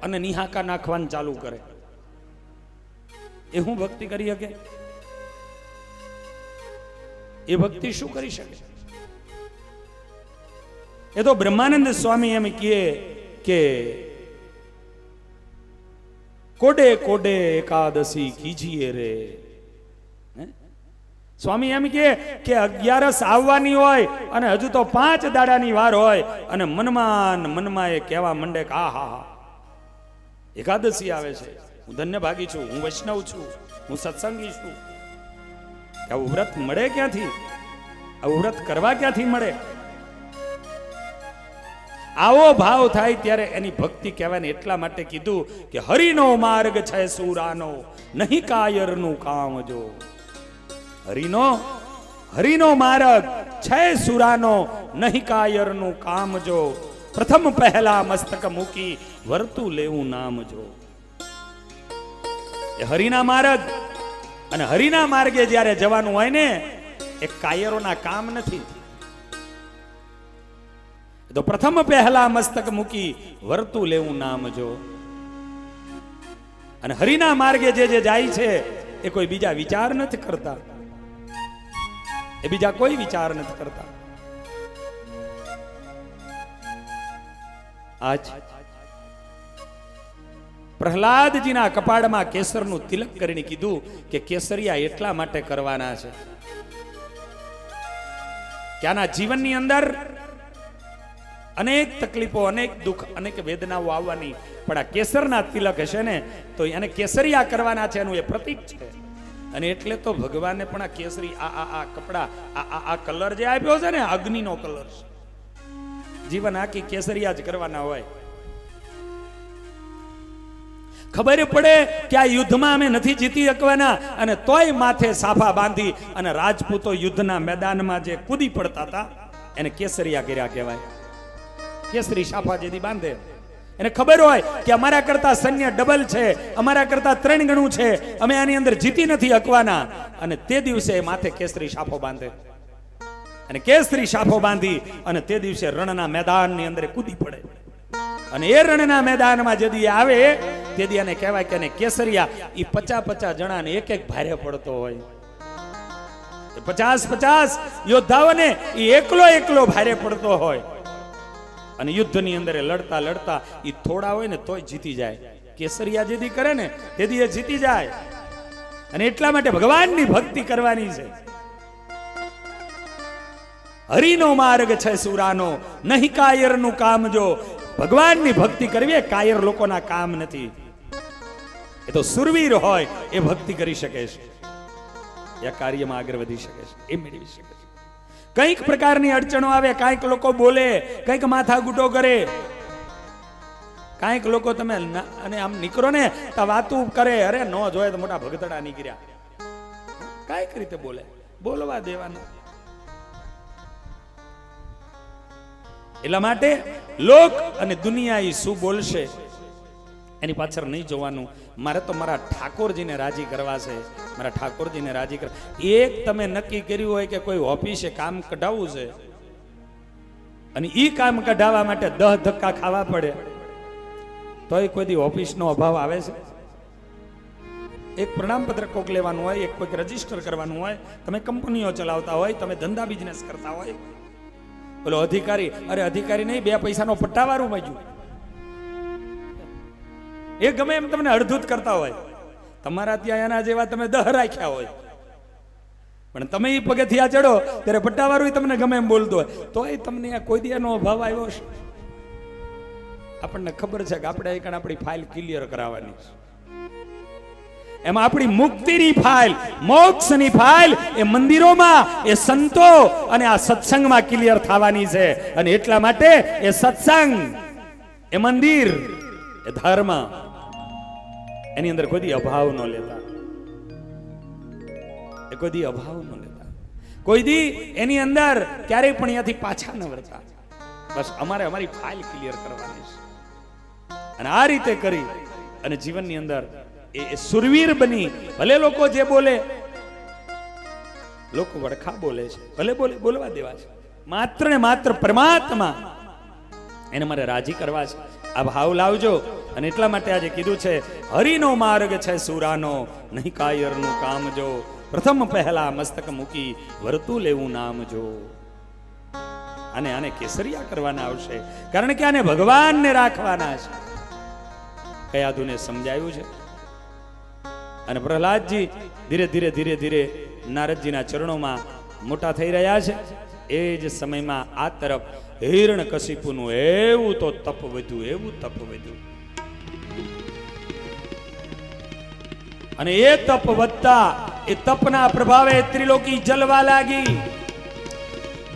અને નિહાકા નાખવાનું ચાલુ કરે. એ હું ભક્તિ કરી શકે? એ ભક્તિ શું કરી શકે? એ તો બ્રહ્માનંદ સ્વામી એમ કહે કે કોડે કોડે એકાદશી કીજીએ રે. સ્વામી એમ કે 11 આવવાની હોય અને હજુ તો 5 દાડાની વાર હોય અને મનમાં એ કહેવા માંડે કે આ હા એકાદશી આવે છે, હું ધન્ય ભાગી છું, હું વૈષ્ણવ છું, હું સત્સંગી છું. આવું વ્રત મળે ક્યાંથી? આવું વ્રત કરવા ક્યાંથી મળે? આવો ભાવ થાય ત્યારે એની ભક્તિ કહેવાય. એટલા માટે કીધું કે હરિનો માર્ગ છે સુરાનો, નહીં કાયરનું કામ. જો હરિનો માર્ગ છે સુરાનો, નહીં કાયરનું કામ. જો પ્રથમ પહેલા મસ્તક મૂકી વર્તું લેવું નામ. જો એ હરિના માર્ગ અને હરિના માર્ગે જ્યારે જવાનું હોય ને એ કાયરોના કામ નથી. તો પ્રથમ પહેલા મસ્તક મૂકી વર્તું લેવું નામ. જો અને હરિના માર્ગે જે જાય છે એ કોઈ બીજા વિચાર નથી કરતા. એ બીજા કોઈ વિચાર નથી કરતા. આજ પ્રહલાદજીના કપાળમાં કેસરનું તિલક કરીને કીધું કે કેસરિયા એટલા માટે કરવાના છે કે આના જીવનની અંદર અનેક તકલીફો, અનેક દુઃખ, અનેક વેદનાઓ આવવાની, પણ આ કેસરના તિલક હશે ને તો એને કેસરિયા કરવાના છે, એનું એ પ્રતીક છે. અને એટલે તો ભગવાનને પણ આ કેસરી આ કપડા આ કલર જે આપ્યો છે ને અગ્નિનો કલર છે. જીવન આખી કેસરિયા જ કરવાના હોય. ખબર પડે કે આ યુદ્ધમાં અમે નથી જીતી શકવાના અને તોય માથે સાફા બાંધી અને રાજપૂતો યુદ્ધના મેદાનમાં જે કૂદી પડતા હતા એને કેસરિયા કર્યા કહેવાય. કેસરી સાફા જેથી બાંધે એને ખબર હોય કે અમારા કરતા સૈન્ય ડબલ છે, અમારા કરતા 3 ગણું છે, અમે આની અંદર જીતી નથી શકવાના. અને તે દિવસે માથે કેસરી સાફો બાંધે અને કેસરી સાફો બાંધી અને તે દિવસે રણના મેદાનની અંદર કૂદી પડે. અને એ રણના મેદાનમાં જેદી આવે તેથી એને કહેવાય કે કેસરિયા. એ 50 જણાને એક ભારે પડતો હોય. 50 યોદ્ધાઓને એ એકલો ભારે પડતો હોય. અને યુદ્ધની અંદર લડતા એ થોડા હોય ને તોય જીતી જાય. કેસરિયા જેદી કરે ને તેથી એ જીતી જાય. અને એટલા માટે ભગવાનની ભક્તિ કરવાની છે. હરિનો માર્ગ છે સુરાનો, નહીં કાયરનું કામ. જો ભગવાનની ભક્તિ કરવી એ કાયર લોકોના કામ નથી. એ તો સુરવીર હોય એ ભક્તિ કરી શકે છે, યા કાર્યમાં આગળ વધી શકે છે, એ મેળવી શકે છે. કંઈક પ્રકારની અડચણો આવે, કાંઈક લોકો બોલે, કંઈક માથા ગુટો કરે, કાંઈક લોકો તમે અને આમ નીકળો ને તો વાતું કરે, અરે નો જોયે તો મોટા ભગતડા નીકળ્યા, કાંઈક રીતે બોલે, બોલવા દેવાના. એટલા માટે લોક અને દુનિયા એ શું બોલશે એની પાછળ નહીં જોવાનું. મારે તો મારા ઠાકોરજીને રાજી કરવા છે, મારા ઠાકોરજીને રાજી કરવા. એક તમે નક્કી કર્યું હોય કે કોઈ ઓફિસે કામ કઢાવવું છે અને ઈ કામ કઢાવવા માટે 10 ધક્કા ખાવા પડે તોય કોઈ દી ઓફિસનો અભાવ આવે છે? એક પ્રમાણપત્ર કોક લેવાનું હોય, એક કોઈક રજીસ્ટર કરવાનું હોય, તમે કંપનીઓ ચલાવતા હોય, તમે ધંધા બિઝનેસ કરતા હોય, બોલો અધિકારી, અરે અધિકારી નહીં, 2 પૈસાનો પટ્ટાવાળું બાજુ એ ગમે એમ તમને અડધૂત કરતા હોય. તમારા ત્યાં એના જેવા તમે 10 રાખ્યા હોય, પણ તમે એ પગથિયા ચડો ત્યારે પટ્ટાવાળું તમને ગમે એમ બોલતો હોય, તોય તમને કોઈ દી એનો અભાવ આવ્યો છે? આપણને ખબર છે કે આપણે એક આપણી ફાઇલ ક્લિયર કરાવવાની છે. એમાં આપણી મુક્તિની ફાઇલ, મોક્ષની ફાઇલ એ મંદિરોમાં, એ સંતો અને આ સત્સંગમાં ક્લિયર થવાની છે. અને એટલા માટે એ સત્સંગ, એ મંદિર, એ ધર્મ, એની અંદર કોઈ દી અભાવ ન લેતા, એ કોઈ દી અભાવ ન લેતા, કોઈ દી એની અંદર ક્યારેય પણ અહીંયાથી પાછા ન વળતા. બસ અમારે અમારી ફાઇલ ક્લિયર કરવાની છે. અને આ રીતે કરી અને જીવનની અંદર એ સુરવીર બની. ભલે લોકો જે બોલે, લોકો વડખા બોલે છે, ભલે બોલે, બોલવા દેવા છે. માત્ર ને માત્ર પરમાત્મા એને મારે રાજી કરવા છે. આ ભાવ લાવજો. અને એટલા માટે આજે કીધું છે હરિનો માર્ગ છે સુરાનો, નહીં કાયરનું કામ. જો પ્રથમ પહેલા મસ્તક મૂકી વર્તું લેવું નામ. જો આને કેસરિયા કરવાના આવશે, કારણ કે આને ભગવાનને રાખવાના છે. કયાધુને સમજાયું છે. અને પ્રહલાદજી ધીરે ધીરે ધીરે ધીરે નારદજીના ચરણોમાં મોટા થઈ રહ્યા છે. એ જ સમયમાં આ તરફ હિરણ્યકશિપુનું એવું તો તપ વધ્યું, એવું તપ વધ્યું. અને એ તપ વધતા, એ તપના પ્રભાવે ત્રિલોકી જલવા લાગી.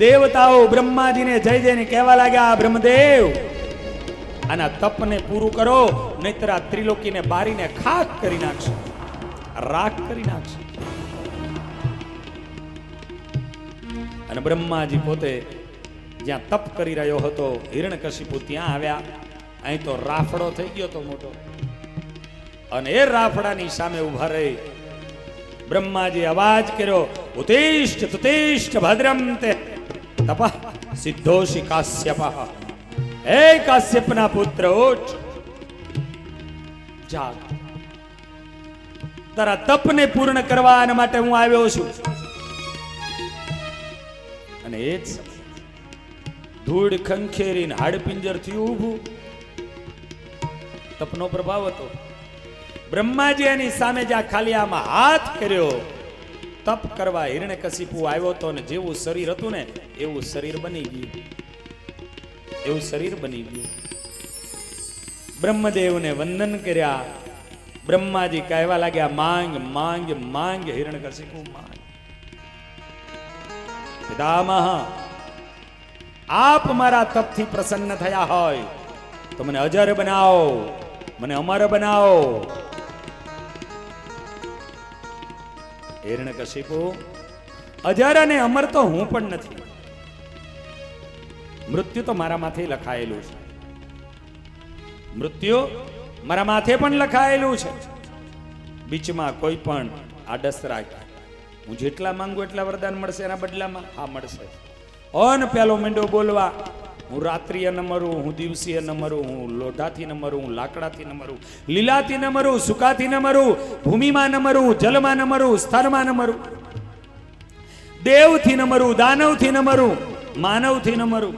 દેવતાઓ બ્રહ્માજીને જય જયને કહેવા લાગ્યા, બ્રહ્મદેવ આના તપને પૂરું કરો, નહીતર આ ત્રિલોકીને બારીને ખાક કરી નાખશે, રાખ કરી નાખશે. અને બ્રહ્માજી પોતે જ્યાં તપ કરી રહ્યો હતો, હિરણ્યકશિપુ ત્યાં આવ્યા. અહીં તો રાફડો થઈ ગયો તો મોટો, અને એ રાફડાની સામે ઉભા રહી બ્રહ્માજી અવાજ કર્યો, ઉતિષ્ઠ તુતિષ્ઠ ભદ્રમ તે તપઃ સિદ્ધોષી કાશ્યપઃ. હે કાશ્યપના પુત્ર, ઉઠ, જાગ, તારા તપને પૂર્ણ કરવા માટે હું આવ્યો છું. અને એ જ ધૂળ ખંખેરીને હાડપિંજર થયું ઊભું. તપનો પ્રભાવ હતો. બ્રહ્માજી એની સામે જ્યાં ખાલી આમાં હાથ કર્યો, તપ કરવા હિરણ્યકશિપુ આવ્યો હતો, ને જેવું શરીર હતું ને એવું શરીર બની ગયું, એવું શરીર બની ગયું. બ્રહ્મદેવને વંદન કર્યા. બ્રહ્માજી કહેવા લાગ્યા, માંગ માંગ માંગ હિરણ્યકશિપુ માંગ. પિતામહ, આપ મારા તપથી પ્રસન્ન થયા હોય તો મને અજર બનાવો, મને અમર બનાવો. હિરણ્યકશિપુ, અજર અને અમર તો હું પણ નથી. મૃત્યુ તો મારા માથે લખાયેલું છે, મૃત્યુ મારા માથે પણ લખાયેલું છે. બીચમાં કોઈ પણ આડસ રાખ, હું જેટલા માંગુ એટલા વરદાન મળશે, એના બદલામાં હા મળશે. ઓન પેલો મીંડો બોલવા, હું રાત્રિએ ન મરું, હું દિવસીએ ન મરું, હું લોઢાથી ન મરું, હું લાકડાથી ન મરું, લીલાથી ન મરું, સુકાથી ન મરું, ભૂમિમાં ન મરું, જલમાં ન મરું, સ્થળમાં ન મરું, દેવથી ન મરું, દાનવથી ન મરું, માનવથી ન મરું,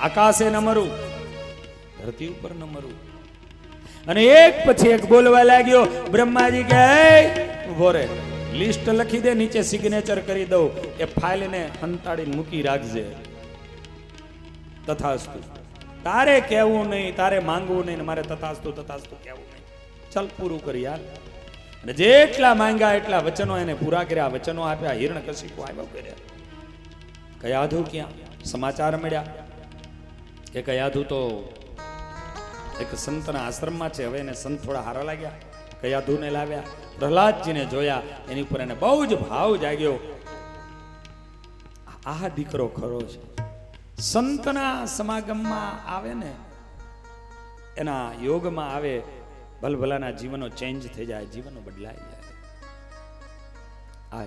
આકાશે ન મરું, ધરતી ઉપર ન મરું. અને એક પછી એક બોલવા લાગ્યો. બ્રહ્માજી કે ઉભો રે, લિસ્ટ લખી દે, નીચે સિગ્નેચર કરી દઉં, એ ફાઇલને હંતાડીને મૂકી રાખજે. તથાસ્તુ. તારે કહેવું નહીં, તારે માંગવું નહીં, મારે તથાસ્તુ તથાસ્તુ કહેવું નહીં. ચાલ પૂરું કરી યાર. અને જેટલા માંગ્યા એટલા વચનો એને પૂરા કર્યા. વચનો આપ્યા. હિરણ્યકશિપુ આવ્યો કર્યા. કયાધુ ક્યાં? સમાચાર મળ્યા કે કયાધુ તો એક સંતના આશ્રમમાં છે. હવે એને સંત થોડા હારા લાગ્યા. કયાધુને લાવ્યા. પ્રહલાદજીને જોયા. એની ઉપર એને બહુ જ ભાવ જાગ્યો. આ દીકરો ખરો છે. સંતના સમાગમમાં આવે ને, એના યોગમાં આવે, ભલભલાના જીવનો ચેન્જ થઈ જાય, જીવનો બદલાઈ જાય. આ